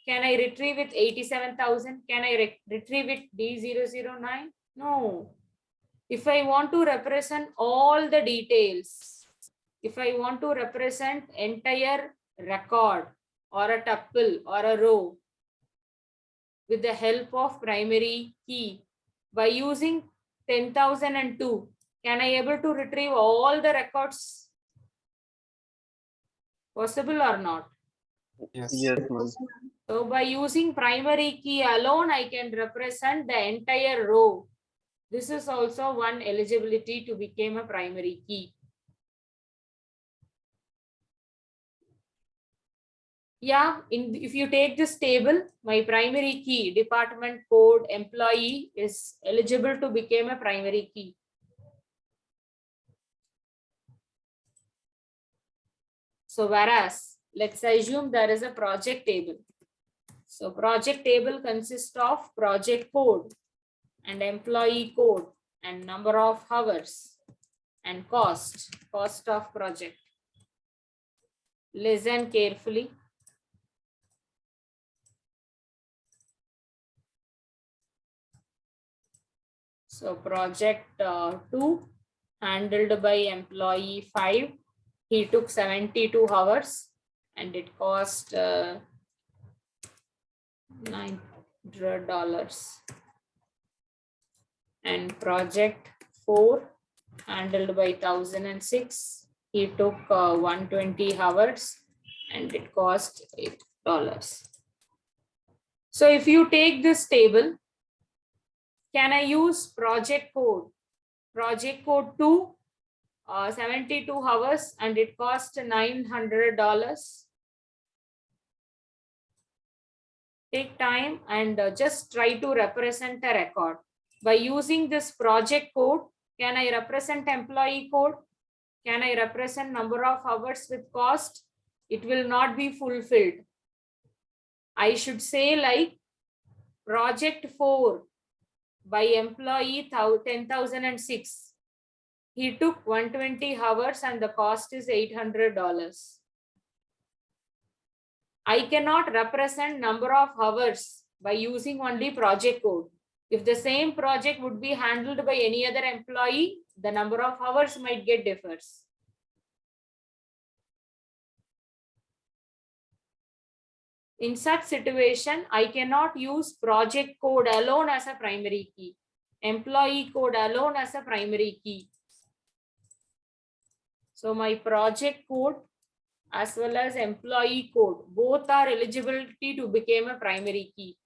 Can I retrieve with 87,000? Can I retrieve with D009? No. If I want to represent all the details, if I want to represent entire record or a tuple or a row, with the help of primary key by using 10,002. Can I able to retrieve all the records? Possible or not? Yes. Yes, ma'am. So by using primary key alone, I can represent the entire row. This is also one eligibility to become a primary key. Yeah, if you take this table, my primary key, department code, employee is eligible to become a primary key. So whereas, let's assume there is a project table. So project table consists of project code and employee code and number of hours and cost of project. Listen carefully. So project 2 handled by employee 5. He took 72 hours and it cost $900. And project 4 handled by 1006. He took 120 hours and it cost $8. So if you take this table, can I use project code? Project code 2, 72 hours and it cost $900. Take time and just try to represent a record. By using this project code, can I represent employee code? Can I represent number of hours with cost? It will not be fulfilled. I should say like project 4 by employee 10,006. He took 120 hours and the cost is $800. I cannot represent number of hours by using only project code. If the same project would be handled by any other employee, the number of hours might get differs. In such situation, I cannot use project code alone as a primary key, employee code alone as a primary key. So my project code as well as employee code, both are eligibility to become a primary key.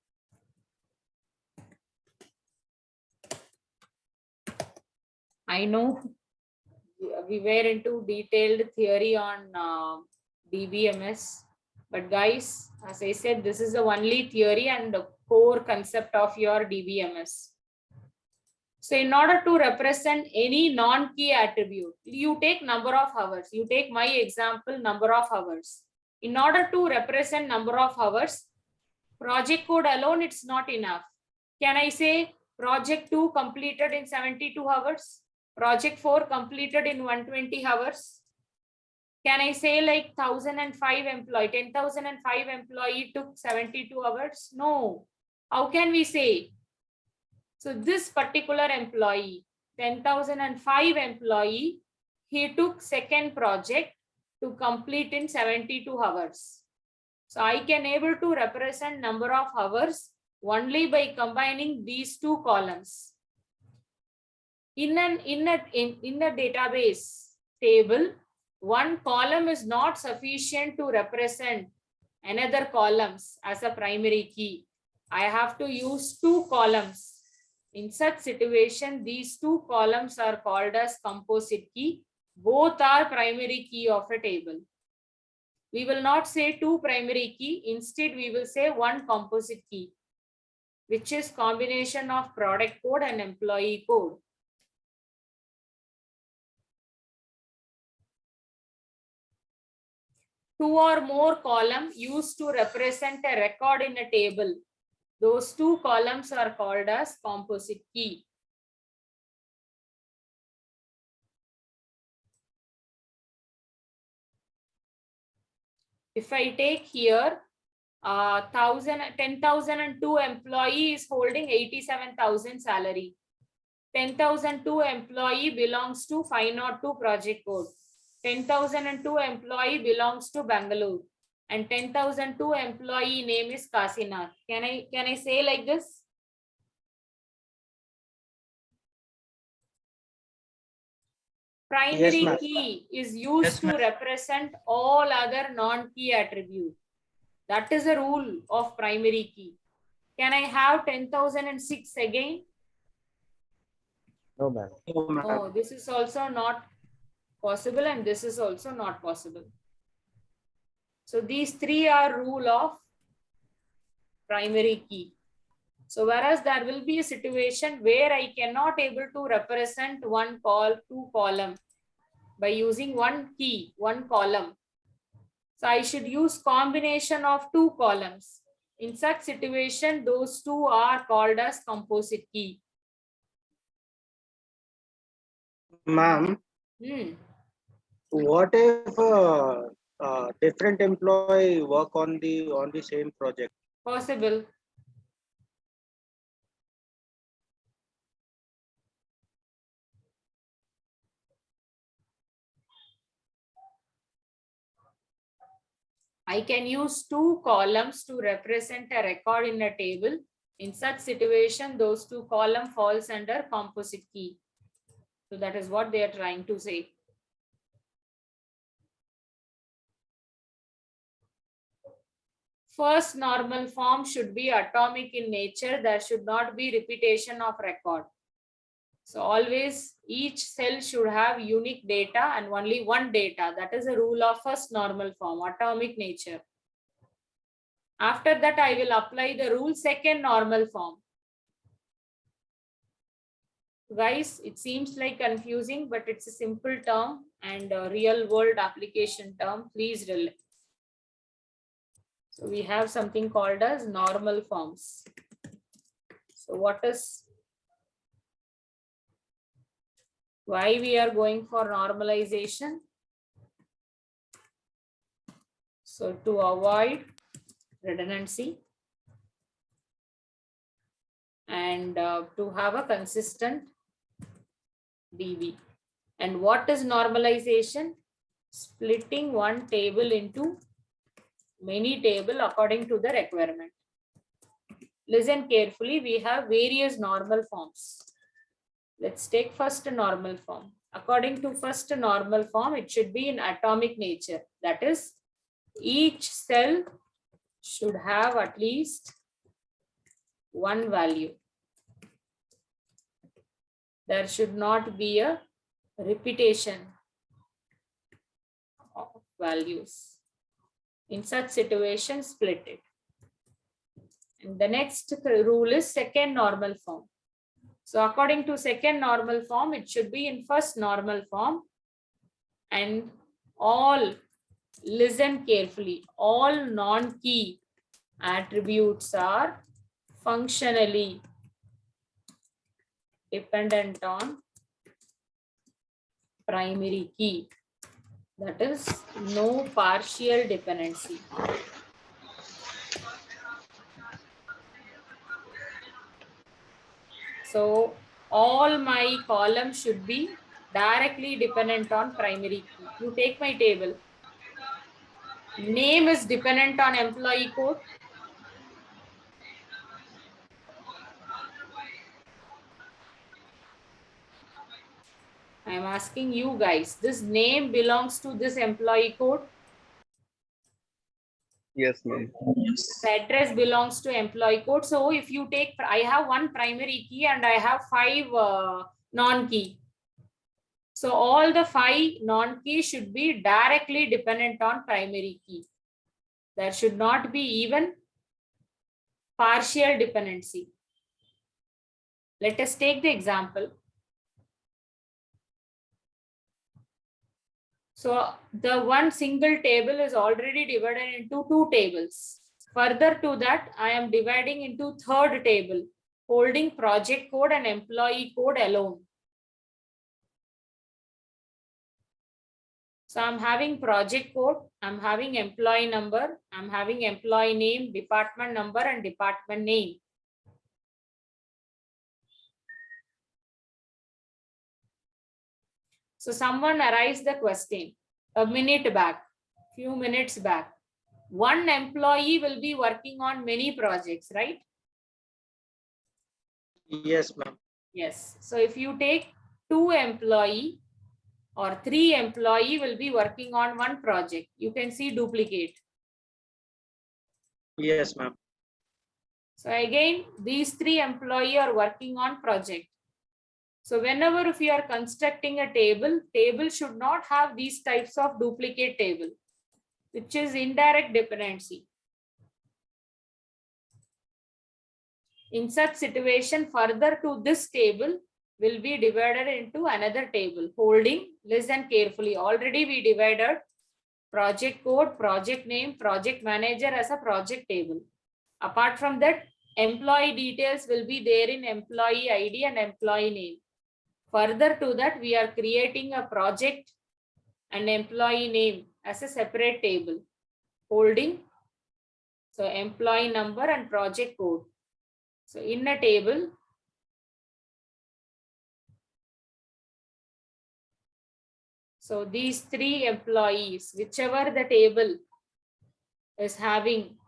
I know we were into detailed theory on DBMS, but guys, as I said, this is the only theory and the core concept of your DBMS. So in order to represent any non-key attribute, you take number of hours. You take my example, number of hours. In order to represent number of hours, project code alone, it's not enough. Can I say project 2 completed in 72 hours? Project 4 completed in 120 hours? Can I say like 1005 employee, 10,005 employee took 72 hours? No. How can we say? So this particular employee, 10,005 employee, he took second project to complete in 72 hours. So I can able to represent number of hours only by combining these two columns. In a database table, one column is not sufficient to represent another columns as a primary key. I have to use two columns. In such situation, these two columns are called as composite key. Both are primary key of a table. We will not say two primary key. Instead, we will say one composite key, which is combination of product code and employee code. Two or more columns used to represent a record in a table. Those two columns are called as composite key. If I take here 10,002 employee is holding 87,000 salary. 10,002 employee belongs to 502 project code. 10,002 employee belongs to Bangalore. and 10,002 employee name is Kasinath. Can I say like this? Primary ma'am. key is used Yes, to ma'am. represent all other non-key attributes. That is the rule of primary key. Can I have 10,006 again? No, ma'am. Oh, this is also not possible, and this is also not possible. So these three are rule of primary key. So whereas there will be a situation where I cannot able to represent two column by using one key, one column. So I should use combination of two columns. In such situation, those two are called as composite key. Ma'am, what if different employee work on the same project? Possible. I can use two columns to represent a record in a table. In such situation, those two column falls under composite key. So that is what they are trying to say. First normal form should be atomic in nature. There should not be repetition of record. So always each cell should have unique data and only one data. That is a rule of first normal form, atomic nature. After that, I will apply the rule second normal form. Guys, it seems like confusing, but it's a simple term and a real world application term. Please relate. So we have something called as normal forms. So why we are going for normalization? So to avoid redundancy and to have a consistent DB. And what is normalization? Splitting one table into many tables according to the requirement. Listen carefully, we have various normal forms. Let's take first normal form. According to first normal form, it should be in atomic nature. That is, each cell should have at least one value. There should not be a repetition of values. In such situation, split it. And the next rule is second normal form. So according to second normal form, it should be in first normal form. And all, listen carefully, all non-key attributes are functionally dependent on primary key. That is, no partial dependency. So all my columns should be directly dependent on primary key. You take my table. Name is dependent on employee code. I am asking you guys, this name belongs to this employee code. Yes, ma'am. The address belongs to employee code. So if you take, I have one primary key and I have 5 non-key. So all the 5 non-key should be directly dependent on primary key. There should not be even partial dependency. Let us take the example. So the one single table is already divided into 2 tables. Further to that, I am dividing into third table, holding project code and employee code alone. So I'm having project code, I'm having employee number, I'm having employee name, department number, and department name. So someone asked the question a minute back, few minutes back. one employee will be working on many projects, right? Yes, ma'am. Yes. So if you take 2 employee or 3 employee will be working on one project, you can see duplicate. Yes, ma'am. So again, these 3 employee are working on project. So whenever if you are constructing a table, table should not have these types of duplicate table, which is indirect dependency. In such situation, further to this table will be divided into another table. Holding, listen carefully. Already we divided project code, project name, project manager as a project table. Apart from that, employee details will be there in employee ID and employee name. Further to that, we are creating a project and employee name as a separate table. Holding, so employee number and project code. So in a table, so these 3 employees, whichever the table is having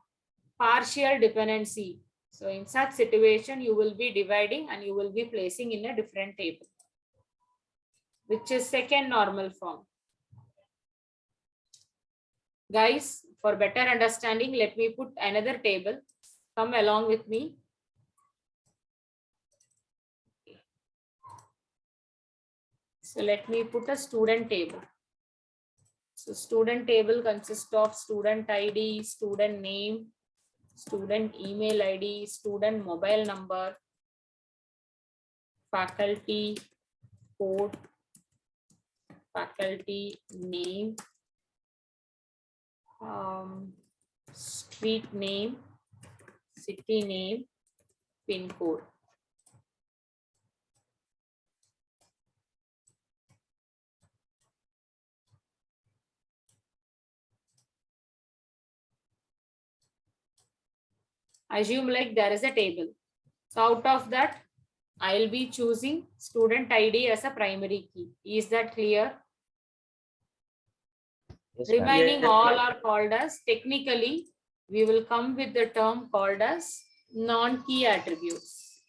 partial dependency. So in such situation, you will be dividing and you will be placing in a different table, which is second normal form. Guys, for better understanding, let me put another table. Come along with me. So let me put a student table. So student table consists of student ID, student name, student email ID, student mobile number, faculty code, faculty name, street name, city name, pin code. Assume like there is a table. So out of that, I'll be choosing student ID as a primary key. Is that clear? Yes, Remaining Yes, all ma'am. are called as, technically, we will come with the term called as non-key attributes.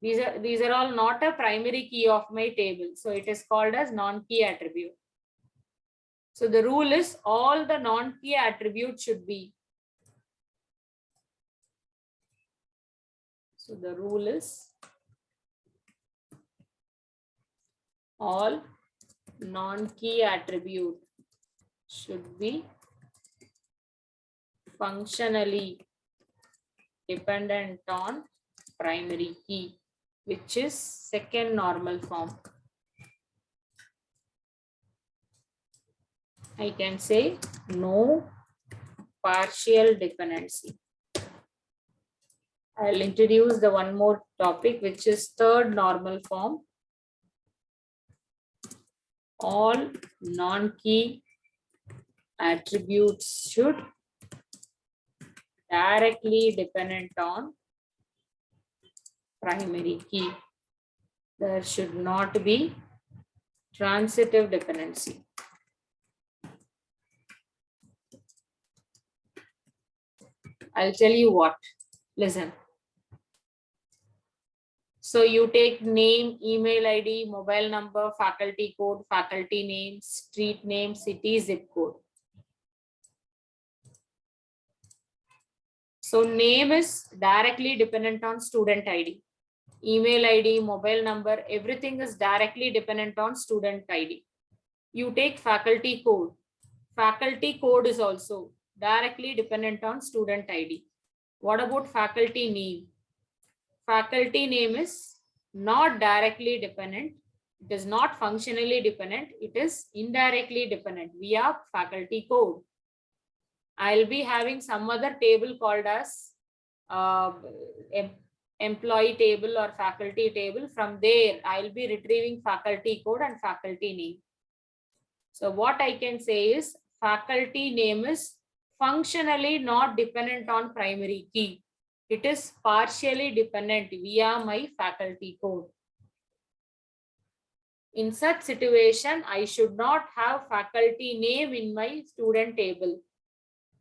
These are all not a primary key of my table. So it is called as non-key attribute. So the rule is all the non-key attributes should be. So the rule is all non-key attribute should be functionally dependent on primary key, which is second normal form. I can say no partial dependency. I'll introduce the one more topic, which is third normal form. All non-key attributes should directly dependent on primary key. There should not be transitive dependency. I'll tell you what. Listen. So you take name, email ID, mobile number, faculty code, faculty name, street name, city, zip code. So name is directly dependent on student ID. Email ID, mobile number, everything is directly dependent on student ID. You take faculty code. Faculty code is also directly dependent on student ID. What about faculty name? Faculty name is not directly dependent. It is not functionally dependent. It is indirectly dependent via faculty code. I'll be having some other table called as employee table or faculty table. From there, I'll be retrieving faculty code and faculty name. So what I can say is faculty name is functionally not dependent on primary key. It is partially dependent via my faculty code. In such situation, I should not have faculty name in my student table.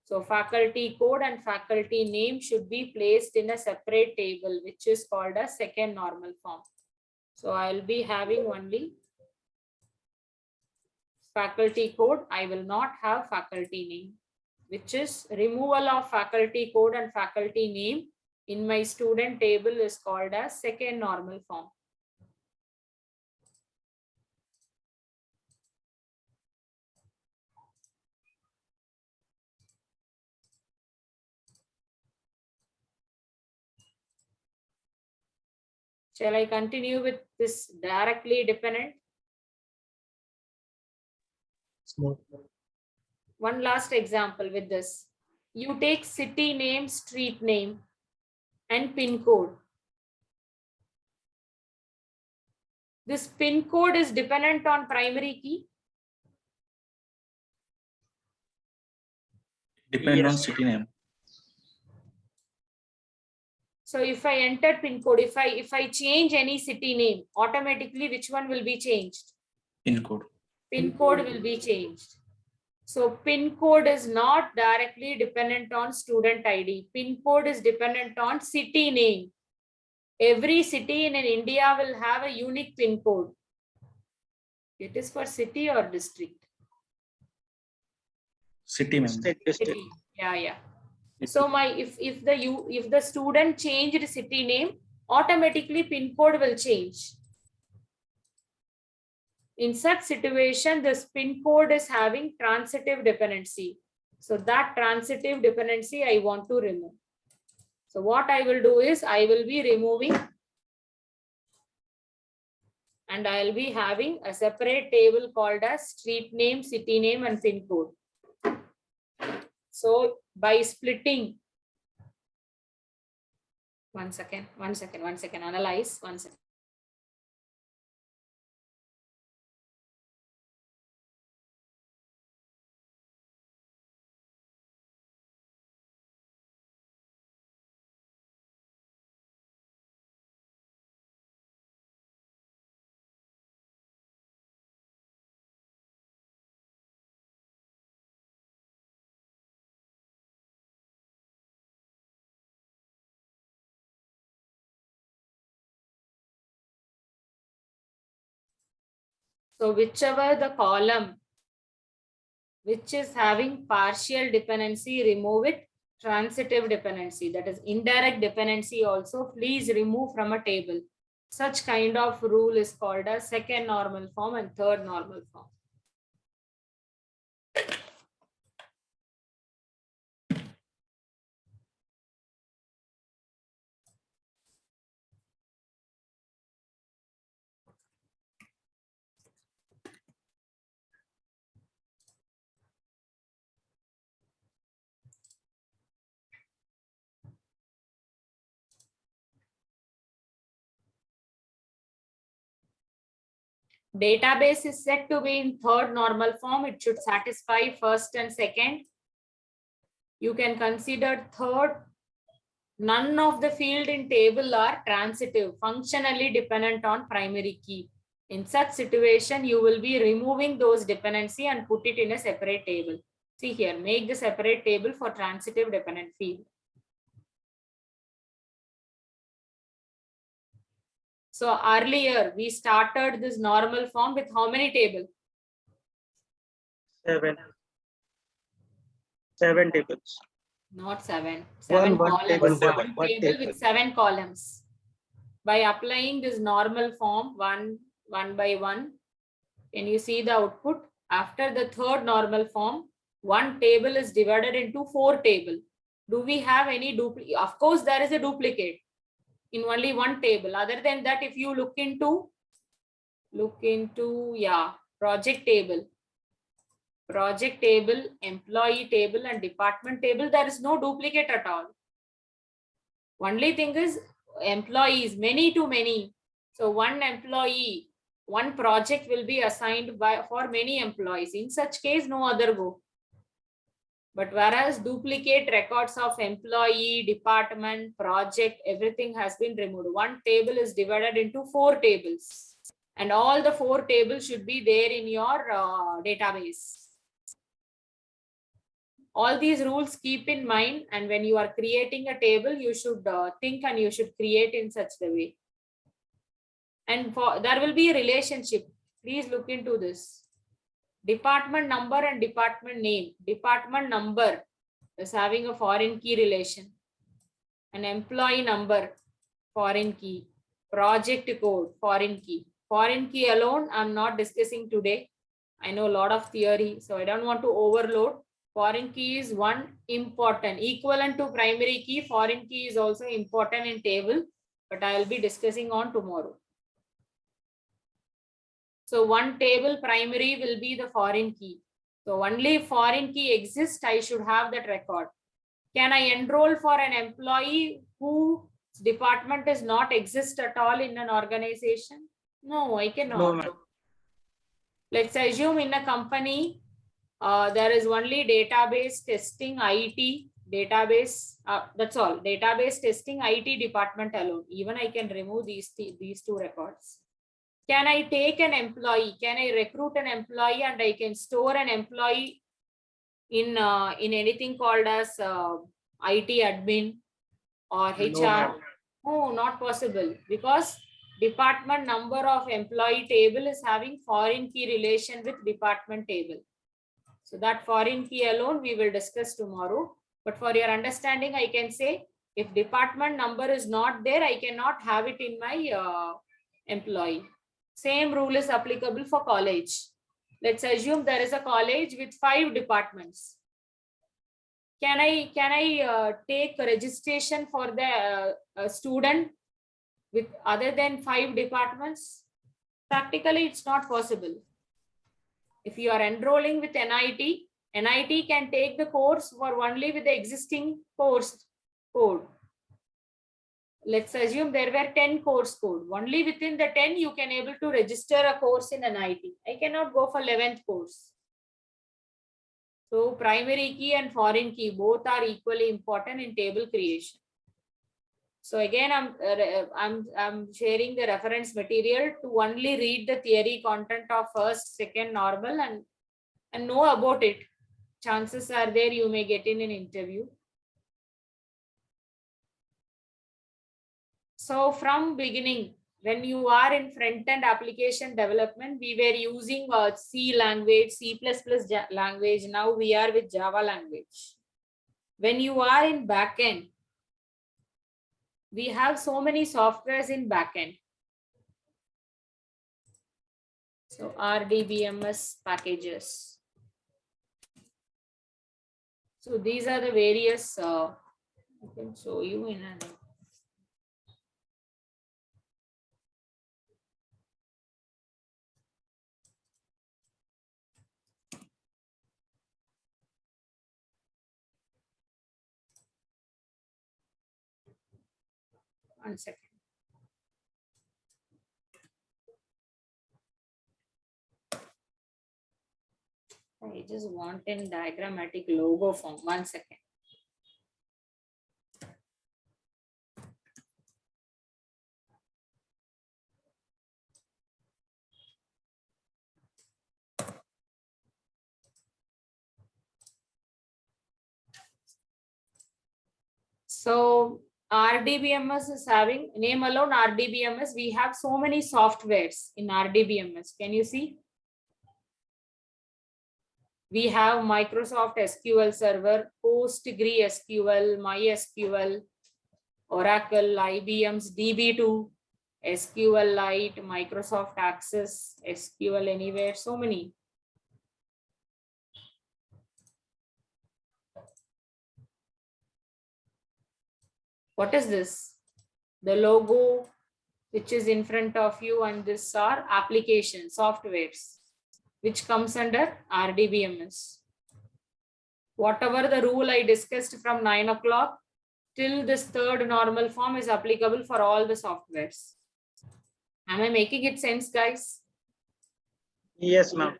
So faculty code and faculty name should be placed in a separate table, which is called a second normal form. So I'll be having only faculty code. I will not have faculty name, which is removal of faculty code and faculty name in my student table is called as second normal form. Shall I continue with this directly dependent? One last example with this. You take city name, street name, and pin code. This pin code is dependent on primary key. Depend on city name. So if I enter pin code, if I change any city name, automatically which one will be changed? Pin code. Pin code will be changed. So pin code is not directly dependent on student ID. Pin code is dependent on city name. Every city in India will have a unique pin code. It is for city or district? City name. City. Yeah. So if the student changed city name, automatically pin code will change. In such situation, this pin code is having transitive dependency. So that transitive dependency I want to remove. So what I will do is I will be removing and I will be having a separate table called as street name, city name, and pin code. So by splitting, one second, analyze, one second. So whichever the column which is having partial dependency, remove it. Transitive dependency, that is indirect dependency also, please remove from a table. Such kind of rule is called as second normal form and third normal form. Database is said to be in third normal form. It should satisfy first and second. You can consider third. None of the field in table are transitive, functionally dependent on primary key. In such situation, you will be removing those dependency and put it in a separate table. See here, make the separate table for transitive dependent field. So earlier we started this normal form with how many tables? 7 tables. Not 7. 7 columns. One table with 7 columns. By applying this normal form one by one, can you see the output? After the third normal form, one table is divided into 4 tables. Do we have any duplicate? Of course, there is a duplicate in only one table. Other than that, if you look into project table, employee table, and department table, there is no duplicate at all. Only thing is employees, many to many. So one employee, one project will be assigned for many employees. In such case, no other go. But whereas duplicate records of employee, department, project, everything has been removed. One table is divided into 4 tables. And all the 4 tables should be there in your database. All these rules keep in mind, and when you are creating a table, you should think and you should create in such a way. And there will be a relationship. Please look into this. Department number and department name. Department number is having a foreign key relation. An employee number, foreign key. Project code, foreign key. Foreign key alone, I'm not discussing today. I know a lot of theory, so I don't want to overload. Foreign key is one important, equivalent to primary key. Foreign key is also important in table, but I will be discussing on tomorrow. So one table primary will be the foreign key. So only if foreign key exists, I should have that record. Can I enroll for an employee whose department does not exist at all in an organization? No, I cannot. No, Let's assume in a company, there is only database testing IT database. That's all. Database testing IT department alone. Even I can remove these 2 records. Can I take an employee? Can I recruit an employee and I can store an employee in anything called as IT admin or HR? No, not possible, because department number of employee table is having foreign key relation with department table. So that foreign key alone we will discuss tomorrow. But for your understanding, I can say if department number is not there, I cannot have it in my employee. Same rule is applicable for college. Let's assume there is a college with 5 departments. Can I take a registration for the student with other than 5 departments? Practically, it's not possible. If you are enrolling with NIT, NIT can take the course for only with the existing course code. Let's assume there were 10 course code. Only within the 10, you can able to register a course in NIT. I cannot go for 11th course. So primary key and foreign key, both are equally important in table creation. So again, I'm sharing the reference material to only read the theory content of first, second normal and know about it. Chances are there you may get in an interview. So from beginning, when you are in front-end application development, we were using C language, C++ language. Now we are with Java language. When you are in backend, we have so many softwares in backend. So RDBMS packages. So these are the various, I can show you in an. One second. I just want in diagrammatic logo form. 1 second. So RDBMS is having name alone RDBMS. We have so many softwares in RDBMS. Can you see? We have Microsoft SQL Server, PostgreSQL, MySQL, Oracle, IBM's DB2, SQLite, Microsoft Access, SQL Anywhere, so many. What is this? The logo which is in front of you, and this are application softwares which comes under RDBMS. Whatever the rule I discussed from 9 o'clock till this third normal form is applicable for all the softwares. Am I making it sense, guys? Yes, ma'am.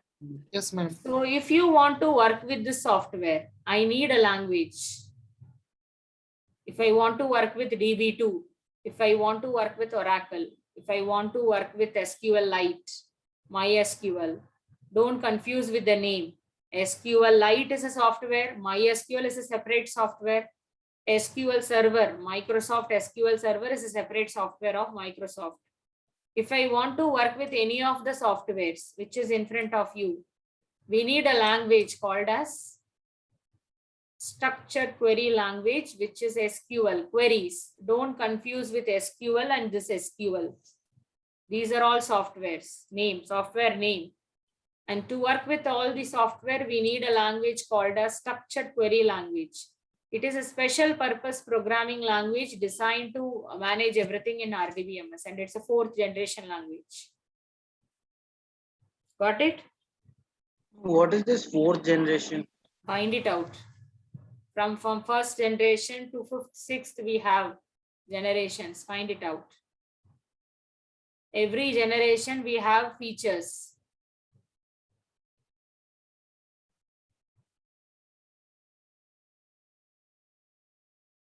Yes, ma'am. So if you want to work with the software, I need a language. If I want to work with DB2, if I want to work with Oracle, If I want to work with SQLite, MySQL, don't confuse with the name. SQLite is a software, MySQL is a separate software. SQL Server, Microsoft SQL Server is a separate software of Microsoft. If I want to work with any of the softwares which is in front of you, we need a language called as structured query language, which is SQL queries. Don't confuse with SQL and this SQL. These are all softwares, software name. And to work with all the software, we need a language called as structured query language. It is a special purpose programming language designed to manage everything in RDBMS, and it's a 4th generation language. Got it? What is this 4th generation? Find it out. From 1st generation to 5th, 6th, we have generations. Find it out. Every generation we have features.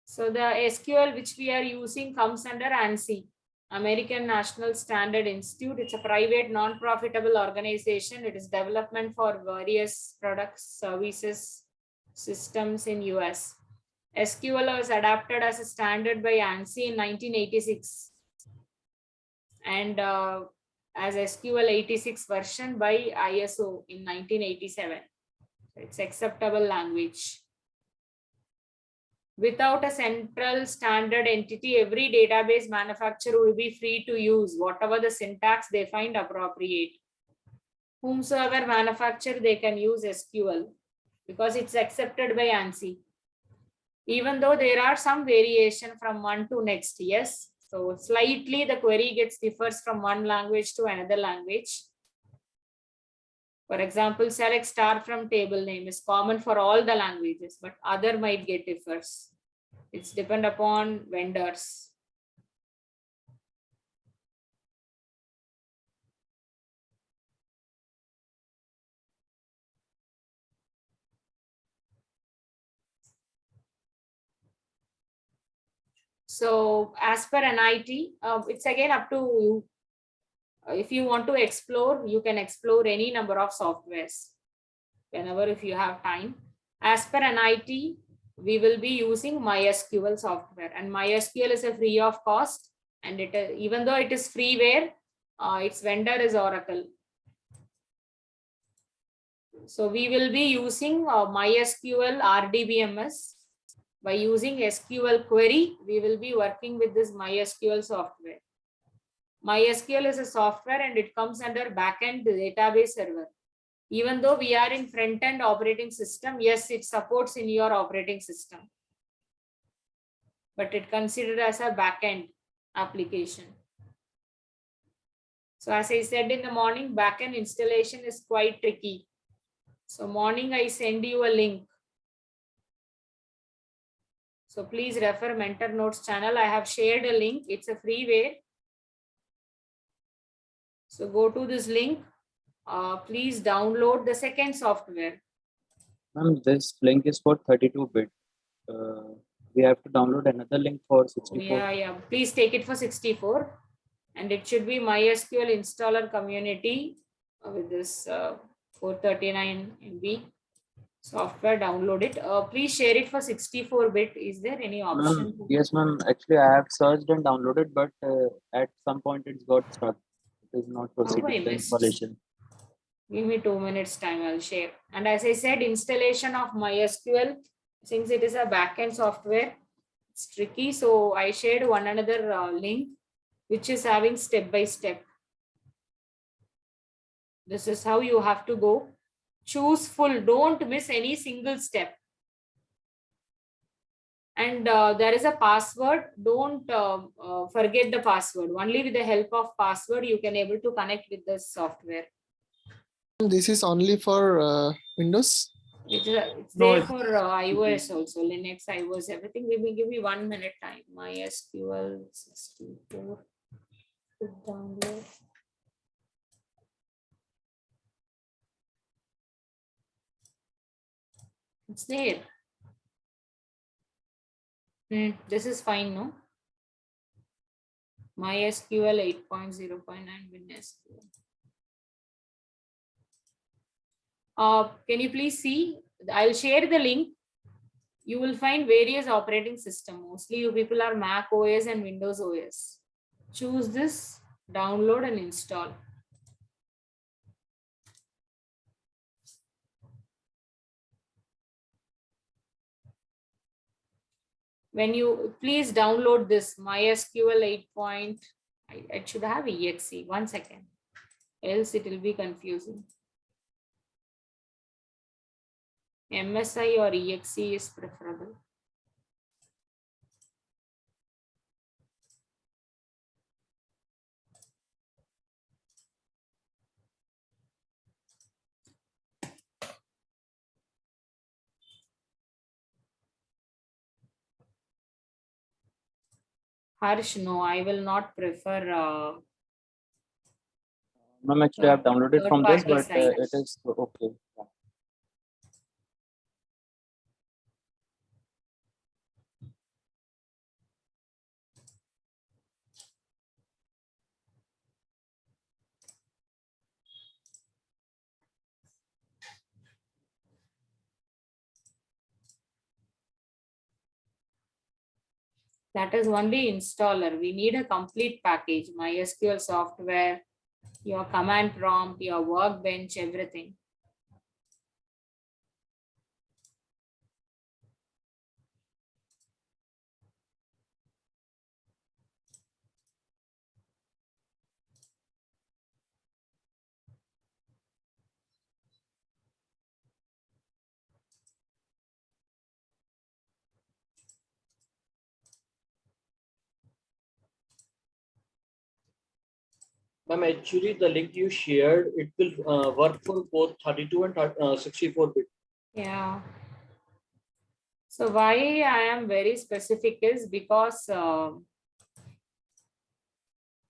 So the SQL which we are using comes under ANSI, American National Standard Institute. It's a private non-profitable organization. It is development for various products, services, systems in US. SQL was adapted as a standard by ANSI in 1986 and as SQL 86 version by ISO in 1987. It's acceptable language. Without a central standard entity, every database manufacturer will be free to use whatever the syntax they find appropriate. Whomsoever manufacturer, they can use SQL because it's accepted by ANSI. Even though there are some variation from one to next, yes. So slightly the query differs from one language to another language. For example, select star from table name is common for all the languages, but other might get differs. It's depend upon vendors. So as per NIT, it's again up to you. If you want to explore, you can explore any number of softwares whenever if you have time. As per NIT, we will be using MySQL software, and MySQL is a free of cost, and it even though it is freeware, its vendor is Oracle. So we will be using MySQL RDBMS. By using SQL query, we will be working with this MySQL software. MySQL is a software and it comes under backend database server. Even though we are in front-end operating system, yes, it supports in your operating system, but it considered as a backend application. So as I said in the morning, backend installation is quite tricky. So morning I send you a link. So please refer Mentor Notes channel. I have shared a link. It's a freeware. So go to this link. Please download the second software. This link is for 32-bit. We have to download another link for 64. Yeah. Please take it for 64. And it should be MySQL installer community with this 439 MB software. Download it. Please share it for 64-bit. Is there any option? Yes, ma'am. Actually, I have searched and downloaded, but at some point it's got stuck. It is not proceeding the installation. Give me 2 minutes time, I'll share. And as I said, installation of MySQL, since it is a backend software, it's tricky. So I shared one another link, which is having step-by-step. This is how you have to go. Choose full, don't miss any single step. And there is a password. Don't forget the password. Only with the help of password, you can able to connect with the software. This is only for Windows? It's there for iOS also, Linux, iOS, everything. Give me 1 minute time. MySQL 64. Download. It's there. This is fine, no? MySQL 8.0.9 WinSQL. Can you please see? I'll share the link. You will find various operating systems. Mostly you people are Mac OS and Windows OS. Choose this, download and install. When you please download this MySQL 8. It should have exe. 1 second, else it will be confusing. MSI or exe is preferable. Harsh, no, I will not prefer. Ma'am, actually, I've downloaded from this, but it is okay. Yeah. That is only installer. We need a complete package. MySQL software, your command prompt, your workbench, everything. Ma'am, actually, the link you shared, it will work for both 32 and 64-bit. Yeah. So why I am very specific is because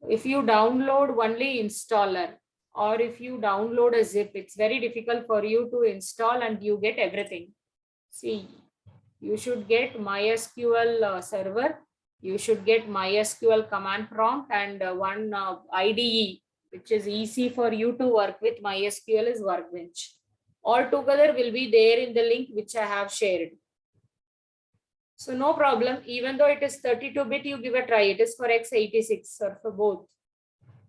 if you download only installer or if you download a zip, it's very difficult for you to install and you get everything. See, you should get MySQL server, you should get MySQL command prompt and one IDE, which is easy for you to work with. MySQL is Workbench. All together will be there in the link which I have shared. So no problem, even though it is 32-bit, you give a try. It is for x86 or for both.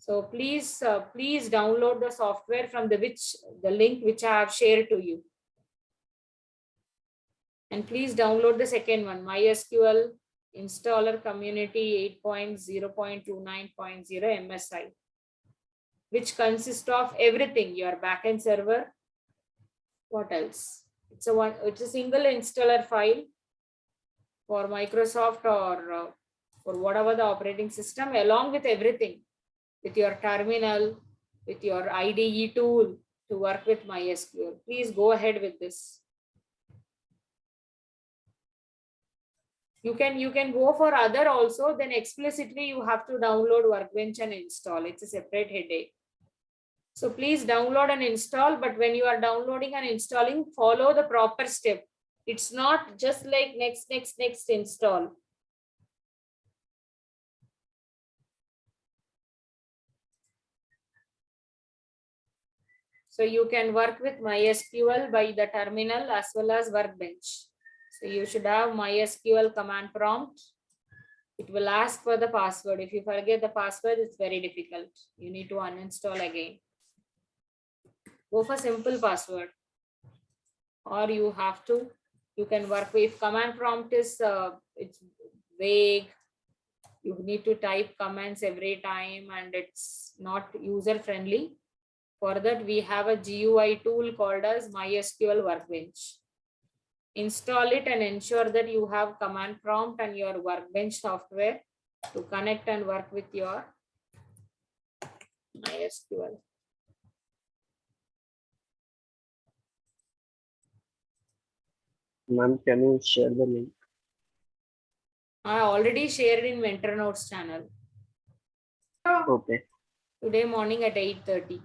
So please, please download the software from the link which I have shared to you. And please download the second one, MySQL Installer Community 8.0.29.0 MSI, which consists of everything, your backend server. What else? It's a single installer file for Microsoft or for whatever the operating system, along with everything, with your terminal, with your IDE tool to work with MySQL. Please go ahead with this. You can go for other also, then explicitly you have to download Workbench and install. It's a separate headache. So please download and install, but when you are downloading and installing, follow the proper step. It's not just like next install. So you can work with MySQL by the terminal as well as Workbench. So you should have MySQL command prompt. It will ask for the password. If you forget the password, it's very difficult. You need to uninstall again. Go for simple password. Or you can work with command prompt is it's vague. You need to type comments every time and it's not user friendly. For that, we have a GUI tool called as MySQL Workbench. Install it and ensure that you have command prompt and your Workbench software to connect and work with your MySQL. Ma'am, can you share the link? I already shared in Mentor Notes channel. Okay. Today morning at 8:30.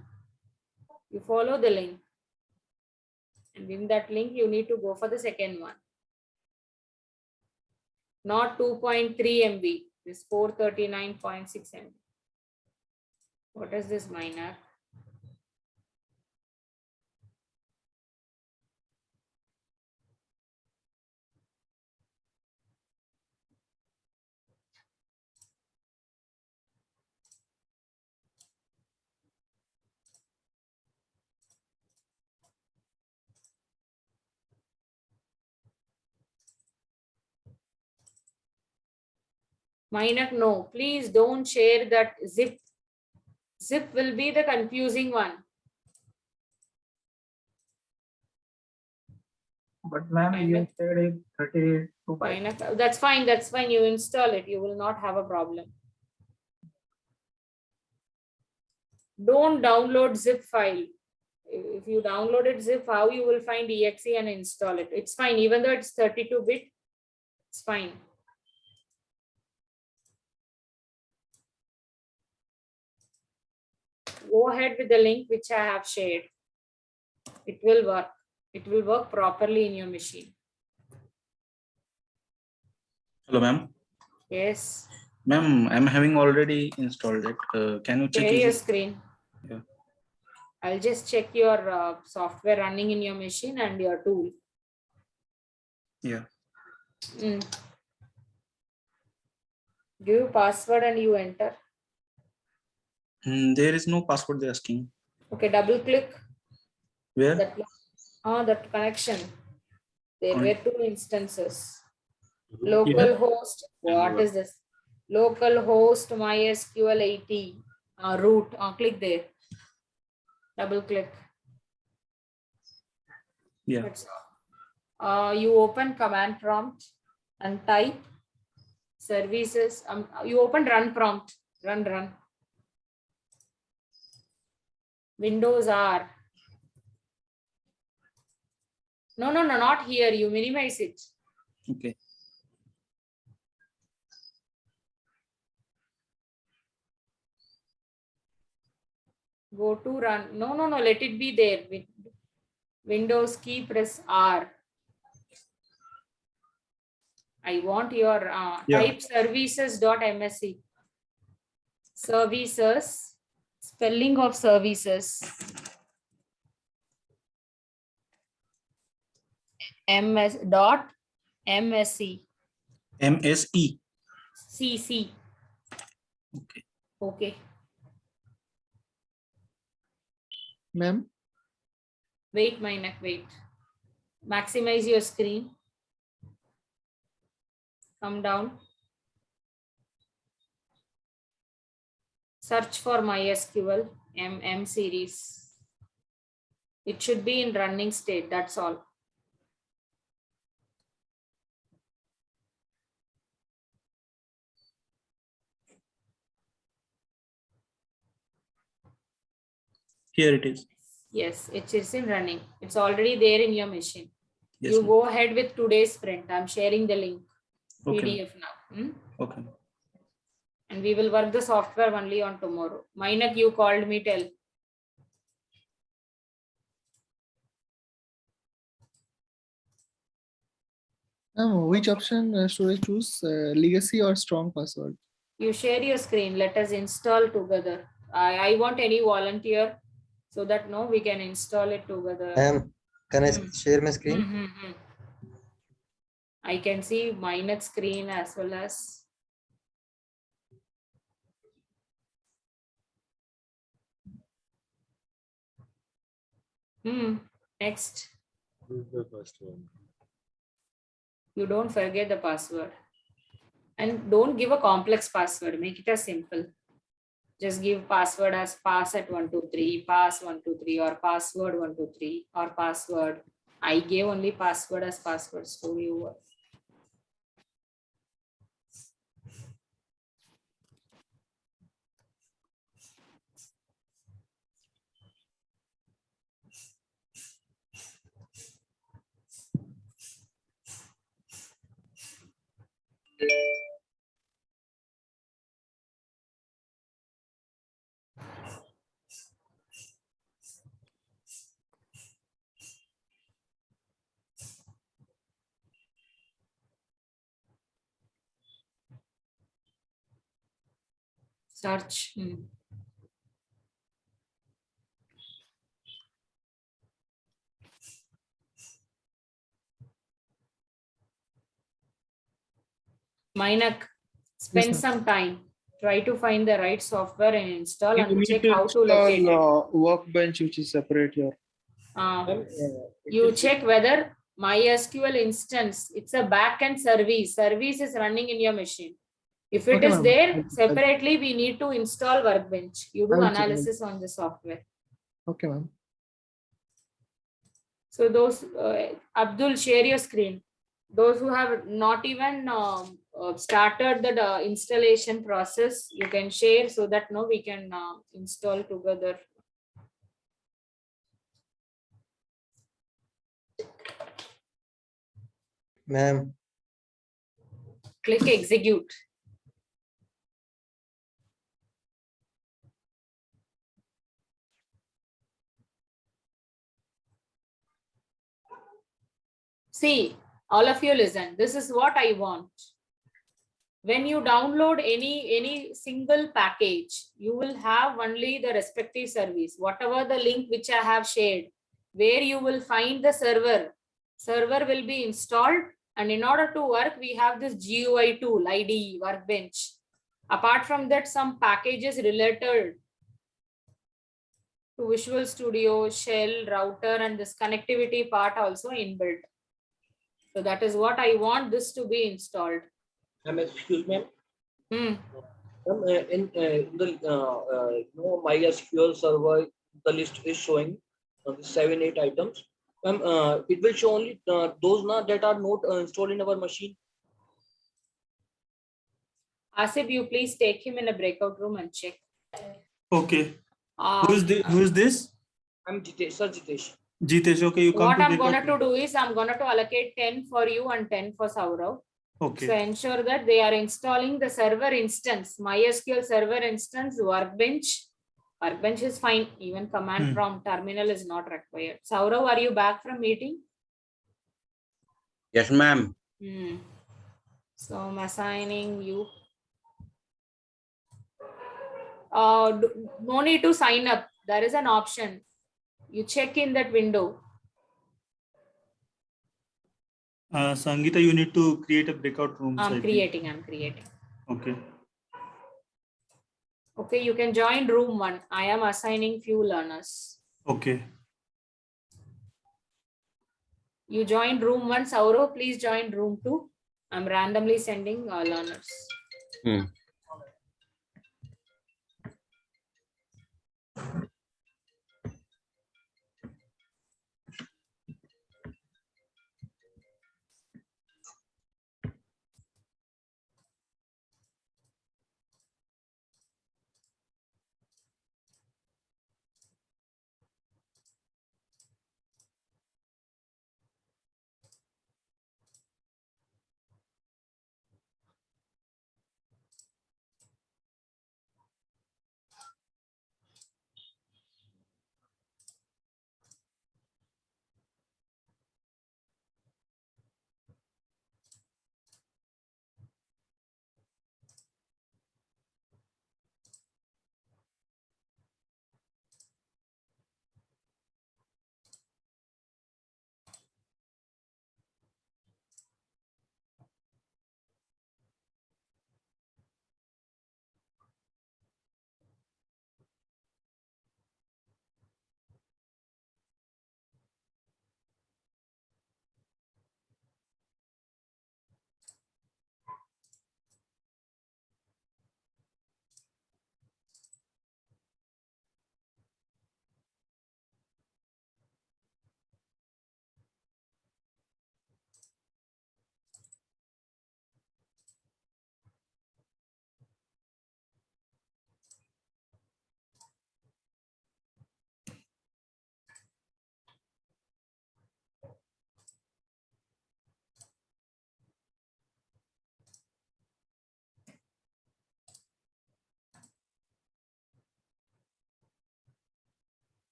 You follow the link. And in that link, you need to go for the second one. Not 2.3 MB. This 439.6 MB. What is this minor? Minor, no, please don't share that zip. Zip will be the confusing one. But ma'am, you said it 32 bytes. Minor, that's fine, that's fine. You install it, you will not have a problem. Don't download zip file. If you downloaded zip, how you will find exe and install it? It's fine, even though it's 32-bit, it's fine. Go ahead with the link which I have shared. It will work. It will work properly in your machine. Hello, ma'am. Yes. Ma'am, I'm having already installed it. Can you check Share your it? screen. Yeah. I'll just check your software running in your machine and your tool. Yeah. Give password and you enter. There is no password they're asking. Okay, double click. Where? That connection. There were two instances. Yeah. Localhost. What is this? Localhost MySQL 80 root. Click there. Double click. Yeah. That's all. You open command prompt and type services. You open run prompt. Run. Windows R. No, not here. You minimize it. Okay. Go to run. No. Let it be there. Windows key, press R. I want your type services.msc. Services. Spelling of services. MS.msc. MSE. CC. Okay. Okay. Ma'am. Wait, my neck, wait. Maximize your screen. Come down. Search for MySQL M series. It should be in running state, that's all. Here it is. Yes, it is in running. It's already there in your machine. Yes, you go ahead with today's sprint. I'm sharing the link. Okay. PDF now. Okay. And we will work the software only on tomorrow. Mainak, you called me, tell. Which option should I choose? Legacy or strong password? You share your screen. Let us install together. I want any volunteer so that we can install it together. Can I share my screen? I can see Mainak screen as well as. Next. The first one. You don't forget the password. And don't give a complex password. Make it as simple. Just give password as pass at 123, pass 123, or password 123, or password. I gave only password as password, so you. Search. Mainak, spend Yes, ma'am. some time. Try to find the right software and install You and need check to how to locate it. install Workbench, which is separate here. You check whether MySQL instance, it's a backend service. Service is running in your machine. If it Okay, is ma'am. there, separately, we need to install Workbench. You do I'll check. analysis on the software. Okay, ma'am. So those, Abdul, share your screen. Those who have not even started the installation process, you can share so that no, we can install together. Ma'am, Click execute. See, all of you listen. This is what I want. When you download any single package, you will have only the respective service, whatever the link which I have shared, where you will find the server. Server will be installed, and in order to work, we have this GUI tool, IDE, Workbench. Apart from that, some packages related to Visual Studio, Shell, router, and this connectivity part also inbuilt. So that is what I want this to be installed. Excuse me. In the MySQL server, the list is showing 7-8 items. It will show only those that are not installed in our machine. Asif, you please take him in a breakout room and check. Okay. Who is this? I'm Jitesh, Sir Jitesh. Jitesh, okay, you come What to I'm breakout going to room. do is I'm going to allocate 10 for you and 10 for Saurav. Okay. So ensure that they are installing the server instance, MySQL server instance, Workbench. Workbench is fine. Even command prompt terminal is not required. Saurav, are you back from meeting? Yes, ma'am. So I'm assigning you. No need to sign up. There is an option. You check in that window. Sangeeta, you need to create a breakout room. I'm creating. Okay. Okay, you can join room 1. I am assigning few learners. Okay. You joined room 1. Saurav, please join room 2. I'm randomly sending learners.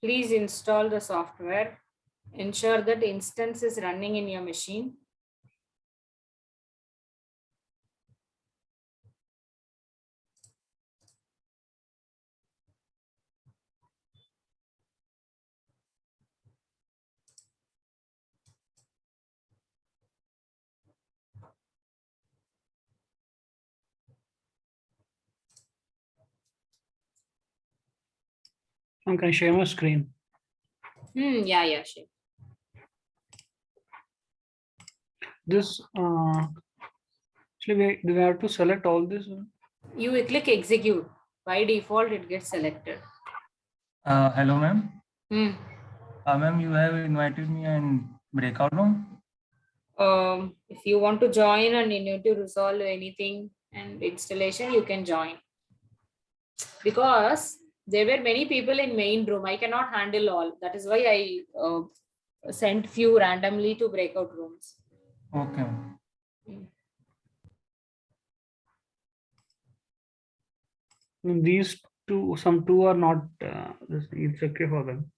Please install the software Ensure that instance is running in your machine. Can I share my screen? Yeah, sure. This actually do we have to select all this? You will click execute. By default, it gets selected. Hello, ma'am. Hmm. Ma'am, you have invited me in breakout room. If you want to join and you need to resolve anything and installation, you can join. Because there were many people in main room. I cannot handle all. That is why I sent few randomly to breakout rooms. Okay. These two, some two are not. It's okay for them.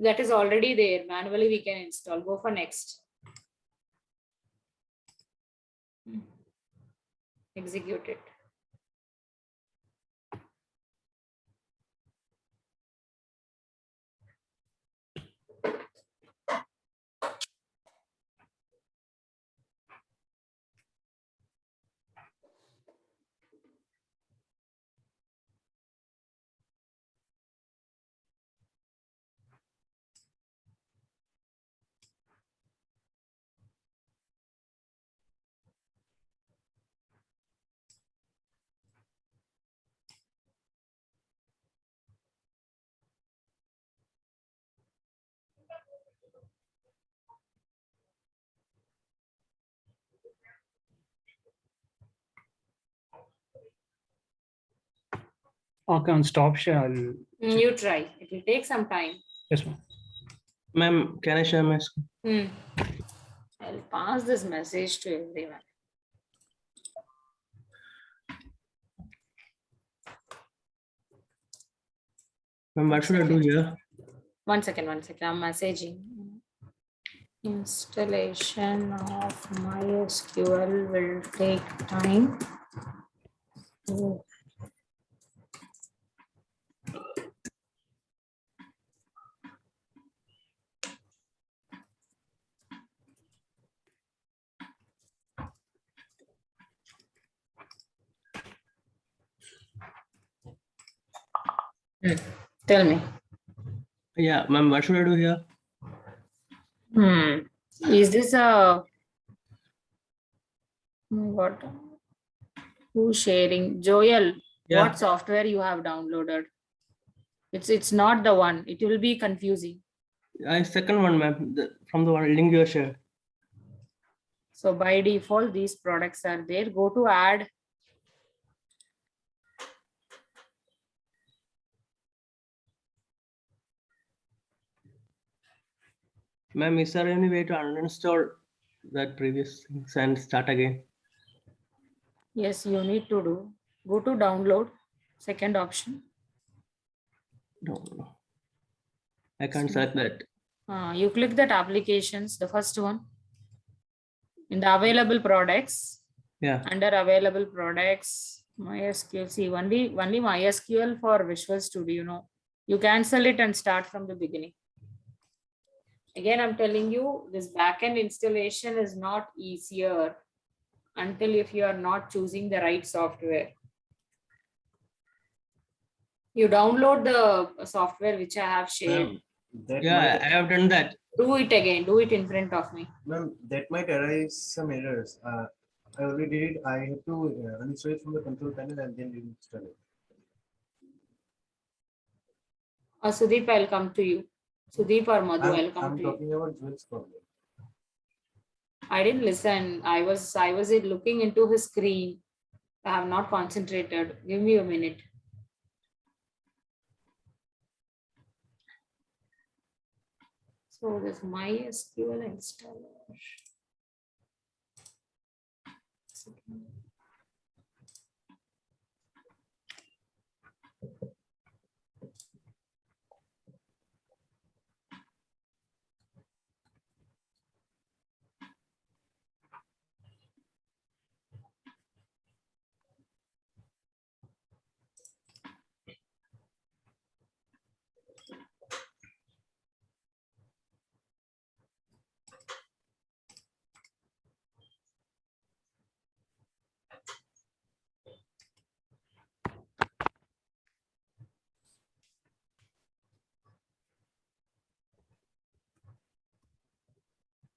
That is already there. Manually, we can install. Go for next. Execute it. Okay, on stop share. You try. It will take some time. Yes, ma'am. Ma'am, can I share my screen? I'll pass this message to everyone. Ma'am, what should I do here? One second. I'm messaging. Installation of MySQL will take time. Tell me. Yeah, ma'am, what should I do here? Is this a what? Who's sharing? Joel, Yeah. what software you have downloaded? It's not the one. It will be confusing. Second one, ma'am, from the one link you shared. So by default, these products are there. Go to add. Ma'am, is there any way to uninstall that previous things and start again? Yes, you need to do. Go to download. Second option. No. I can't select that. You click that applications, the first one. In the available products. Yeah. Under available products, MySQL. See, only MySQL for Visual Studio. No, you cancel it and start from the beginning. Again, I'm telling you, this backend installation is not easier until if you are not choosing the right software. You download the software which I have shared. Yeah, I have done that. Do it again. Do it in front of me. Ma'am, that might arise some errors. I already did it. I have to uninstall it from the control panel and then reinstall it. Sudeep, I'll come to you. Sudeep or Madhu, I'll come to you. I'm talking about Joel's problem. I didn't listen. I was looking into his screen. I have not concentrated. Give me a minute. So this MySQL installer.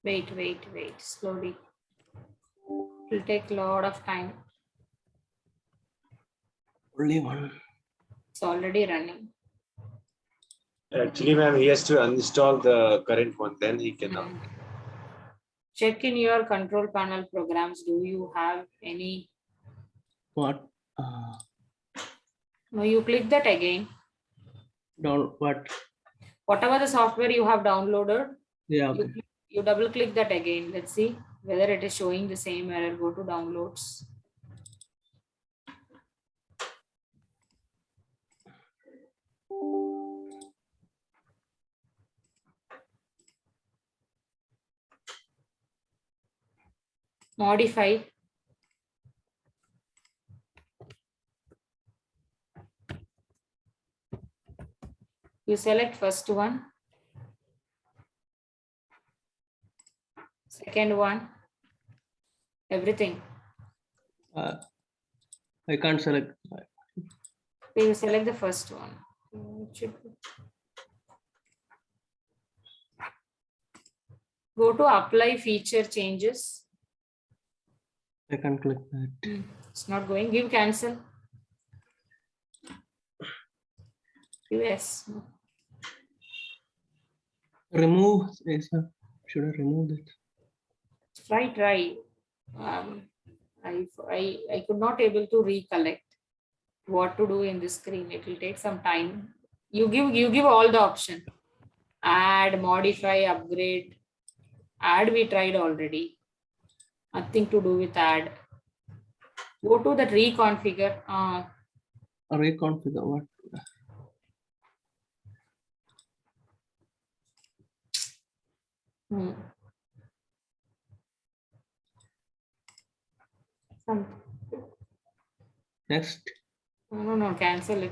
Wait. Slowly. It will take a lot of time. Only one. It's already running. Actually, ma'am, he has to uninstall the current one, then he can. Check in your control panel programs. Do you have any? What? No, you click that again. Down what? Whatever the software you have downloaded, Yeah. Okay. you double click that again. Let's see whether it is showing the same error. Go to downloads. Modify. You select first one, second one, everything. I can't select. You select the first one. Go to apply feature changes. I can't click that. It's not going. Give cancel. Yes. Remove. Should I remove that? Try. I could not able to recollect what to do in this screen. It will take some time. You give all the option. Add, modify, upgrade. Add we tried already. Nothing to do with add. Go to that reconfigure. Reconfigure what? Next. No, cancel it.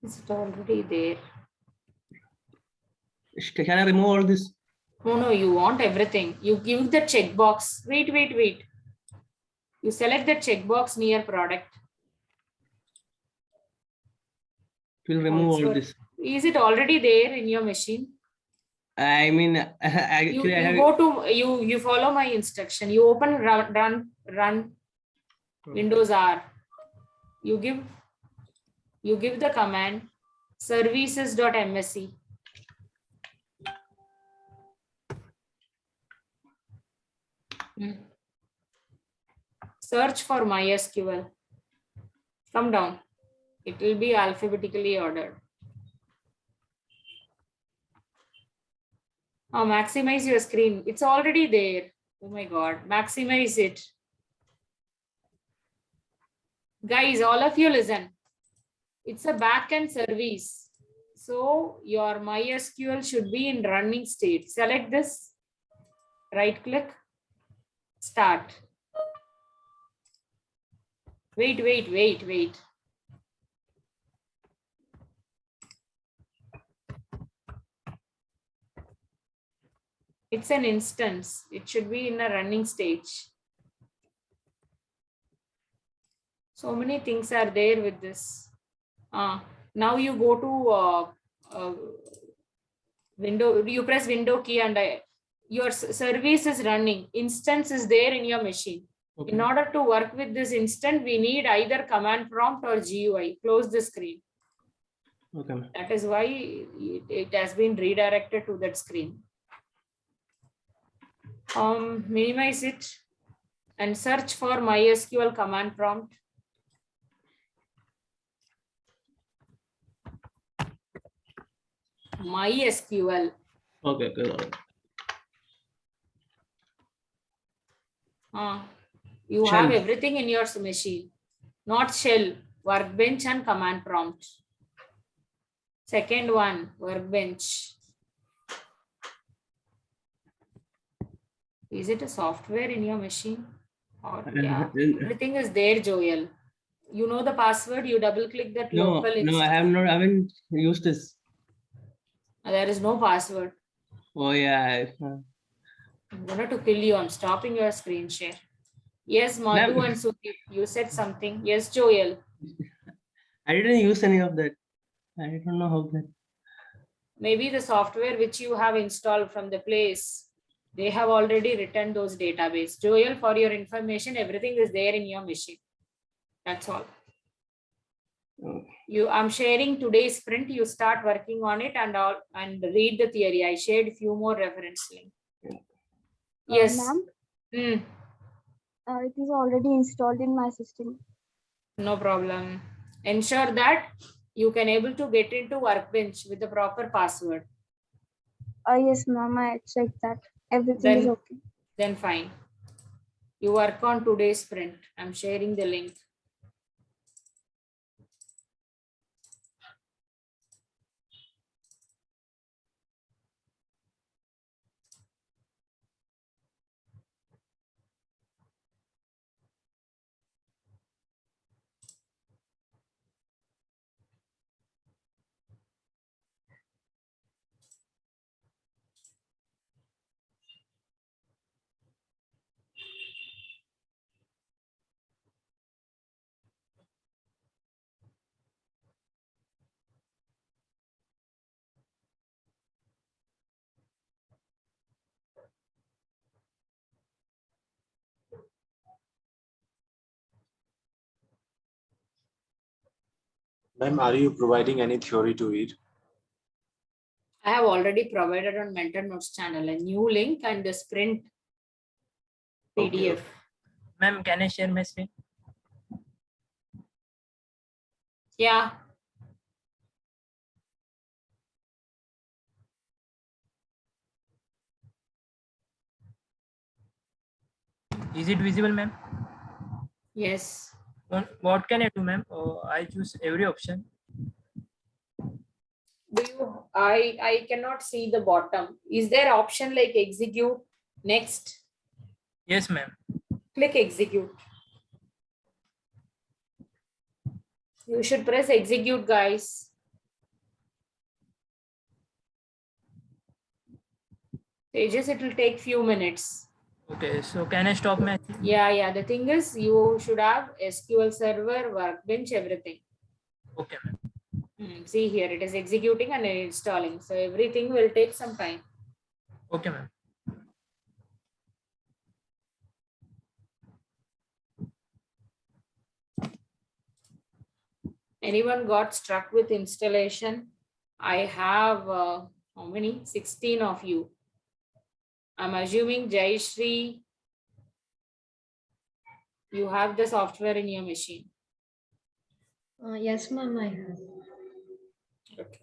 Is it already there? Can I remove all this? No, you want everything. You give the checkbox. Wait. You select the checkbox near product. It will remove all this. Is it already there in your machine? I mean, actually, you follow my instruction. You open run Windows R. You give the command services.msc. Search for MySQL. Come down. It will be alphabetically ordered. Oh, maximize your screen. It's already there. Oh my God. Maximize it. Guys, all of you listen. It's a backend service. So your MySQL should be in running state. Select this. Right click. Start. Wait. It's an instance. It should be in a running stage. So many things are there with this. Now you go to window, you press window key and your service is running. Instance is there in your machine. Okay. In order to work with this instance, we need either command prompt or GUI. Close the screen. Okay. That is why it has been redirected to that screen. Minimize it and search for MySQL command prompt. MySQL. Okay, good. You have everything in your machine, not shell, workbench and command prompt. Second one, workbench. Is it a software in your machine? Or, yeah, everything is there, Joel. You know the password, you double click that local. No, I haven't used this. There is no password. Oh yeah. I'm going to kill you. I'm stopping your screen share. Yes, Madhu and Sudeep, you said something. Yes, Joel. I didn't use any of that. I don't know how that. maybe the software which you have installed from the place, they have already written those database. Joel, for your information, everything is there in your machine. That's all. I'm sharing today's sprint. You start working on it and read the theory. I shared few more reference link. Yes. Ma'am, it is already installed in my system. No problem. Ensure that you can able to get into Workbench with the proper password. Yes, ma'am, I checked that. Everything is okay. Then fine. You work on today's sprint. I'm sharing the link. Ma'am, are you providing any theory to it? I have already provided on Mentor Notes channel a new link and the sprint PDF. Ma'am, can I share my screen? Yeah. Is it visible, ma'am? Yes. What can I do, ma'am? I choose every option. I cannot see the bottom. Is there option like execute next? Yes, ma'am. Click execute. You should press execute, guys. Pages, it will take few minutes. Okay, so can I stop my? Yeah. The thing is, you should have SQL Server, Workbench, everything. Okay, ma'am. See here, it is executing and installing. So everything will take some time. Okay, ma'am. Anyone got struck with installation? I have how many? 16 of you. I'm assuming Jai Shri, you have the software in your machine. Yes, ma'am, I have. Okay.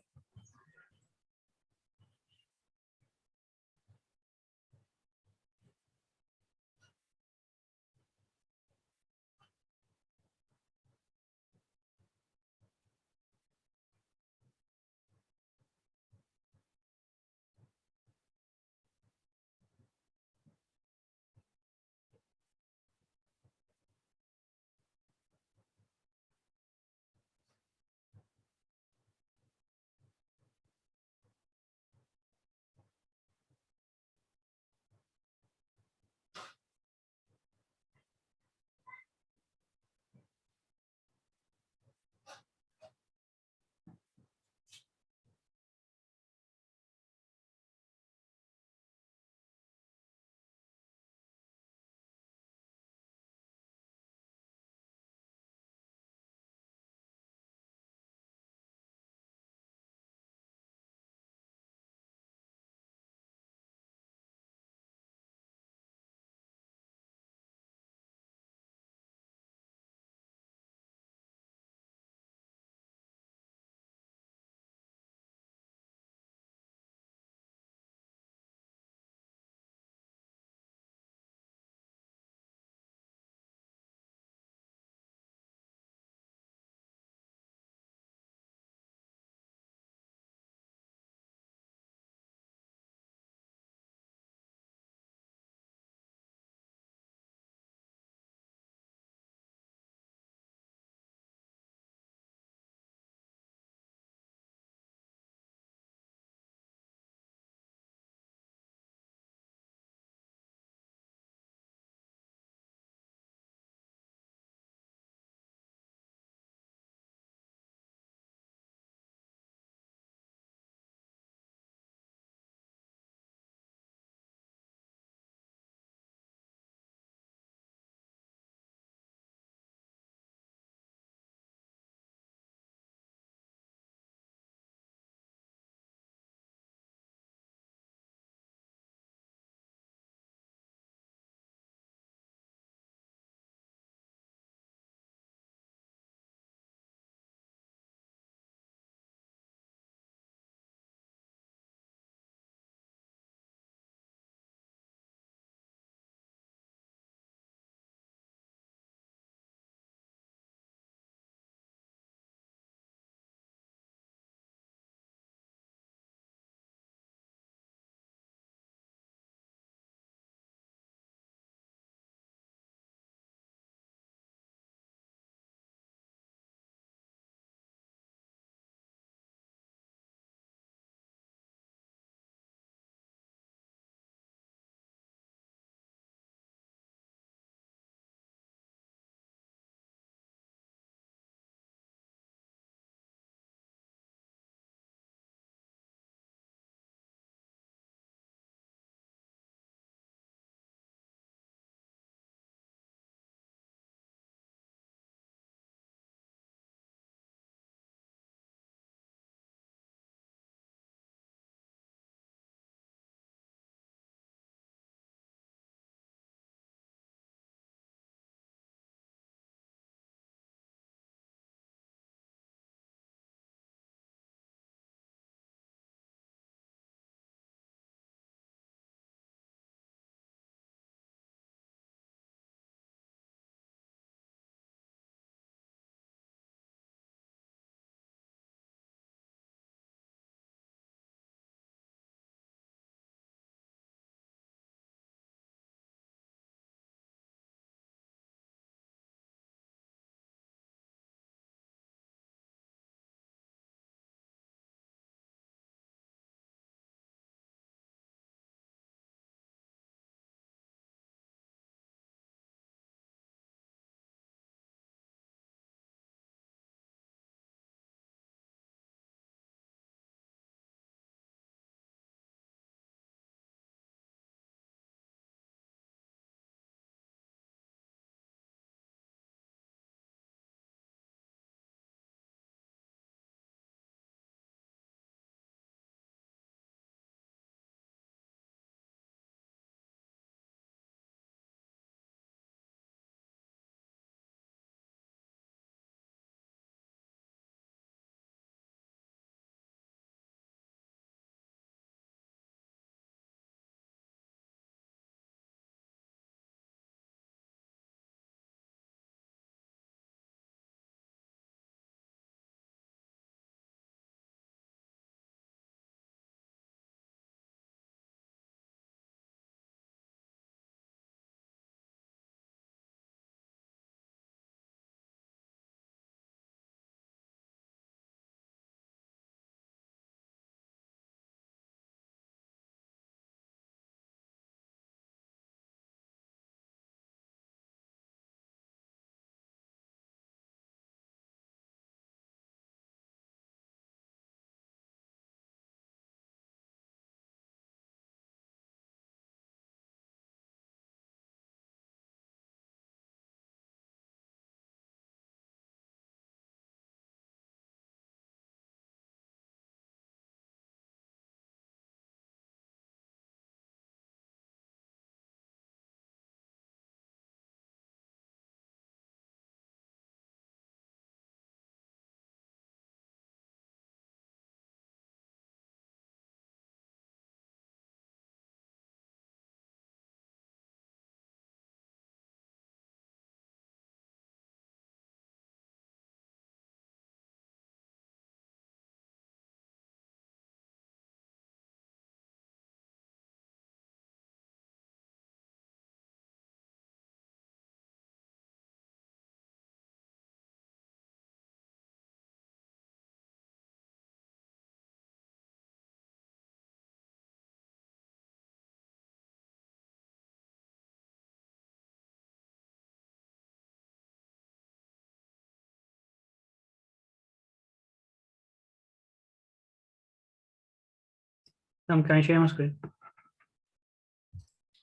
Can I share my screen?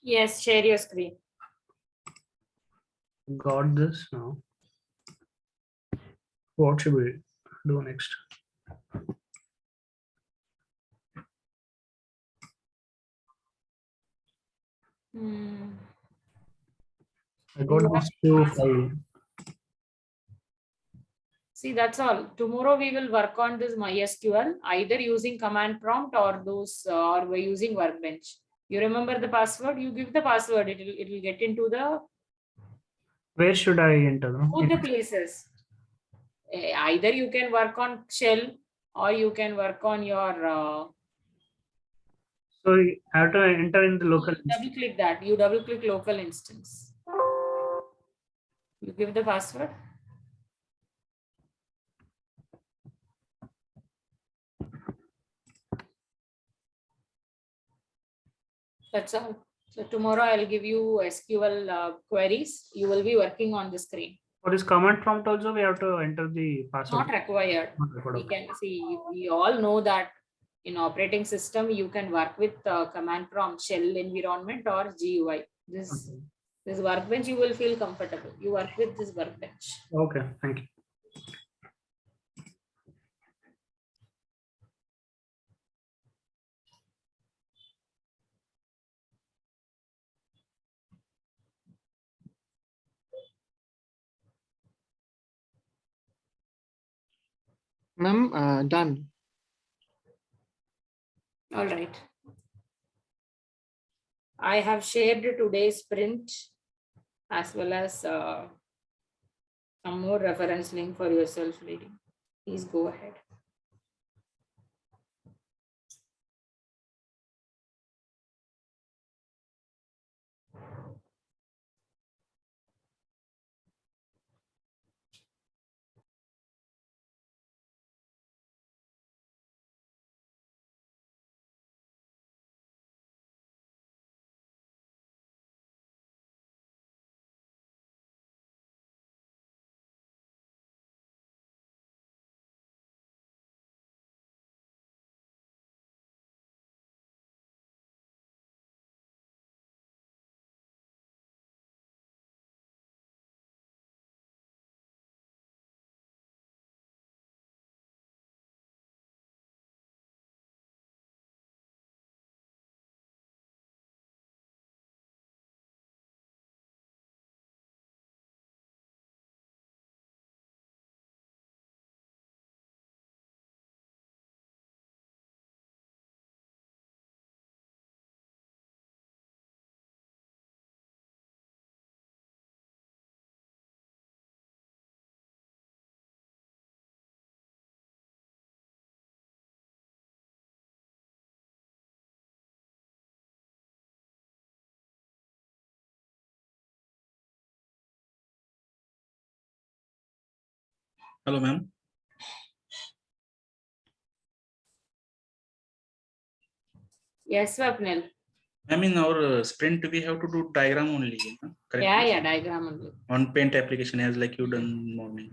Yes, share your screen. Got this now. What should we do next? I got this two file. See, that's all. Tomorrow we will work on this MySQL, either using command prompt or or we're using Workbench. You remember the password? You give the password. It will get into the. Where should I enter? Both the places. Either you can work on shell or you can work on your. So I have to enter in the local. Double click that. You double click local instance. You give the password. That's all. So tomorrow I'll give you SQL queries. You will be working on the screen. For this command prompt also, we have to enter the password. Not required. We can see, we all know that in operating system, you can work with command prompt, shell environment or GUI. This workbench, you will feel comfortable. You work with this workbench. Okay, thank you. Ma'am, done. All right. I have shared today's sprint as well as some more reference link for yourself reading. Please go ahead. Hello, ma'am. Yes, Swapnil. I mean, our sprint, we have to do diagram only. Correct? Yeah, diagram only. On Paint application as like you done in morning.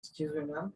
Excuse me, ma'am.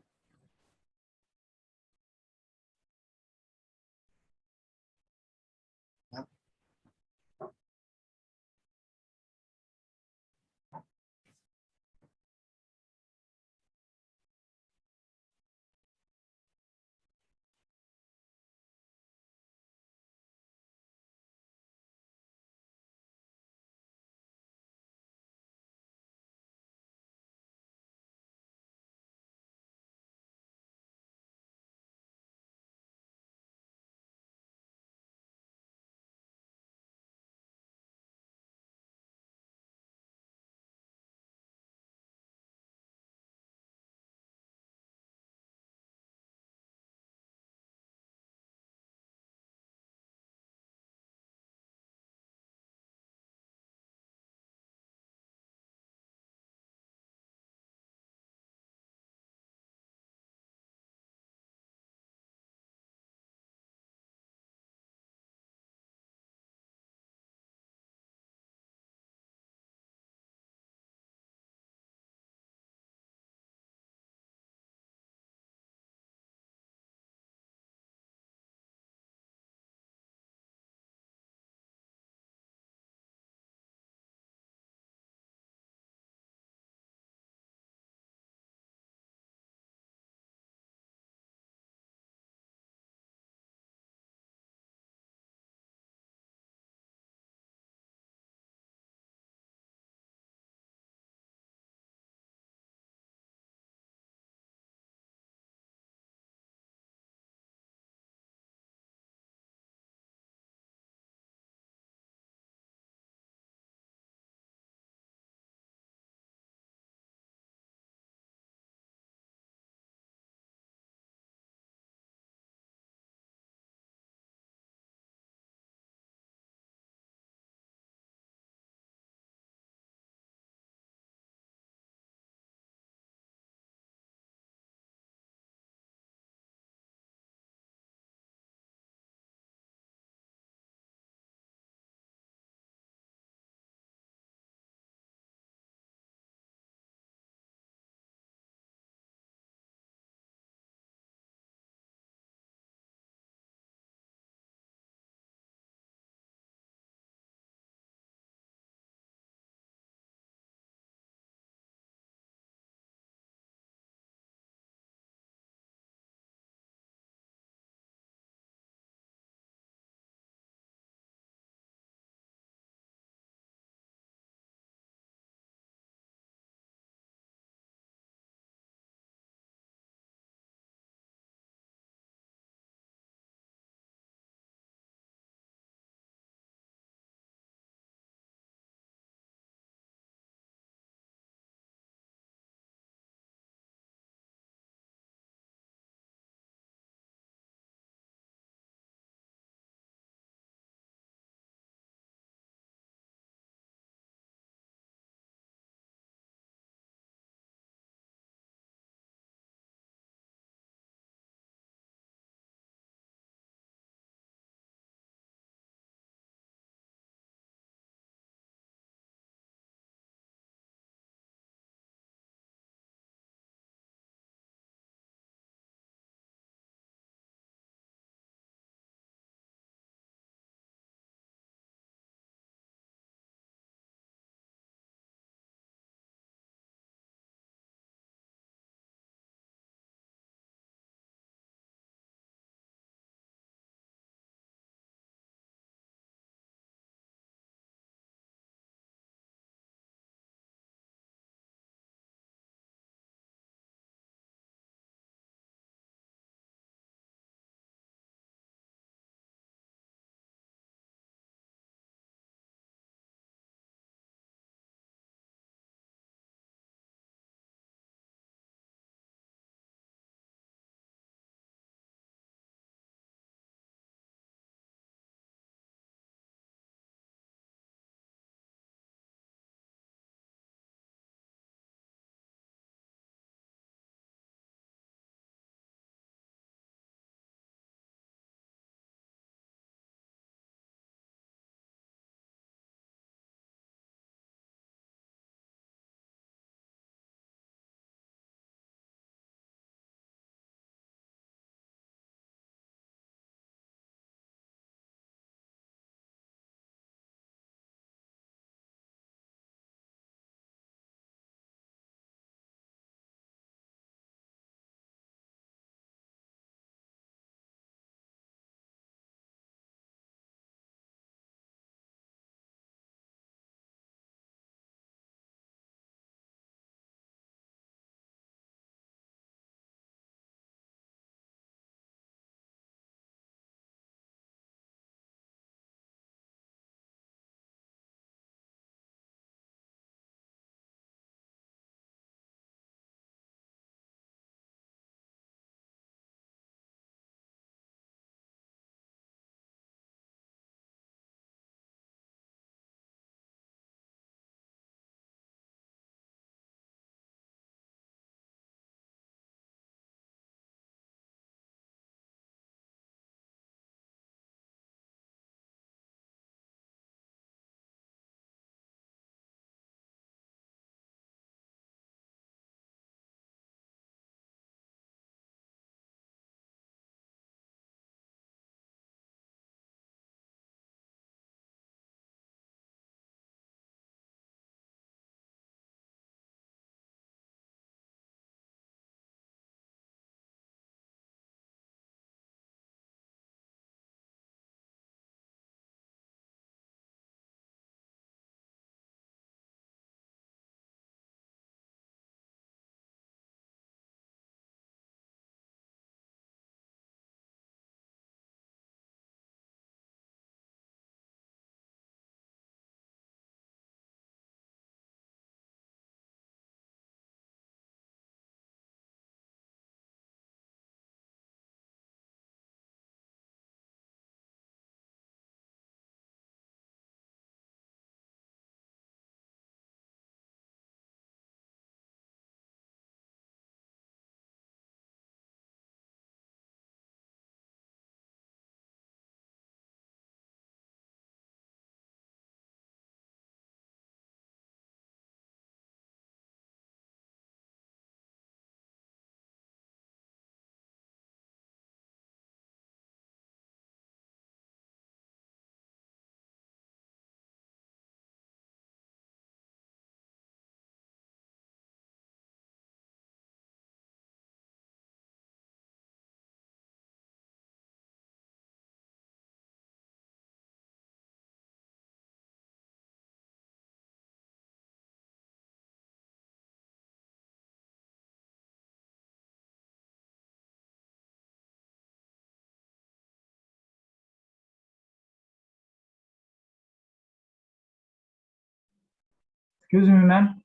Excuse me, ma'am.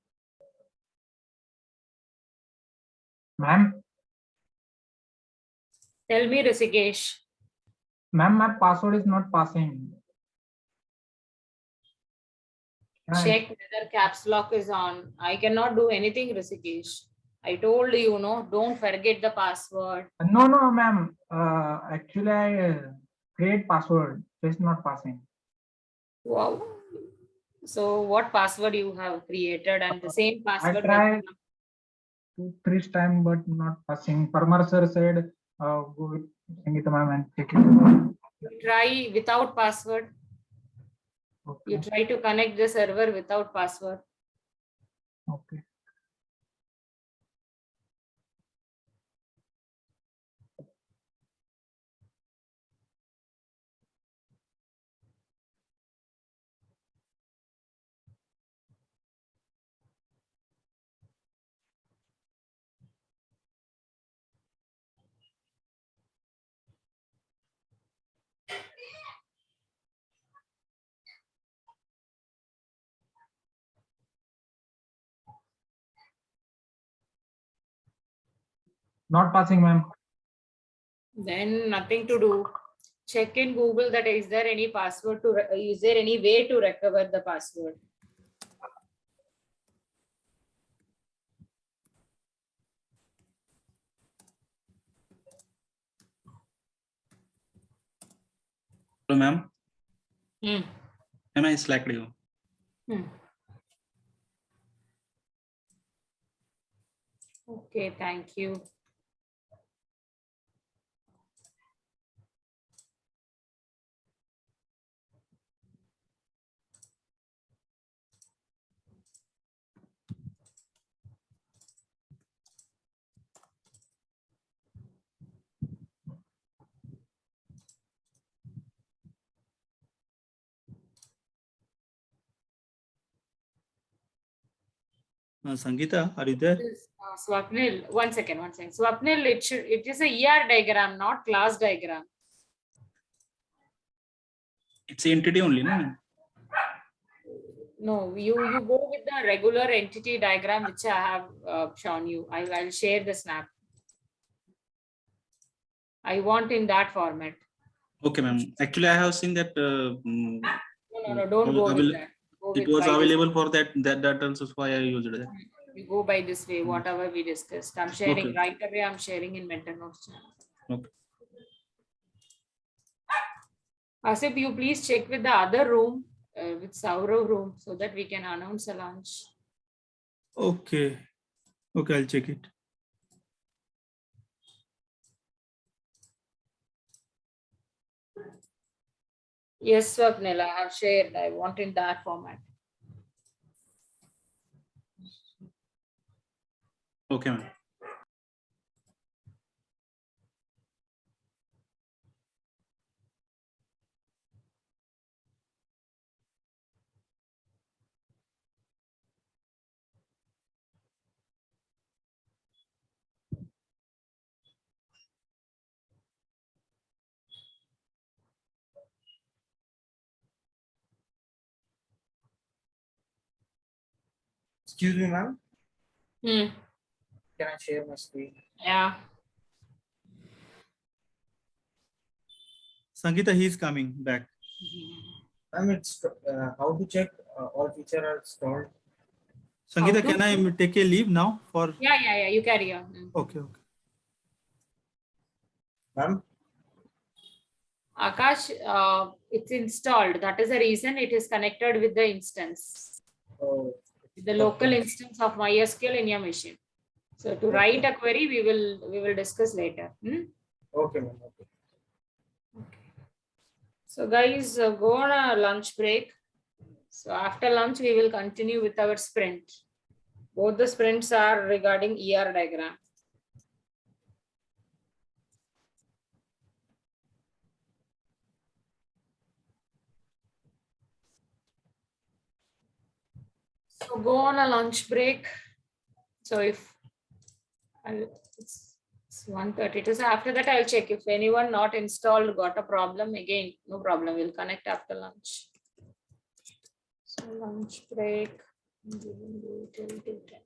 Ma'am, Tell me, Rishikesh. ma'am, my password is not passing. Check whether caps lock is on. I cannot do anything, Rishikesh. I told you, no, don't forget the password. No, ma'am. Actually, I create password. It's not passing. Wow. So what password you have created and the same I password? tried 2-3 times, but not passing. Parmar sir said, go with Sangeeta ma'am and check it. You try without password. Okay. You try to connect the server without password. Okay. Not passing, ma'am. Then nothing to do. Check in Google that is there any password to, is there any way to recover the password? Hello, ma'am. Hmm. Am I selected you? Okay, thank you. Sangeeta, are you there? Swapnil, one second. Swapnil, it is a ER diagram, not class diagram. It's entity only, no? ma'am? No, you go with the regular entity diagram which I have shown you. I'll share the snap. I want in that format. Okay, ma'am. Actually, I have seen that. No, don't go with that. Go It with was by this. available for that also, so why I used that. You go by this way, whatever we discussed. I'm sharing Okay. right away. I'm sharing in mentor notes channel. Okay. Asif, you please check with the other room, with Saurav room, so that we can announce a launch. Okay. Okay, I'll check it. Yes, Swapnil, I have shared. I want in that format. Okay, ma'am. Excuse me, ma'am. Hmm. Can I share my screen? Yeah. Sangeeta, he is coming back. Ma'am, it's how to check all features are installed. Sangeeta, can I take a leave now for? Yeah. You carry on. Okay. Ma'am. Akash, it's installed. That is the reason it is connected with the instance. Oh. The local instance of MySQL in your machine. So to write a query, we will discuss later. Okay, ma'am. Okay. So guys, go on a lunch break. So after lunch, we will continue with our sprint. Both the sprints are regarding ER diagram. So go on a lunch break. So if it's 1:32, so after that I'll check if anyone not installed got a problem. Again, no problem. We'll connect after lunch. So lunch break. Till 10.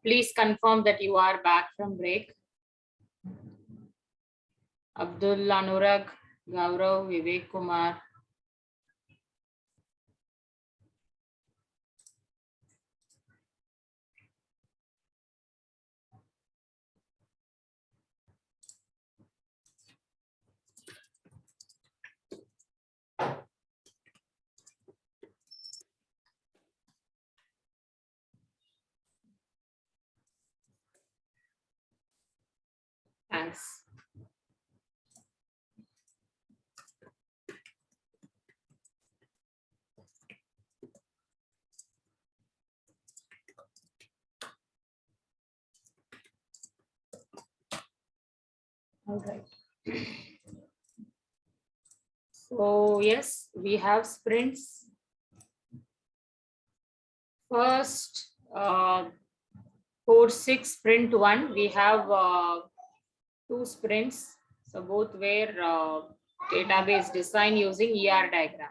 Please confirm that you are back from break. Abdul, Anurag, Gaurav, Vivek Kumar. Thanks. All right. So yes, we have sprints. First, course 6, sprint 1, we have 2 sprints. So both were database design using ER diagram.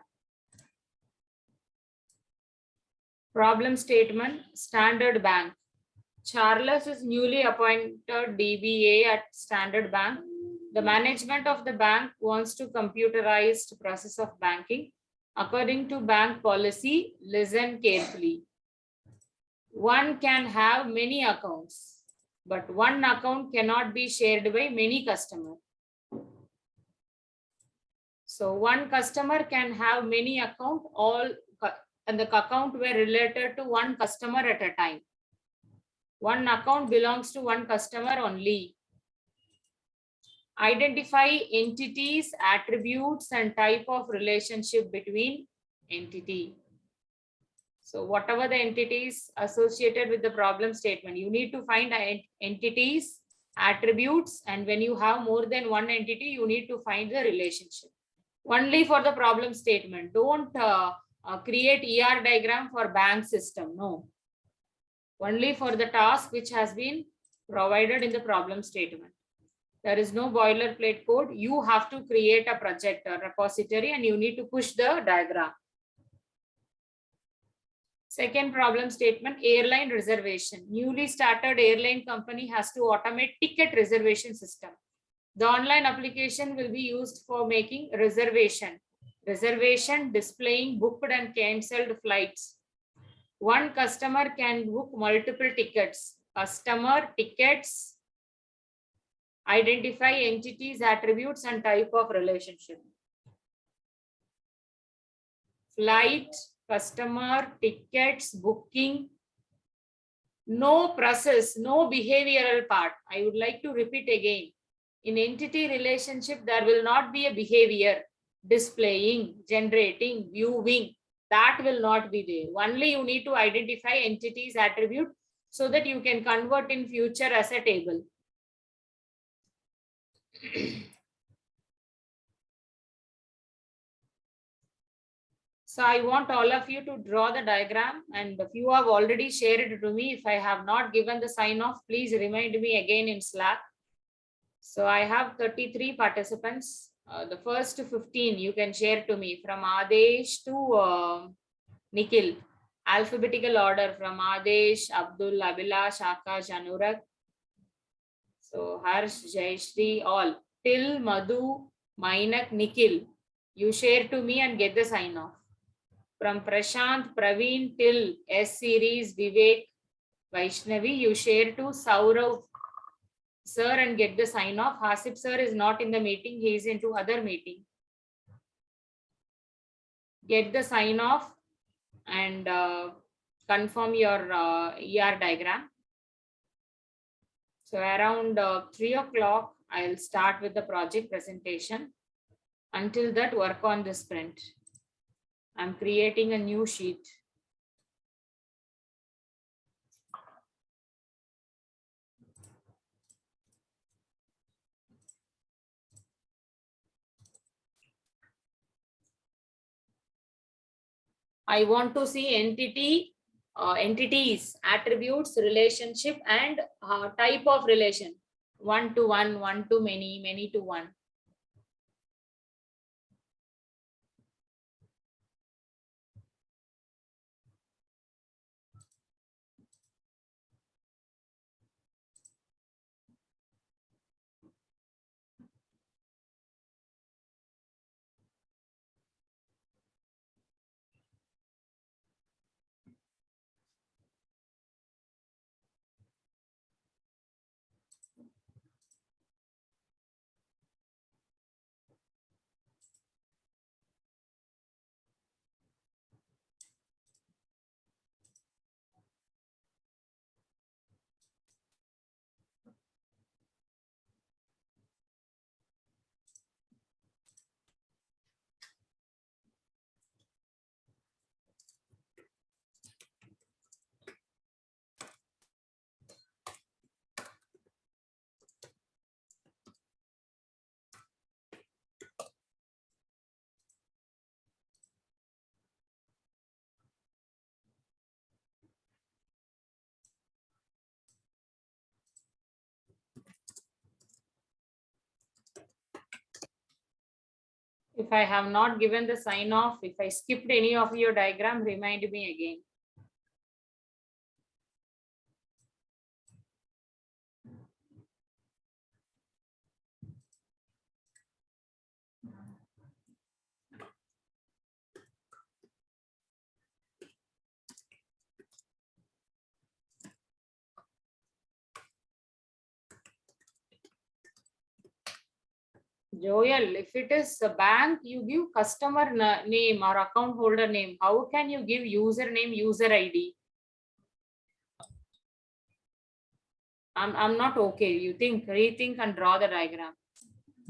Problem statement, Standard Bank. Charles is newly appointed DBA at Standard Bank. The management of the bank wants to computerize the process of banking. According to bank policy, listen carefully. One can have many accounts, but one account cannot be shared by many customers. So one customer can have many accounts, and the account were related to one customer at a time. One account belongs to one customer only. Identify entities, attributes, and type of relationship between entity. So whatever the entities associated with the problem statement, you need to find entities, attributes, and when you have more than one entity, you need to find the relationship. Only for the problem statement. Don't create ER diagram for bank system. No. Only for the task which has been provided in the problem statement. There is no boilerplate code. You have to create a project or repository and you need to push the diagram. Second problem statement, airline reservation. Newly started airline company has to automate ticket reservation system. The online application will be used for making reservation displaying booked and cancelled flights. One customer can book multiple tickets. Customer, tickets, identify entities, attributes, and type of relationship. Flight, customer, tickets, booking. No process, no behavioral part. I would like to repeat again. In entity relationship, there will not be a behavior, displaying, generating, viewing. That will not be there. Only you need to identify entities, attribute, so that you can convert in future as a table. So I want all of you to draw the diagram, and if you have already shared it to me, if I have not given the sign off, please remind me again in Slack. So I have 33 participants. The first 15 you can share to me from Adesh to Nikhil. Alphabetical order from Adesh, Abdul, Abhilash, Akash, Anurag. So Harsh, Jayashri, all till Madhu, Mainak, Nikhil. You share to me and get the sign off. From Prashant, Praveen till S series, Vivek, Vaishnavi, you share to Saurav sir and get the sign off. Hasib sir is not in the meeting, he is into other meeting. Get the sign off and confirm your ER diagram. So around 3 o'clock, I'll start with the project presentation. Until that, work on the sprint. I'm creating a new sheet. I want to see entities, attributes, relationship, and type of relation. One to one, one to many, many to one. If I have not given the sign off, if I skipped any of your diagram, remind me again. Joel, if it is a bank, you give customer name or account holder name. How can you give username, user ID? I'm not okay. You think, rethink and draw the diagram.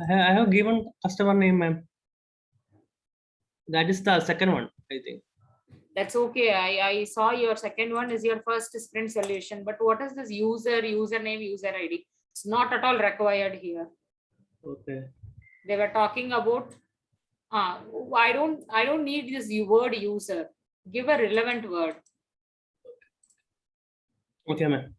I have given customer name, ma'am. That is the second one, I think. That's okay. I saw your second one is your first sprint solution. But what is this username, user ID? It's not at all required here. Okay. They were talking about I don't need this word user. Give a relevant word. Okay, ma'am.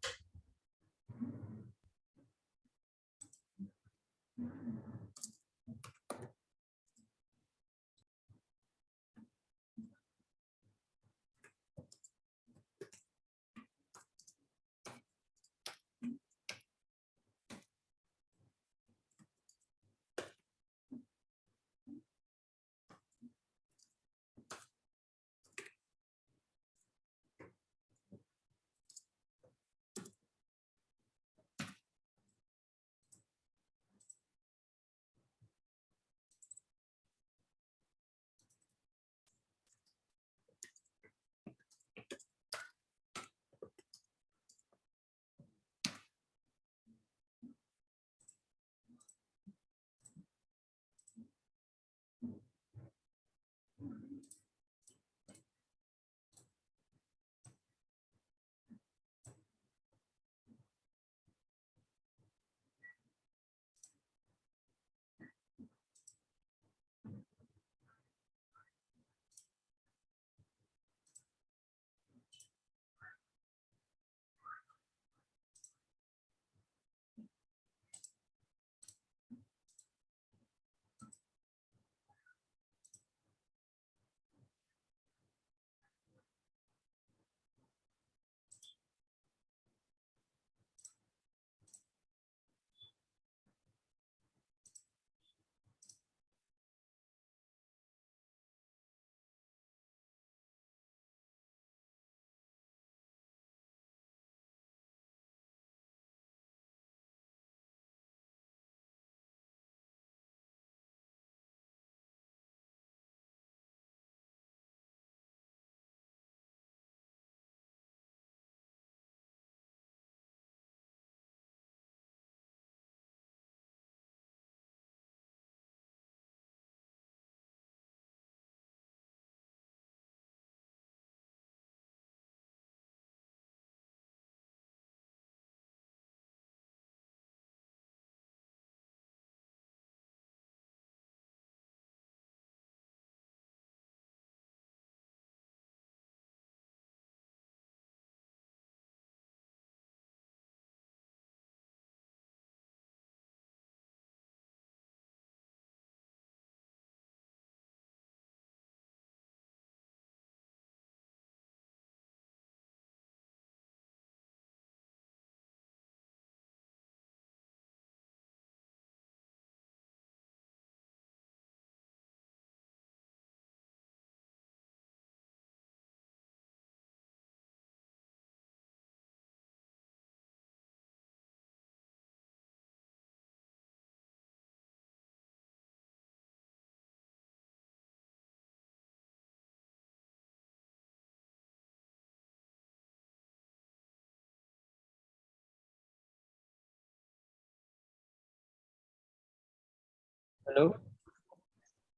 Hello.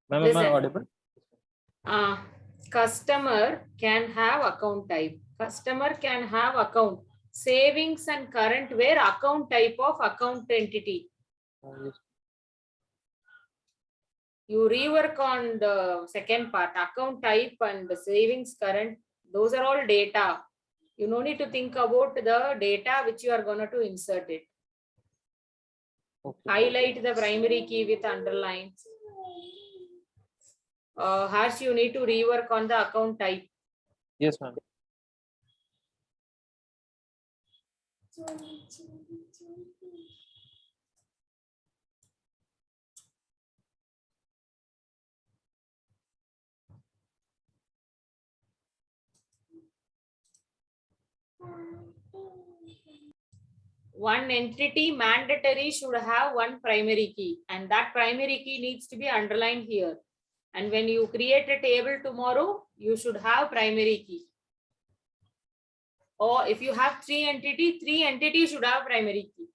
Ma'am, am I Listen. audible? Customer can have account type. Customer can have account. Savings and current were account type of account entity. Yes. You rework on the second part, account type and the savings current. Those are all data. You no need to think about the data which you are going to insert it. Okay. Highlight the primary key with underline. Harsh, you need to rework on the account type. Yes, ma'am. One entity mandatory should have one primary key, and that primary key needs to be underlined here. And when you create a table tomorrow, you should have primary key. Or if you have three entities should have primary key.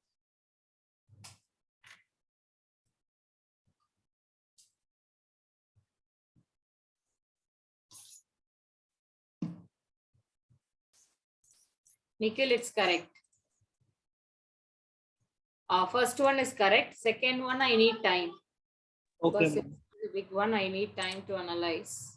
Nikhil, it's correct. First one is correct. Second one, I need time. Okay. Because it's the big one, I need time to analyze.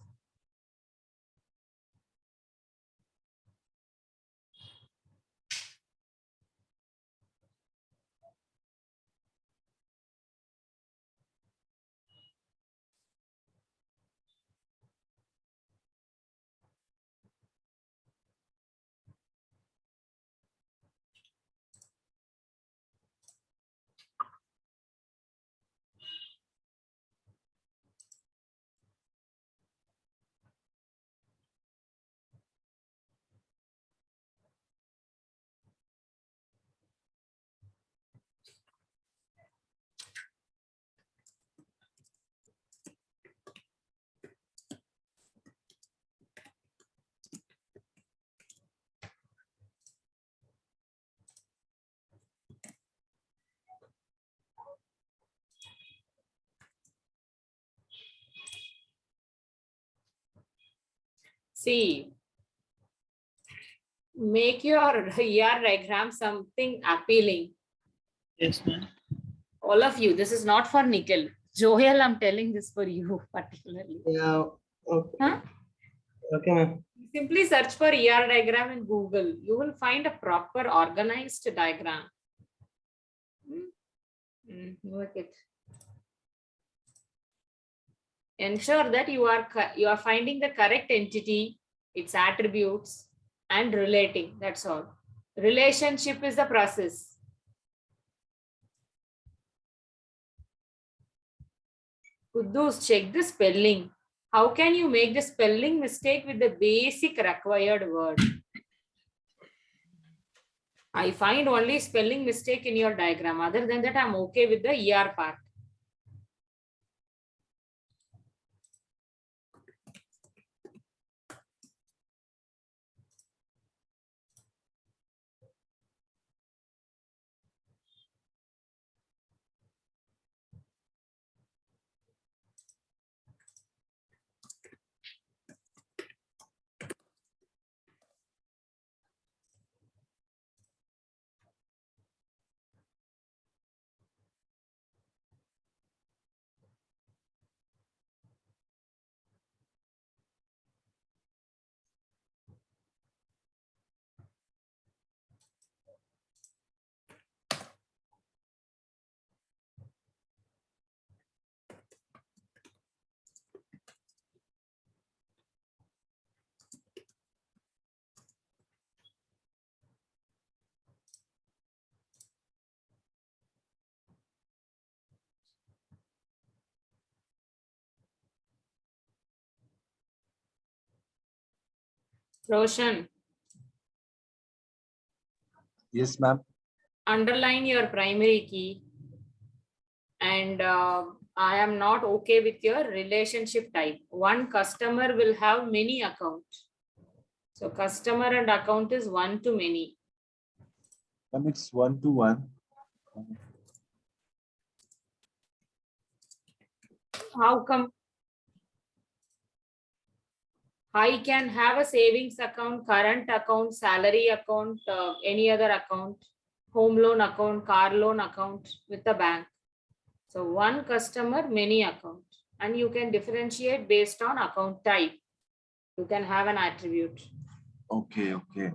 See, make your ER diagram something appealing. Yes, ma'am. All of you, this is not for Nikhil. Joel, I'm telling this for you particularly. Yeah. Okay. Huh? Okay, ma'am. Simply search for ER diagram in Google. You will find a proper organized diagram. Look it. Ensure that you are finding the correct entity, its attributes, and relating. That's all. Relationship is the process. Kudus, check the spelling. How can you make the spelling mistake with the basic required word? I find only spelling mistake in your diagram. Other than that, I'm okay with the ER part. Roshan, Yes, ma'am. underline your primary key. And I am not okay with your relationship type. One customer will have many accounts. So customer and account is one to many. Ma'am, it's 1 to 1. How come? I can have a savings account, current account, salary account, any other account, home loan account, car loan account with the bank. So one customer, many accounts, and you can differentiate based on account type. You can have an attribute. Okay, okay.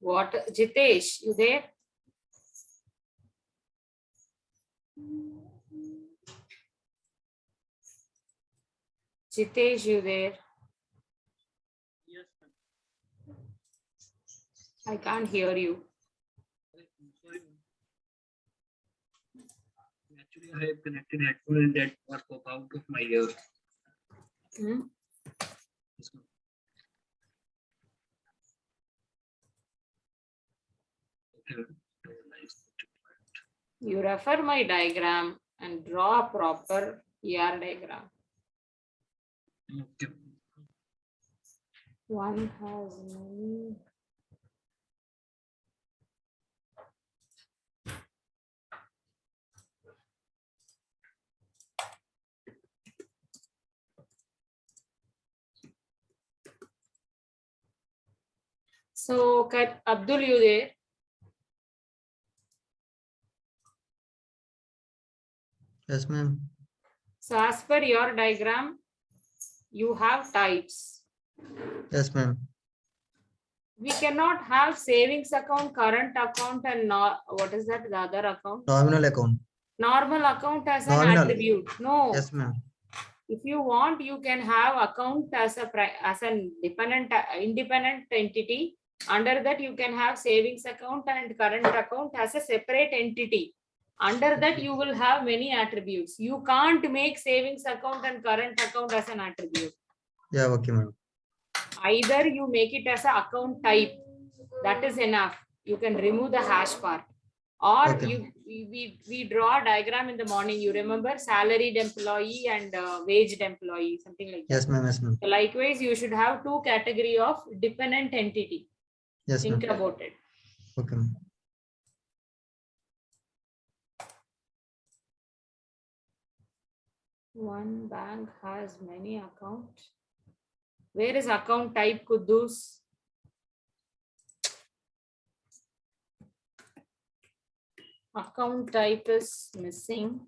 What, Jitesh, you there? Jitesh, you there? Yes, I can't hear you. sorry. Actually, I have connected headphone and that was pop out of my ear. Hmm? You refer my diagram and draw a proper ER diagram. Okay. One has many. So, Abdul, you there? Yes, ma'am. So, as per your diagram, you have types. Yes, ma'am. We cannot have savings account, current account, and what is that? The other account? Nominal account. Normal account as an Nominal. attribute. No. Yes, ma'am. If you want, you can have account as an independent entity. Under that, you can have savings account and current account as a separate entity. Under that, you will have many attributes. You can't make savings account and current account as an attribute. Yeah, okay, ma'am. Either you make it as an account type. That is enough. You can remove the hash part. Or Okay. we draw a diagram in the morning. You remember salaried employee and waged employee, something like that. Yes, ma'am. Yes, ma'am. So likewise, you should have two category of dependent entity. Yes, ma'am. Think about it. Okay, ma'am. One bank has many accounts. Where is account type, Kudus? Account type is missing.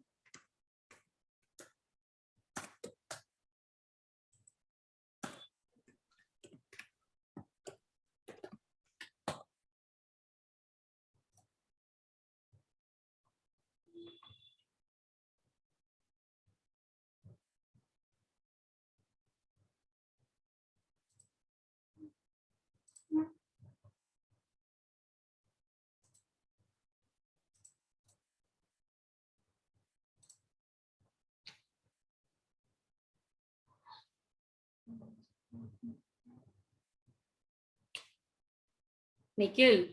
Nikhil.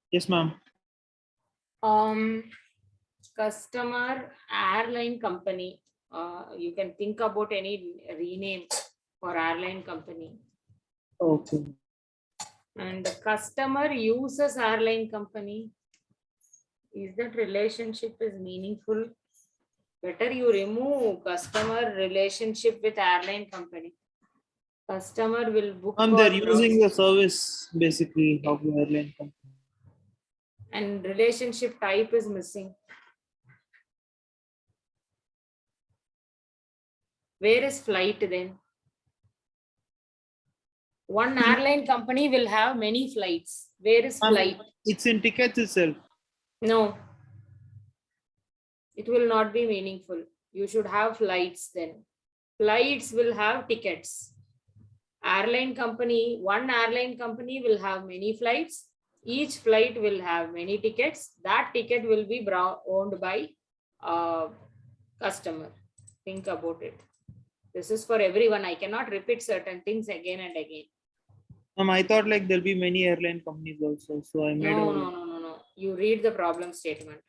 Yes, ma'am. Customer airline company. You can think about any rename for airline company. Okay. And the customer uses airline company. Is that relationship is meaningful? Better you remove customer relationship with airline company. Customer will book They're or using browse. the service basically of the airline company. And relationship type is missing. Where is flight then? One airline company will have many flights. Where is flight? It's in tickets itself. No. It will not be meaningful. You should have flights then. Flights will have tickets. Airline company, one airline company will have many flights. Each flight will have many tickets. That ticket will be owned by customer. Think about it. This is for everyone. I cannot repeat certain things again and again. I thought like there'll be many airline companies also. So I made No. You read the problem statement.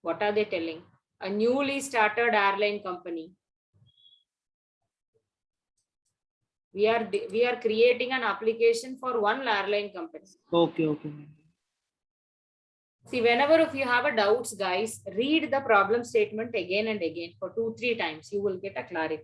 What are they telling? A newly started airline company. We are creating an application for one airline company. Okay. See, whenever if you have a doubts, guys, read the problem statement again and again for 2-3 times. You will get a clarity.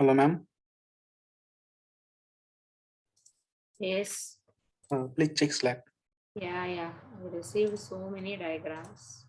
Hello, ma'am. Yes. Please check Slack. Yeah. I received so many diagrams.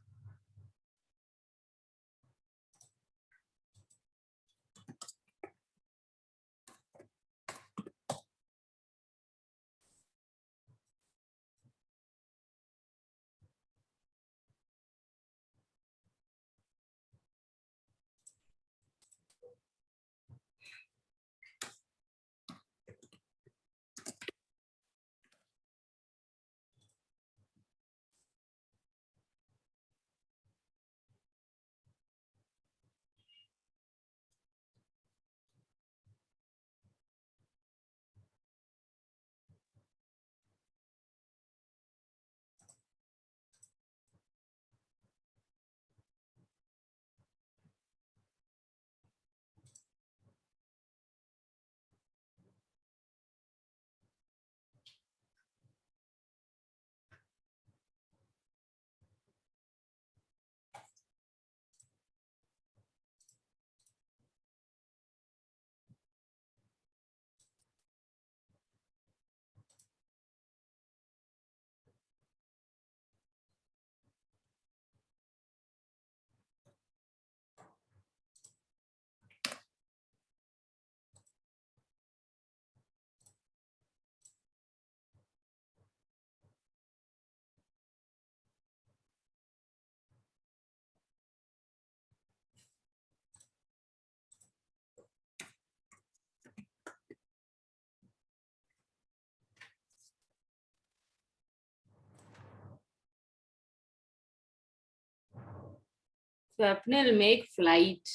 Swapnil, make flight.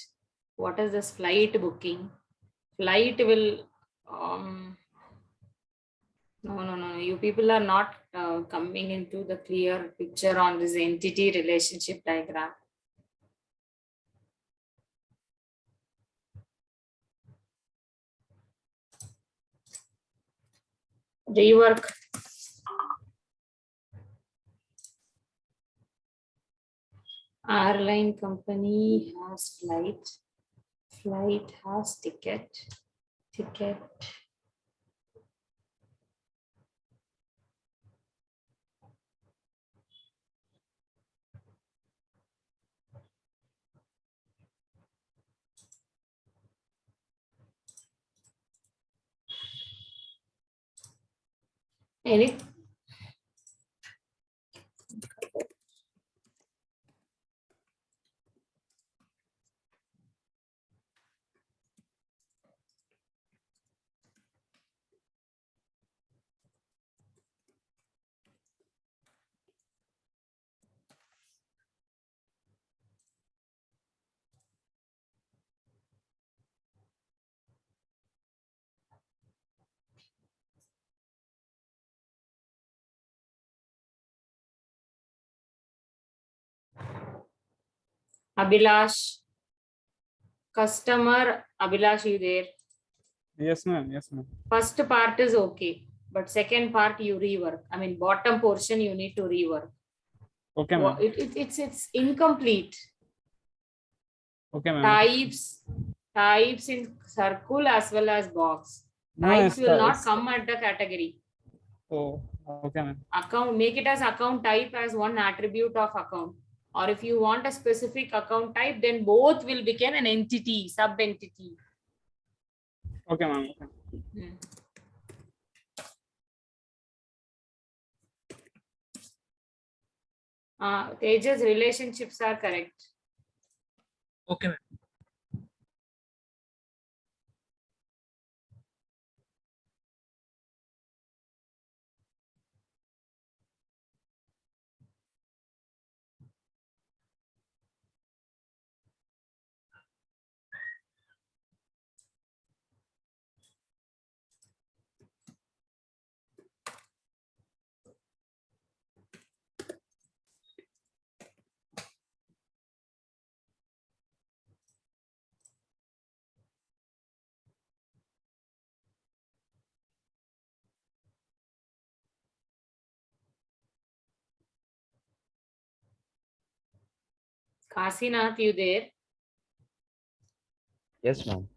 What is this flight booking? Flight will no. You people are not coming into the clear picture on this entity relationship diagram. Rework. Airline company has flight. Flight has ticket. Ticket. Any Abhilash. Customer Abhilash, you there? Yes, ma'am. Yes, ma'am. First part is okay, but second part you rework. I mean, bottom portion you need to rework. Okay, ma'am. It's incomplete. Okay, ma'am. Types in circle as well as box. No, Types will not come at the category. Oh, okay, ma'am. Account, make it as account type as one attribute of account. Or if you want a specific account type, then both will become an entity, sub-entity. Okay, ma'am. Okay. Tejas, relationships are correct. Okay, ma'am. Kasinath, you there? Yes, ma'am.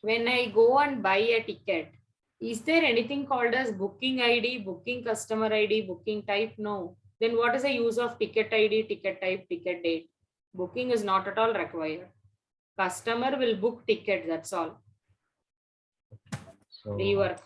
when I go and buy a ticket, is there anything called as booking ID, booking customer ID, booking type? No. Then what is the use of ticket ID, ticket type, ticket date? Booking is not at all required. Customer will book ticket, that's all. So Rework.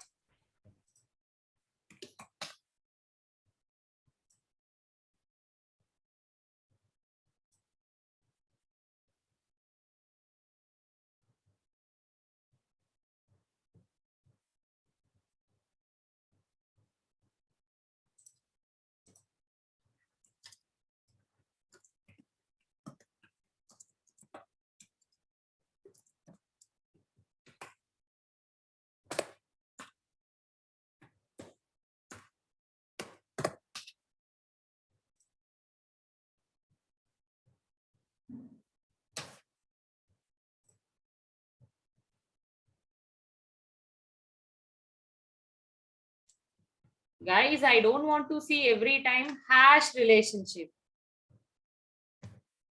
Guys, I don't want to see every time hash relationship.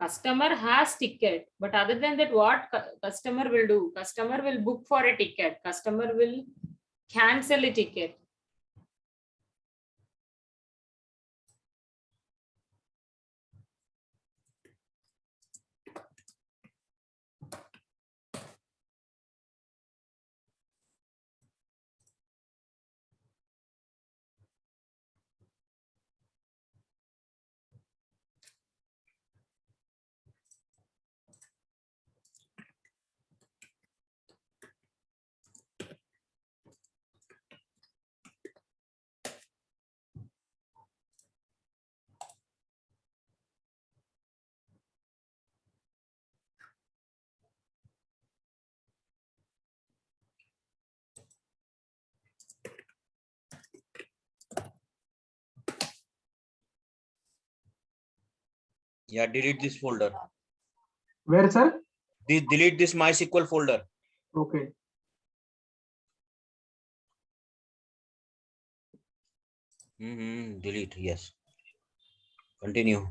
Customer has ticket, but other than that, what customer will do? Customer will book for a ticket. Customer will cancel a ticket. Yeah, delete this folder. Where, sir? Delete this MySQL folder. Okay. Delete, yes. Continue.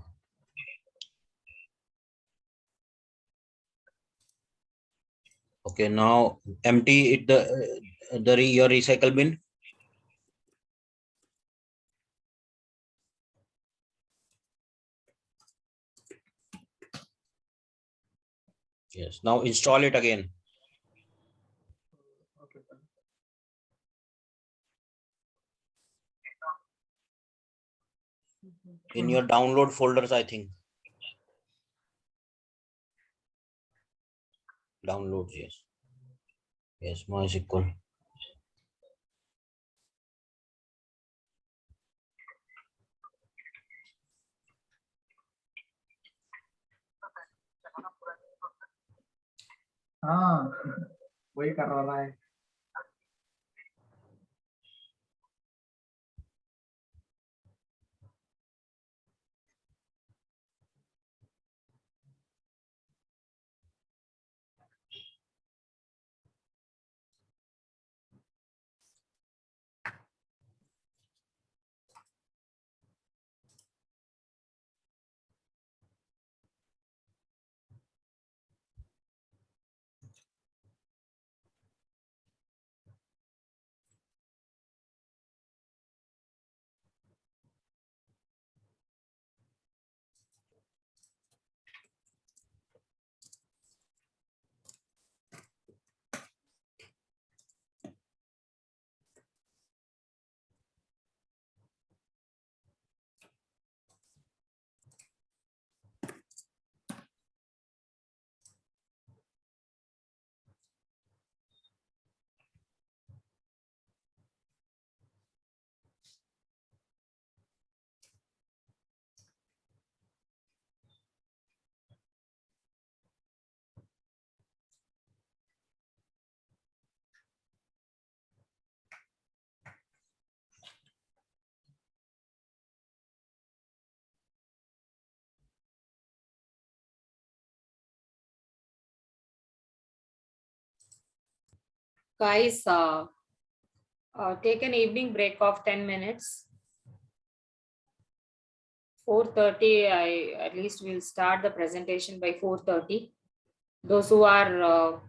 Okay, now empty it your recycle bin. Yes, now install it again. Okay, sir. In your download folders, I think. Downloads, yes. Yes, MySQL. हाँ वही कर रहा है. Guys, take an evening break of 10 minutes. 4:30, I at least will start the presentation by 4:30. Those who are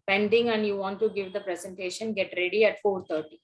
pending and you want to give the presentation, get ready at 4:30.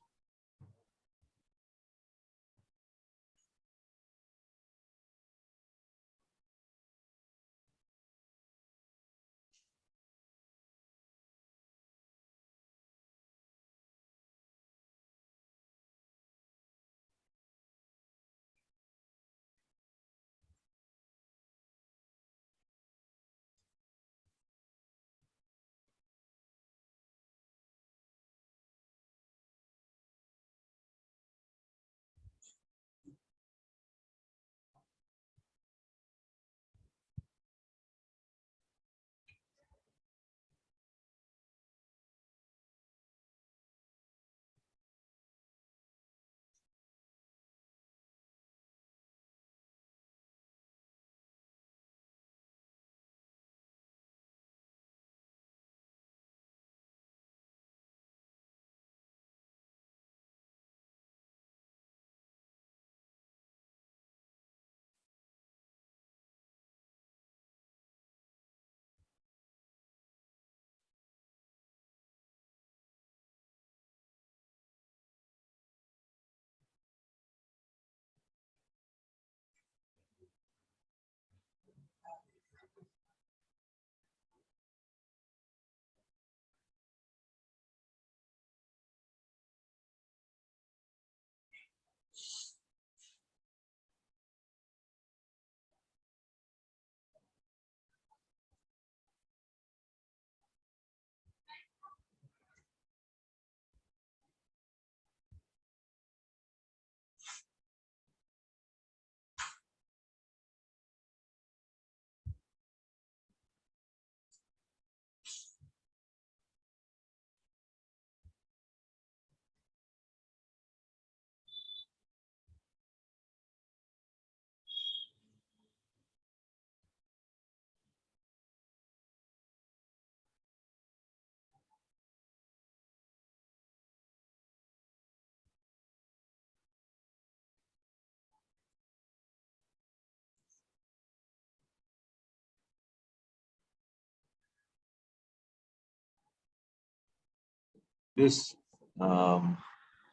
This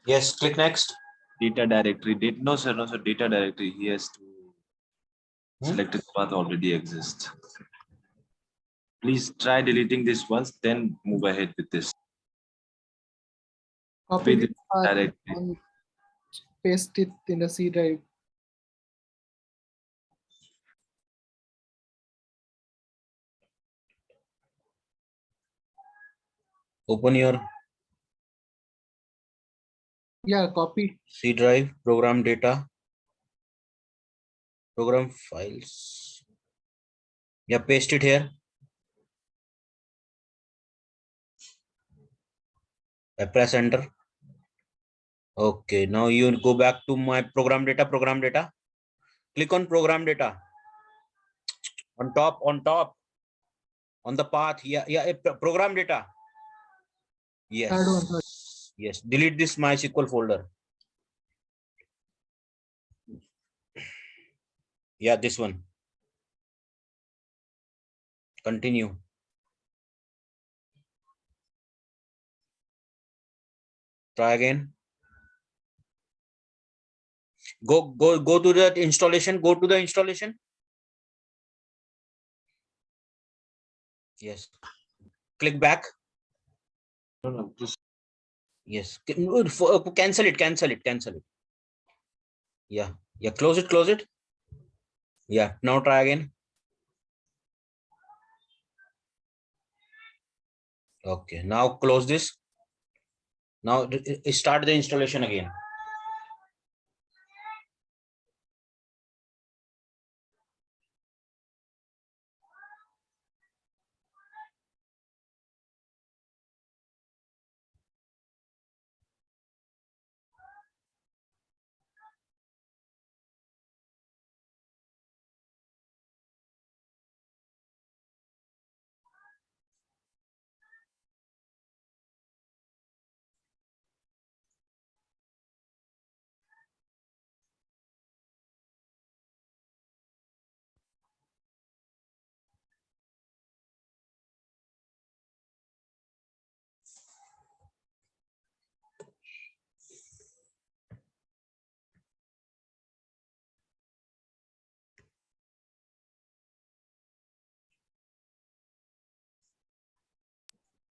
Yes, click next. data directory. No, sir. No, sir. Data directory. He has to selected path already exists. Please try deleting this once, then move ahead with this. Copy this this path directly. and paste it in the C drive. Open your Copy. C drive, program data, program files. Paste it here. I press enter. Okay, now you go back to my program data. Click on program data. On top, on the path. Program data. Yes. Yes. Delete this MySQL folder. This one. Continue. Try again. Go to that installation. Go to the installation. Yes. Click back. No, just yes. Cancel it. Yeah. Close it. Yeah. Now try again. Okay. Now close this. Now start the installation again.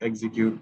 Execute.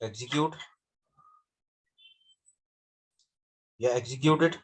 Execute. Yeah, execute it.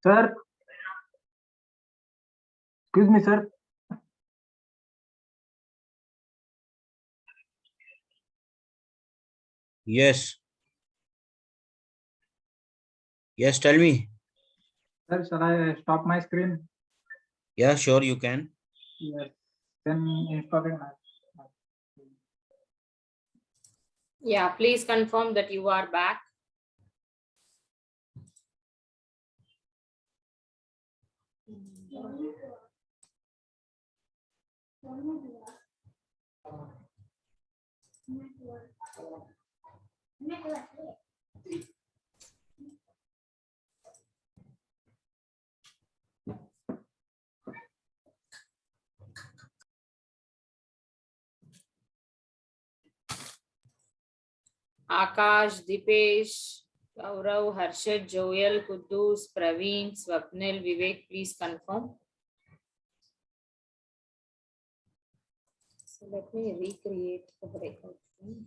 Sir, excuse me, sir. Yes. Yes, tell me. Sir, shall I stop my screen? Yeah, sure, you can. Yes. Then install it now. Yeah, please confirm that you are back. Akash, Dipesh, Gaurav, Harshad, Joel, Kudus, Praveen, Swapnil, Vivek, please confirm. So let me recreate the breakout room.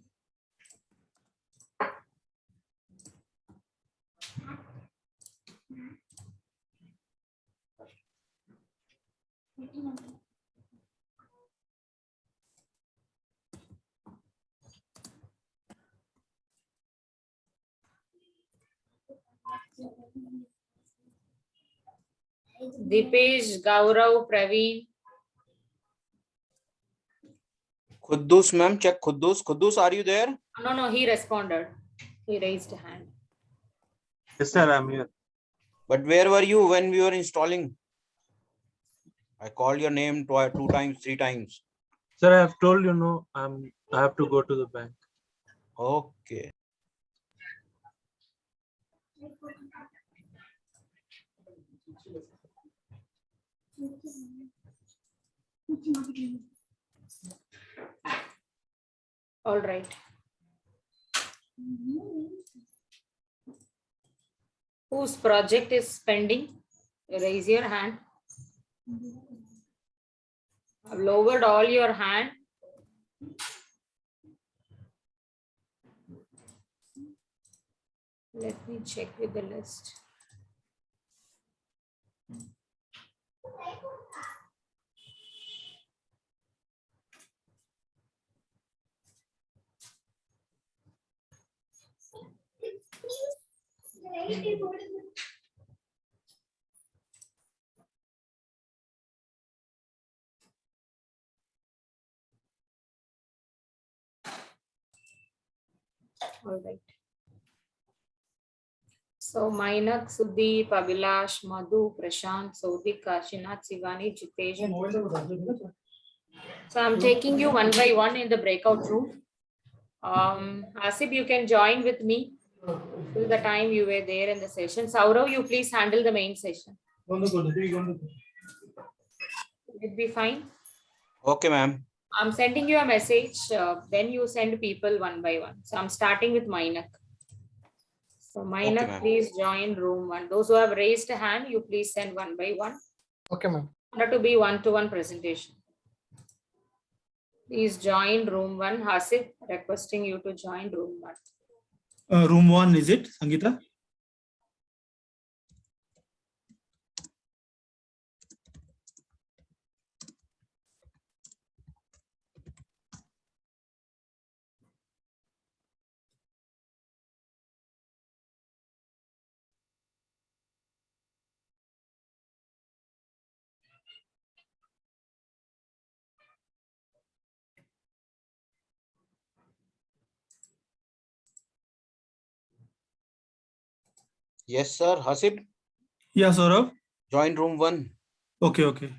Dipesh, Gaurav, Praveen. Khuddus, ma'am, check Khuddus. Khuddus, are you there? No, he responded. He raised a hand. Yes, sir, I'm here. But where were you when we were installing? I called your name two times, 3 times. Sir, I have told you no, I have to go to the bank. Okay. All right. Whose project is pending? Raise your hand. I've lowered all your hand. Let me check with the list. All right. So Mainak, Sudeep, Abhilash, Madhu, Prashant, Sodik, Kashinath, Sivani, Jitesh. So I'm taking you one by one in the breakout room. Asif, you can join with me till the time you were there in the session. Saurav, you please handle the main session. Will it be fine? Okay, ma'am. I'm sending you a message. Then you send people one by one. So I'm starting with Mainak. So Mainak, ma'am. please join room 1. Those who have raised a hand, you please send one by one. Okay, ma'am. Not to be one-to-one presentation. Please join room 1. Hasif, requesting you to join room 1. Room 1, is it, Sangeeta? Yes, sir. Hasib, Yeah, Saurav. join room 1. Okay.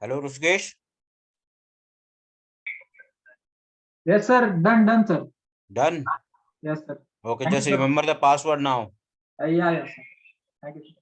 Hello, Rushgesh. Yes, sir. Done, sir. Done. Yes, sir. Okay, Thank just you, sir. remember the password now. Yeah, yes, sir. Thank you, sir.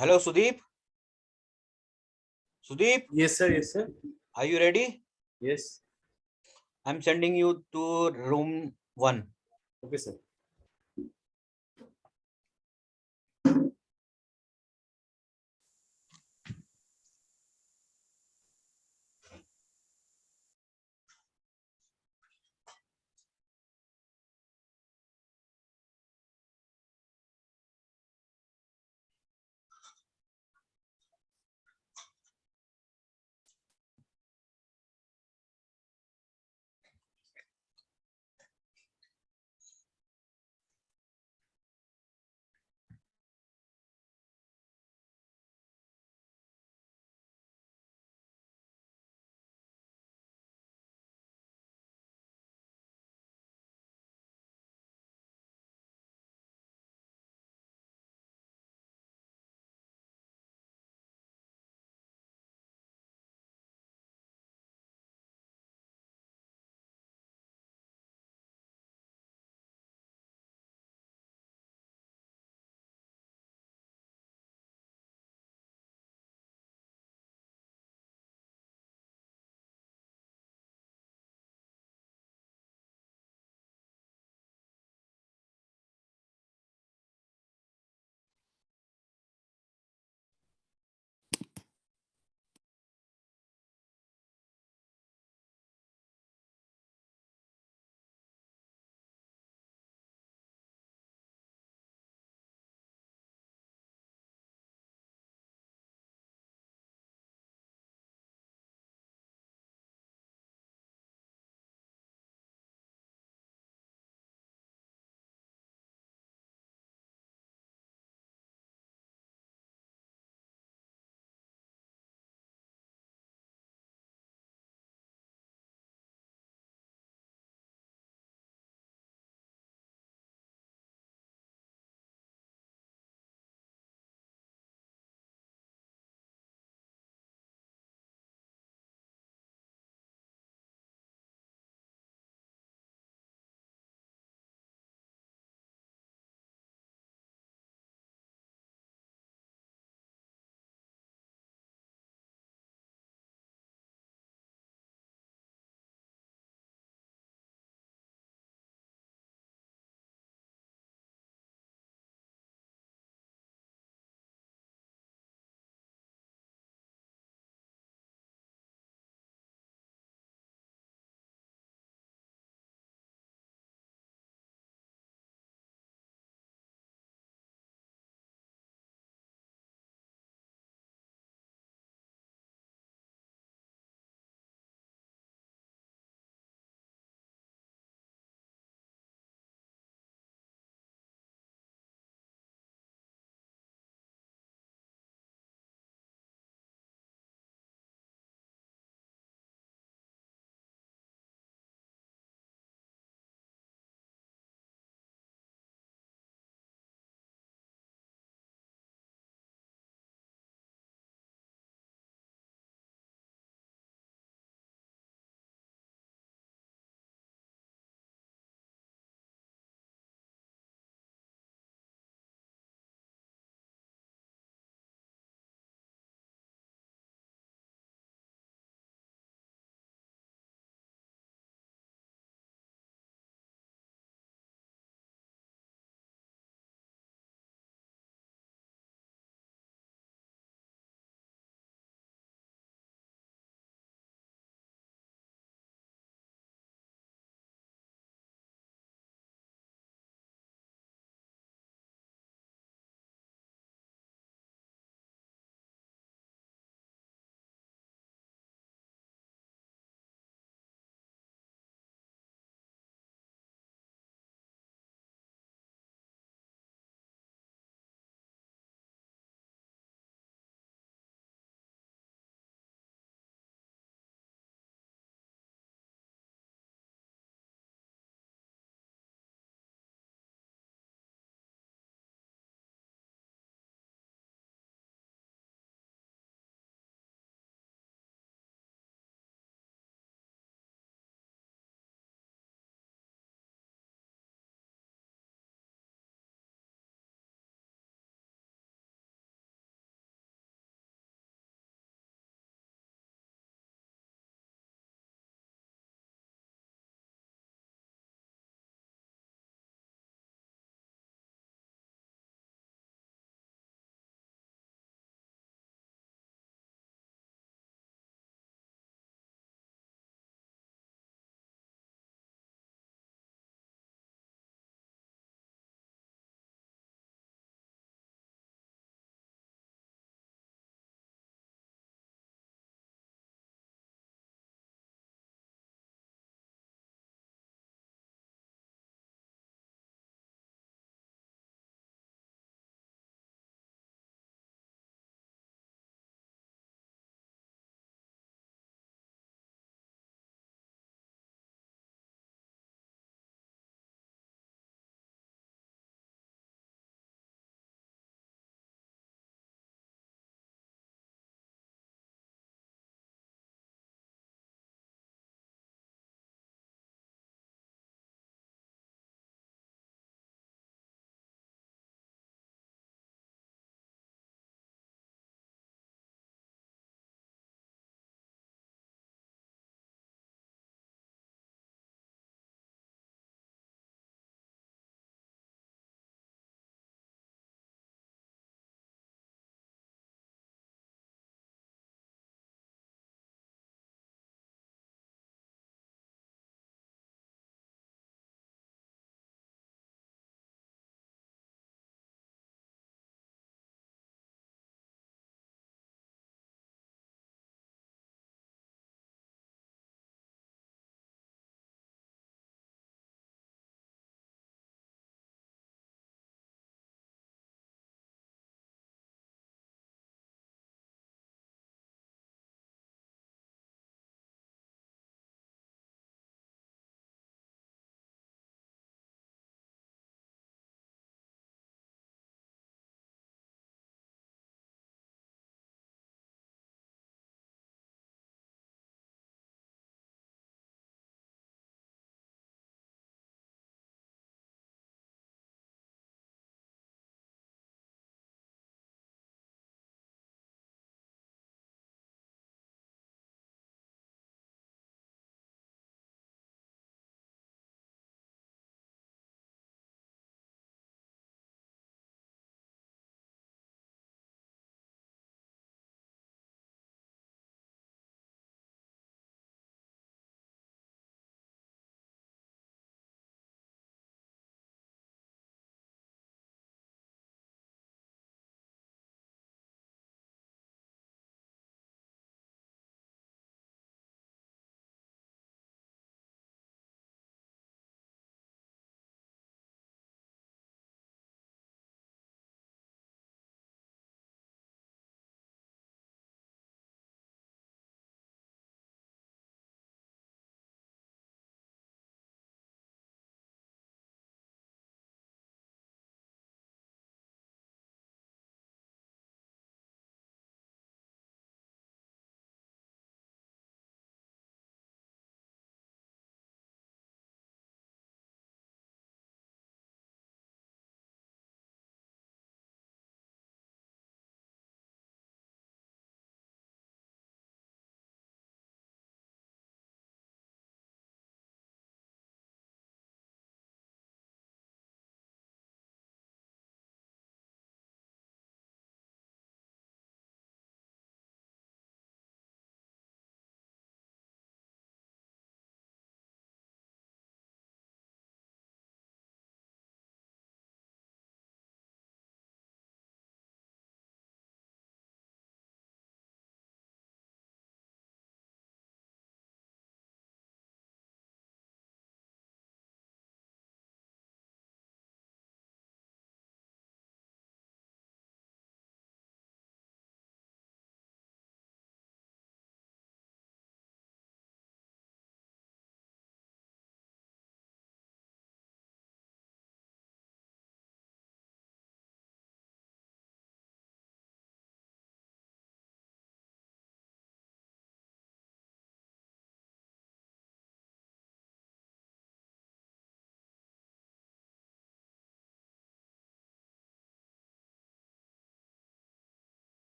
Hello, Sudeep. Sudeep. Yes, sir. Yes, sir. Are you ready? Yes. I'm sending you to room 1. Okay, sir.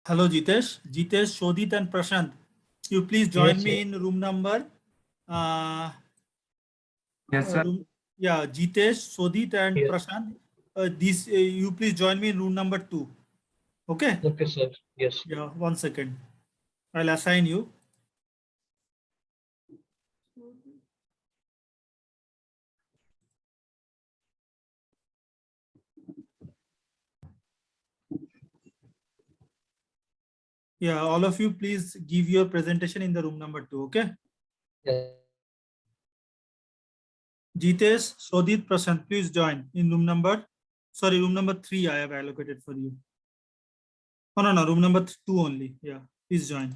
Hello, Jitesh. Jitesh, Shodhit, and Prashant. You please join Yes, me sir. in room number. Yes, sir. Yeah, Jitesh, Shodhit, and Yes. Prashant. You please join me in room number 2. Okay. Okay, sir. Yes. Yeah, 1 second. I'll assign you. Yeah, all of you, please give your presentation in the room number 2. Okay. Yes. Jitesh, Shodhit, Prashant, please join in room number. Sorry, room number 3 I have allocated for you. Oh, no, room number 2 only. Yeah, please join.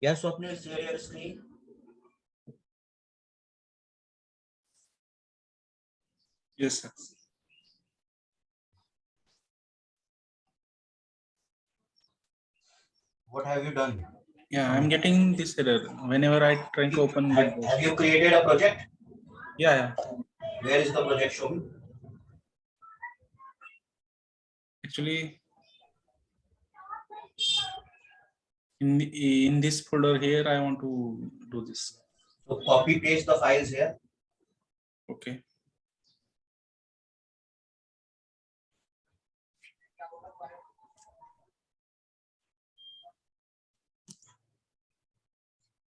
Yes, Swapnil, share your screen. Yes, sir. What have you done? Yeah, I'm getting this error whenever I try to open. Have you created a project? Yeah. Where is the project showing? Actually, in this folder here, I want to do this. So copy paste the files here. Okay.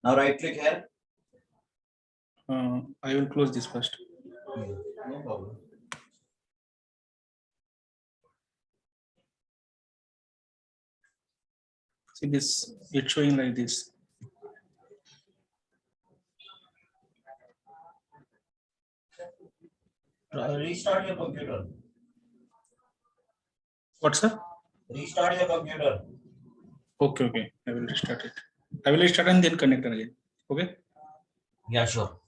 Now right click here. I will close this first. No problem. See this, it's showing like this. Restart your computer. What, sir? Restart your computer. Okay. I will restart it. I will restart and then connect again. Okay. Yeah, sure.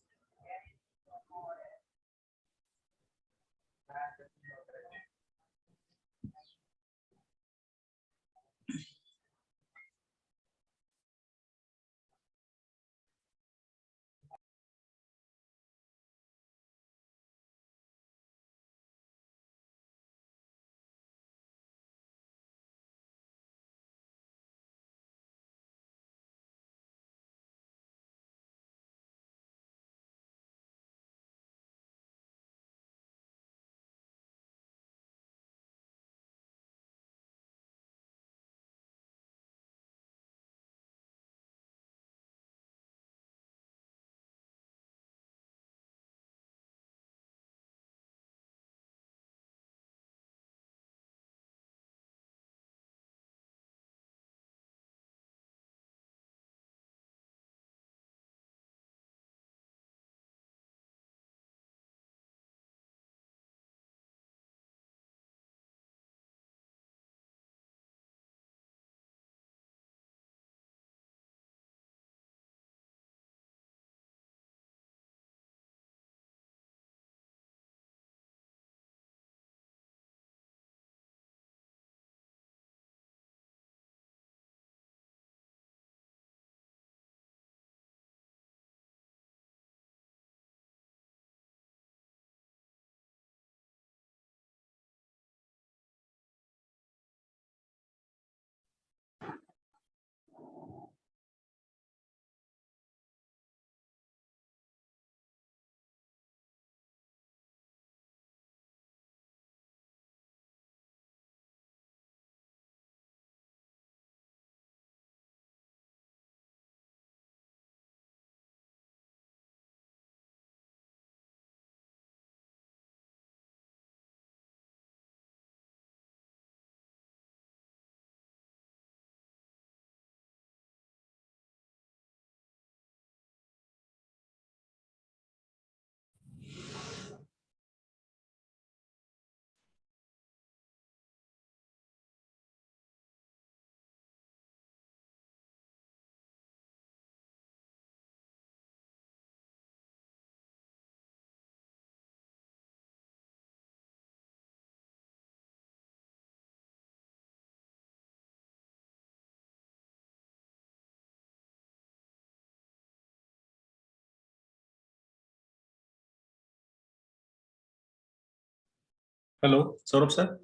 Hello, Saurabh sir.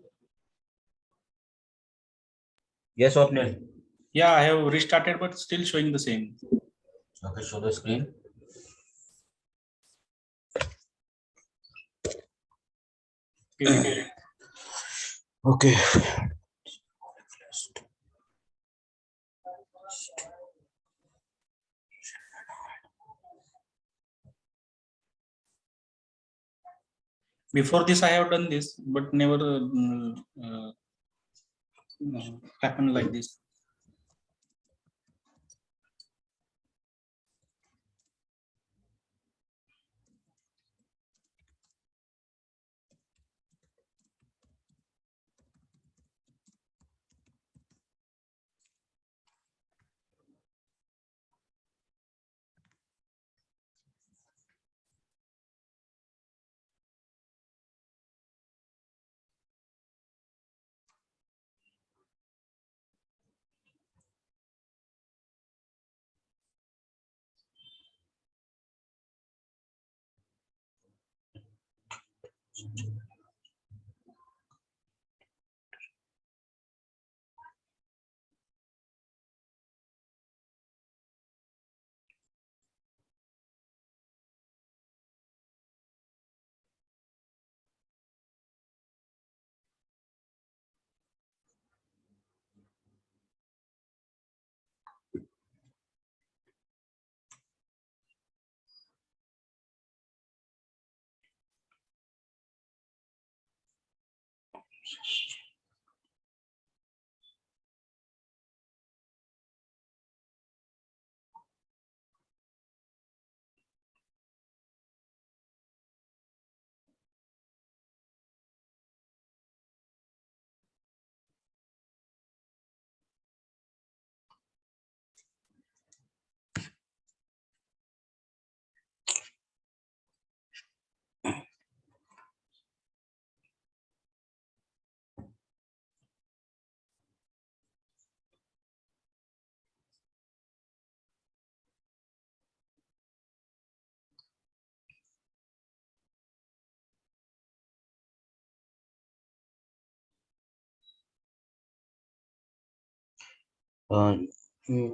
Yes, Swapnil. Yeah, I have restarted, but still showing the same. Okay, show the screen. Okay. Before this, I have done this, but never happened like this.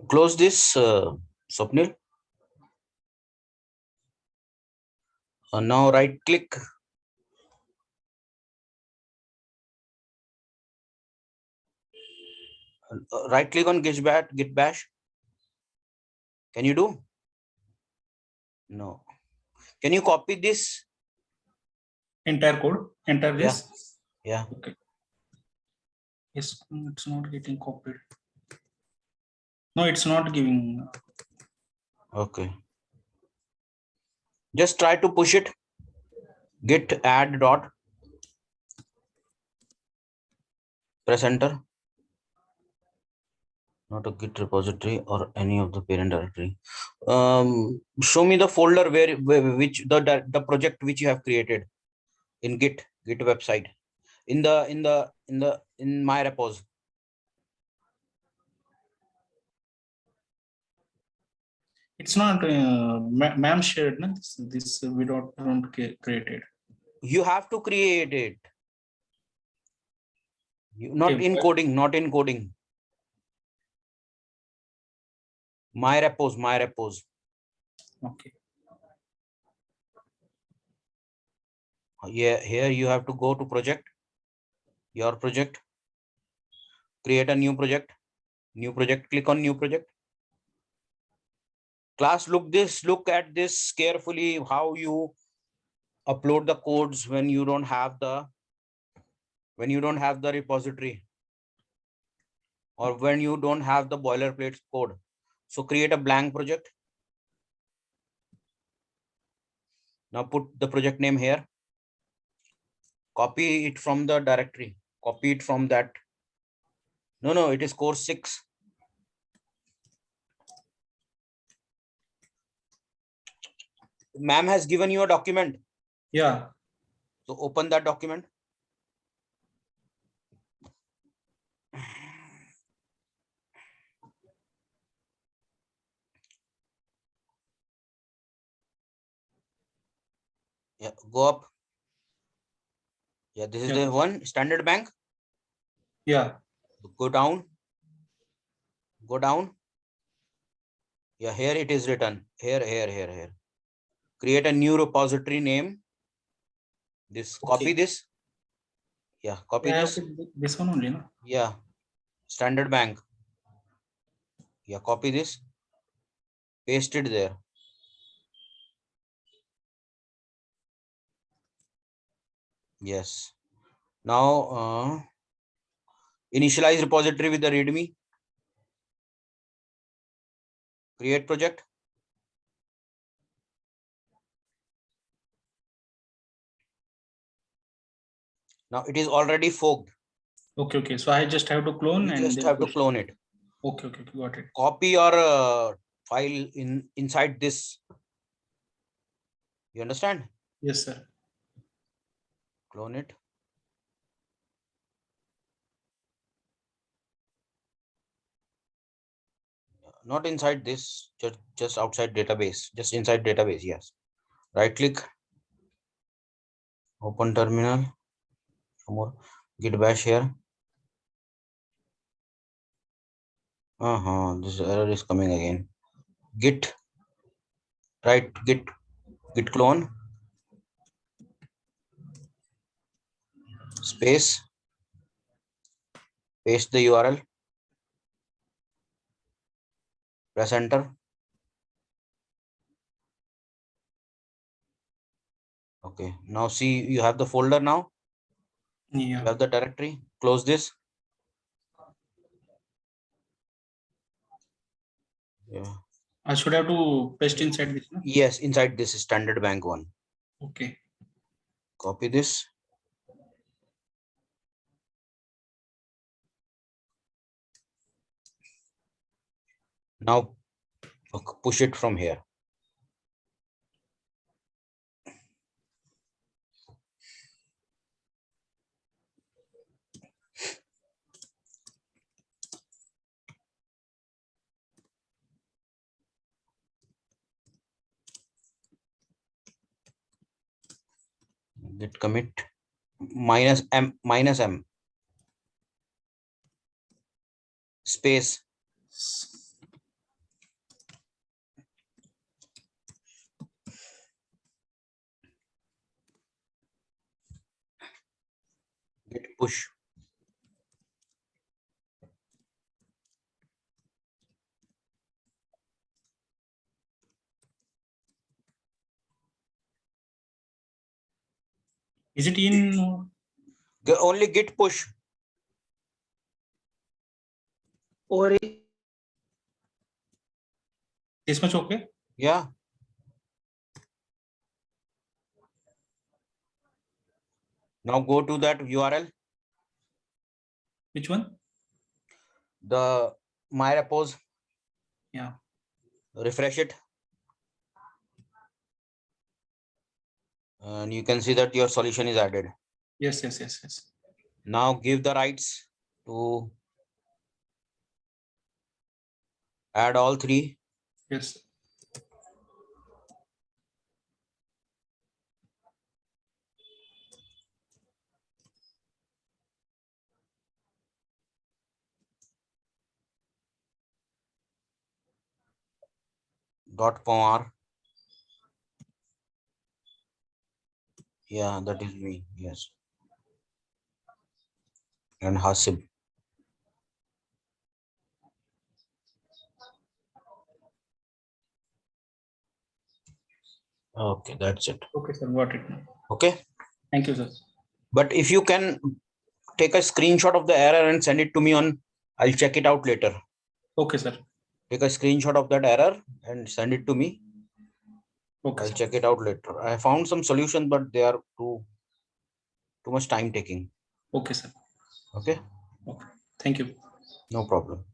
Close this, Swapnil. Now right click. Right click on git bash. Can you do? No. Can you copy this? Entire code, enter this. Yeah. Okay. Yes, it's not getting copied. No, it's not giving. Okay. Just try to push it. Git add dot. Press enter. Not a Git repository or any of the parent directory. Show me the folder which the project which you have created in Git website in my repos. It's not ma'am shared. No? This we don't create it. You have to create it. Not in coding. Not in coding. My repos. Okay. Yeah, here you have to go to project, your project, create a new project, click on new project. Class, look at this carefully, how you upload the codes when you don't have the repository or when you don't have the boilerplate code. So create a blank project. Now put the project name here. Copy it from the directory. Copy it from that. No, it is course 6. Ma'am has given you a document. Yeah. So open that document. Yeah, go up. Yeah, this is the one, Standard Bank. Yeah. Go down. Go down. Yeah, here it is written. Here. Create a new repository name. This, copy this. Yeah, copy this. This one only, no? Yeah, Standard Bank. Yeah, copy this. Paste it there. Yes. Now, initialize repository with the README. Create project. Now it is already forked. Okay. So I just have to clone You just have to clone it. Okay, got it. Copy your file inside this. You understand? Yes, sir. Clone it. Not inside this, just outside database, just inside database. Yes. Right click. Open terminal. Some more. Git bash here. This error is coming again. Git. Right. Git clone. Space. Paste the URL. Press enter. Okay. Now see, you have the folder now. Yeah. You have the directory. Close this. Yeah. I should have to paste inside this. No? Yes, inside this standard bank one. Okay. Copy this. Now push it from here. Git commit -m space git push. Is it in? Only git push. Or this much okay? Yeah. Now go to that URL. Which one? The my repos. Yeah. Refresh it. And you can see that your solution is added. Yes, yes, yes, yes. Now give the rights to add all three. Yes. .pomr. Yeah, that is me. Yes. And Hasib. Okay, that's it. Okay, sir. Got it. Okay. Thank you, sir. But if you can take a screenshot of the error and send it to me on, I'll check it out later. Okay, sir. Take a screenshot of that error and send it to me. Okay, I'll sir. check it out later. I found some solutions, but they are too much time taking. Okay, sir. Okay. Okay. Thank you. No problem.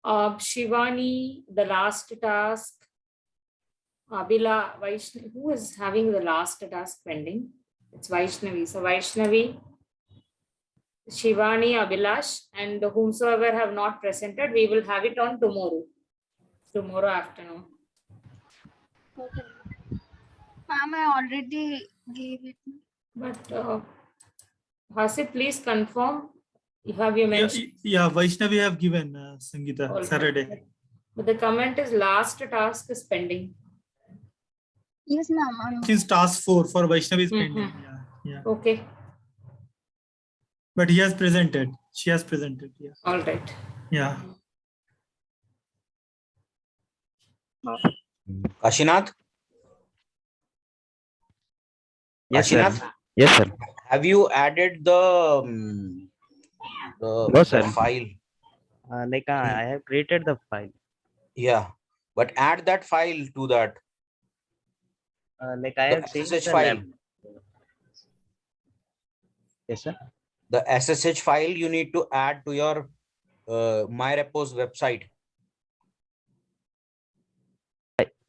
Shivani, the last task. Abhila, Vaishnavi, who is having the last task pending? It's Vaishnavi. So Vaishnavi, Shivani, Abhilash, and whomsoever have not presented, we will have it on tomorrow afternoon. Okay. Ma'am, I already gave it. But Hasib, please confirm. You have you mentioned? Yeah, Vaishnavi have given Sangeeta All right. Saturday. But the comment is last task is pending. Yes, ma'am. Since task 4 for Vaishnavi is pending. Yeah. Okay. But he has presented. She has presented. Yeah. All right. Yeah. Kashinath? Yes, sir. Kashinath? Yes, sir. Have you added the No, sir. file? Like I have created the file. Yeah, but add that file to that. Like I The have changed SSH the file. lab. Yes, sir. The SSH file you need to add to your MyRepos website.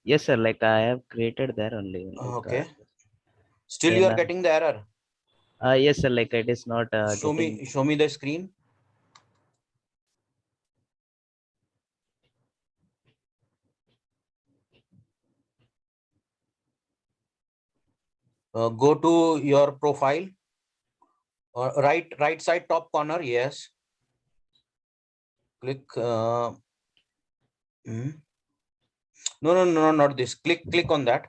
Yes, sir. Like I have created there only. Like, Okay. Still you are getting the error. Yes, sir. Like it is not. Show me the screen. Go to your profile. Right side top corner. Yes. Click. No, not this. Click on that.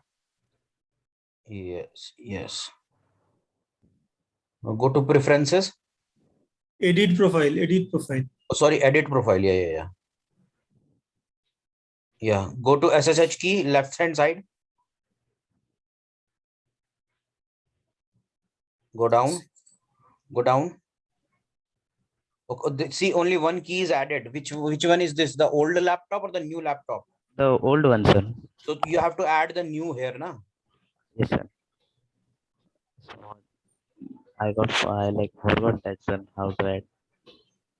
Yes. Now go to preferences. Edit profile. Oh, sorry, edit profile. Yeah. Yeah. Go to SSH key, left hand side. Go down. Okay, see, only one key is added. Which one is this? The old laptop or the new laptop? The old one, sir. So you have to add the new here, na? Yes, sir. I forgot that, sir. How to add?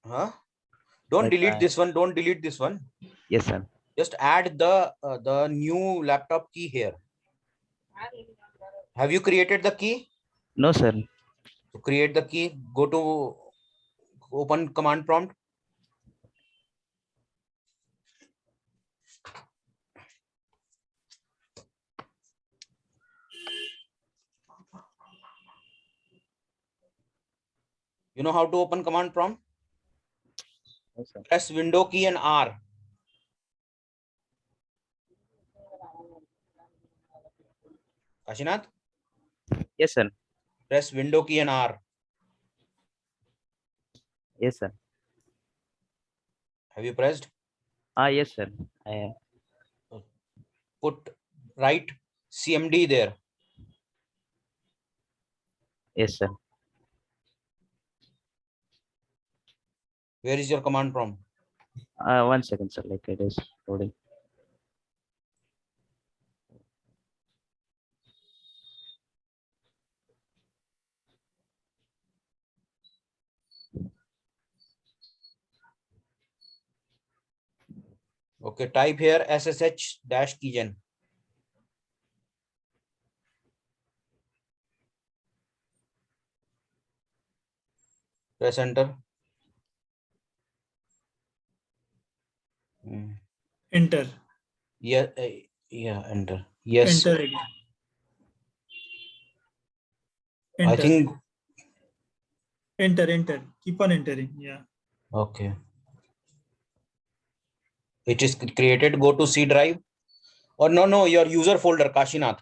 Huh? Don't delete this one. Don't delete this one. Yes, sir. Just add the new laptop key here. Have you created the key? No, sir. To create the key, go to open command prompt. You know how to open command prompt? Yes, sir. Press window key and R. Kashinath? Yes, sir. Press window key and R. Yes, sir. Have you pressed? Yes, sir. I have. Put right CMD there. Yes, sir. Where is your command prompt? 1 second, sir. Like it is loading. Okay, type here SSH dash keygen. Press enter. Enter. Yeah, enter. Yes. Enter again. I think. Enter. Keep on entering. Yeah. Okay. It is created. Go to C drive. Or no, your user folder, Kashinath.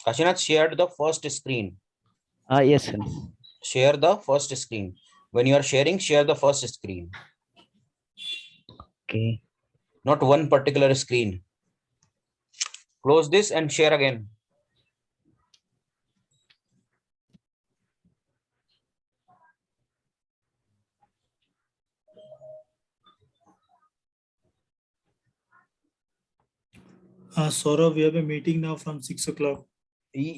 Kashinath shared the first screen. Yes, sir. Share the first screen. When you are sharing, share the first screen. Okay. Not one particular screen. Close this and share again. Saurav, we have a meeting now from 6 o'clock.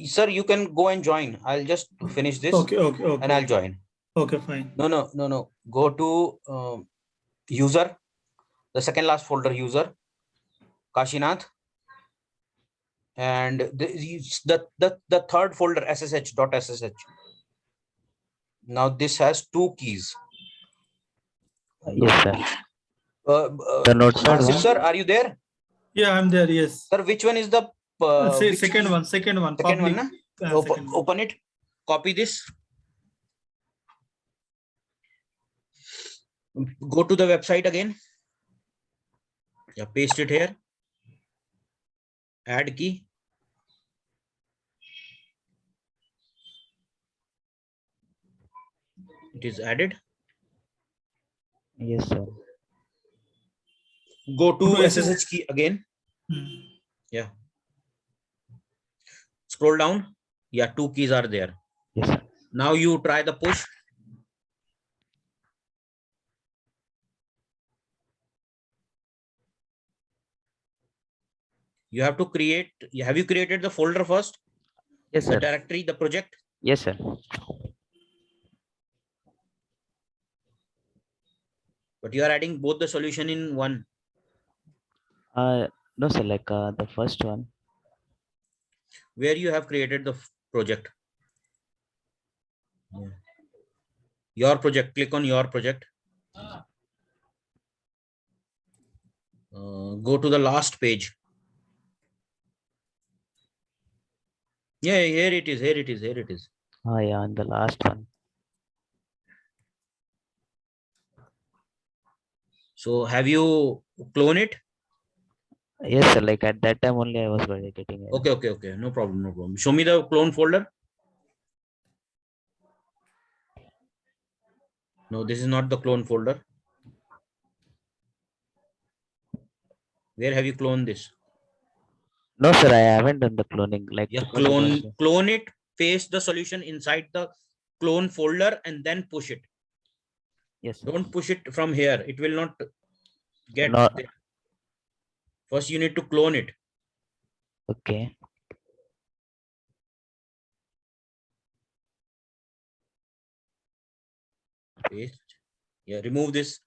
Sir, you can go and join. I'll just finish this Okay. and I'll join. Okay, fine. No. Go to user, the second last folder, user, Kashinath, and the third folder, ssh.ssh. Now this has two keys. Yes, sir. The notepad one? Sir, are you there? Yeah, I'm there. Yes. Sir, which one is the Say which second key? one. Second Public. one, na? Second one. Open it. Copy this. Go to the website again. Yeah, paste it here. Add key. It is added. Yes, sir. Go to To SSH key again. Hmm. Yeah. Scroll down. Yeah, two keys are there. Yes, sir. Now you try the push. You have to create. Have you created the folder first? Yes, the sir. Directory, the project. Yes, sir. But you are adding both the solution in one. No, sir. Like the first one. Where you have created the project. Yeah. Your project. Click on your project. Go to the last page. Yeah, here it is. Here it is. Here it is. Oh, yeah, on the last one. So have you clone it? Yes, sir. Like at that time only I was getting it. Okay. No problem. Show me the clone folder. No, this is not the clone folder. Where have you cloned this? No, sir. I haven't done the cloning. Like Yeah, first was- clone it. Paste the solution inside the clone folder and then push it. Yes, sir. Don't push it from here. It will not get No. there. First, you need to clone it. Okay. Paste. Yeah, remove this.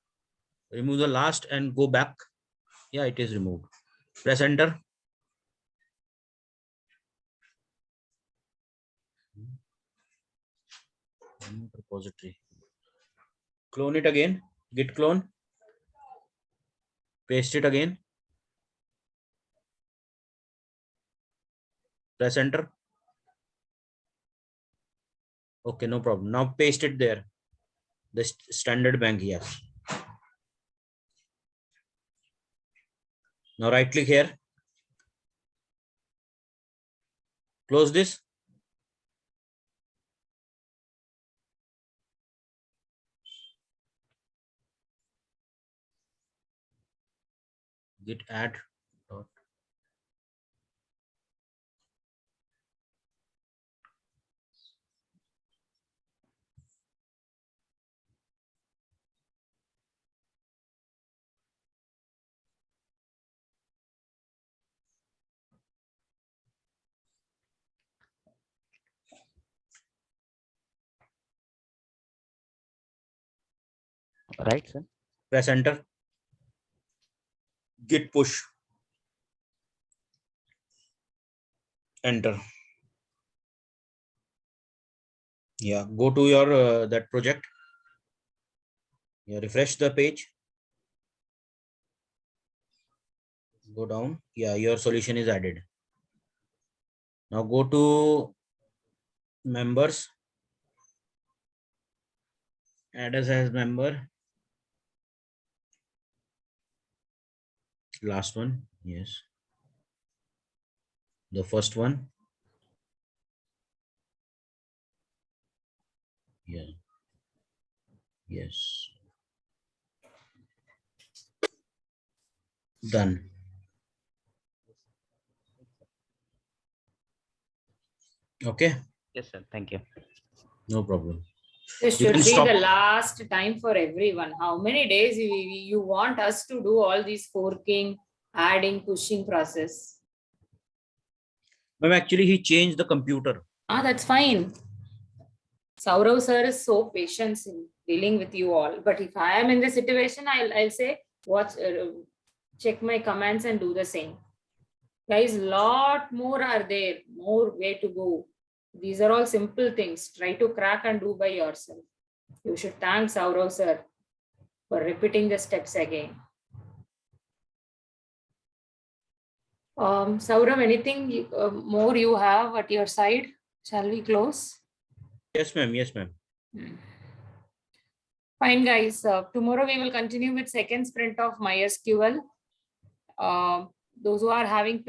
Remove the last and go back. Yeah, it is removed. Press enter. Repository. Clone it again. Git clone. Paste it again. Press enter. Okay, no problem. Now paste it there. The standard bank, yes. Now right click here. Close this. Git add. Right, sir. Press enter. Git push. Enter. Yeah, go to your that project. Yeah, refresh the page. Go down. Yeah, your solution is added. Now go to members. Add us as member. Last one. Yes. The first one. Yeah. Yes. Done. Okay. Yes, sir. Thank you. No problem. This You should can be stop. the last time for everyone. How many days you want us to do all these forking, adding, pushing process? Ma'am, actually he changed the computer. That's fine. Saurav sir is so patient in dealing with you all. But if I am in this situation, I'll say, watch, check my commands and do the same. Guys, lot more are there, more way to go. These are all simple things. Try to crack and do by yourself. You should thank Saurav sir for repeating the steps again. Saurav, anything more you have at your side? Shall we close? Yes, ma'am. Yes, ma'am. Fine, guys. Tomorrow we will continue with second sprint of MySQL. Those who are having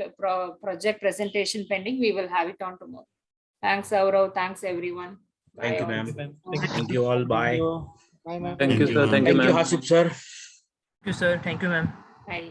project presentation pending, we will have it on tomorrow. Thanks, Saurav. Thanks, everyone. Thank you, Bye all. ma'am. Thank you all. Bye. Thank you, sir. Thank you, Thank you, ma'am. Hasib sir. Thank you, sir. Thank you, ma'am. Bye.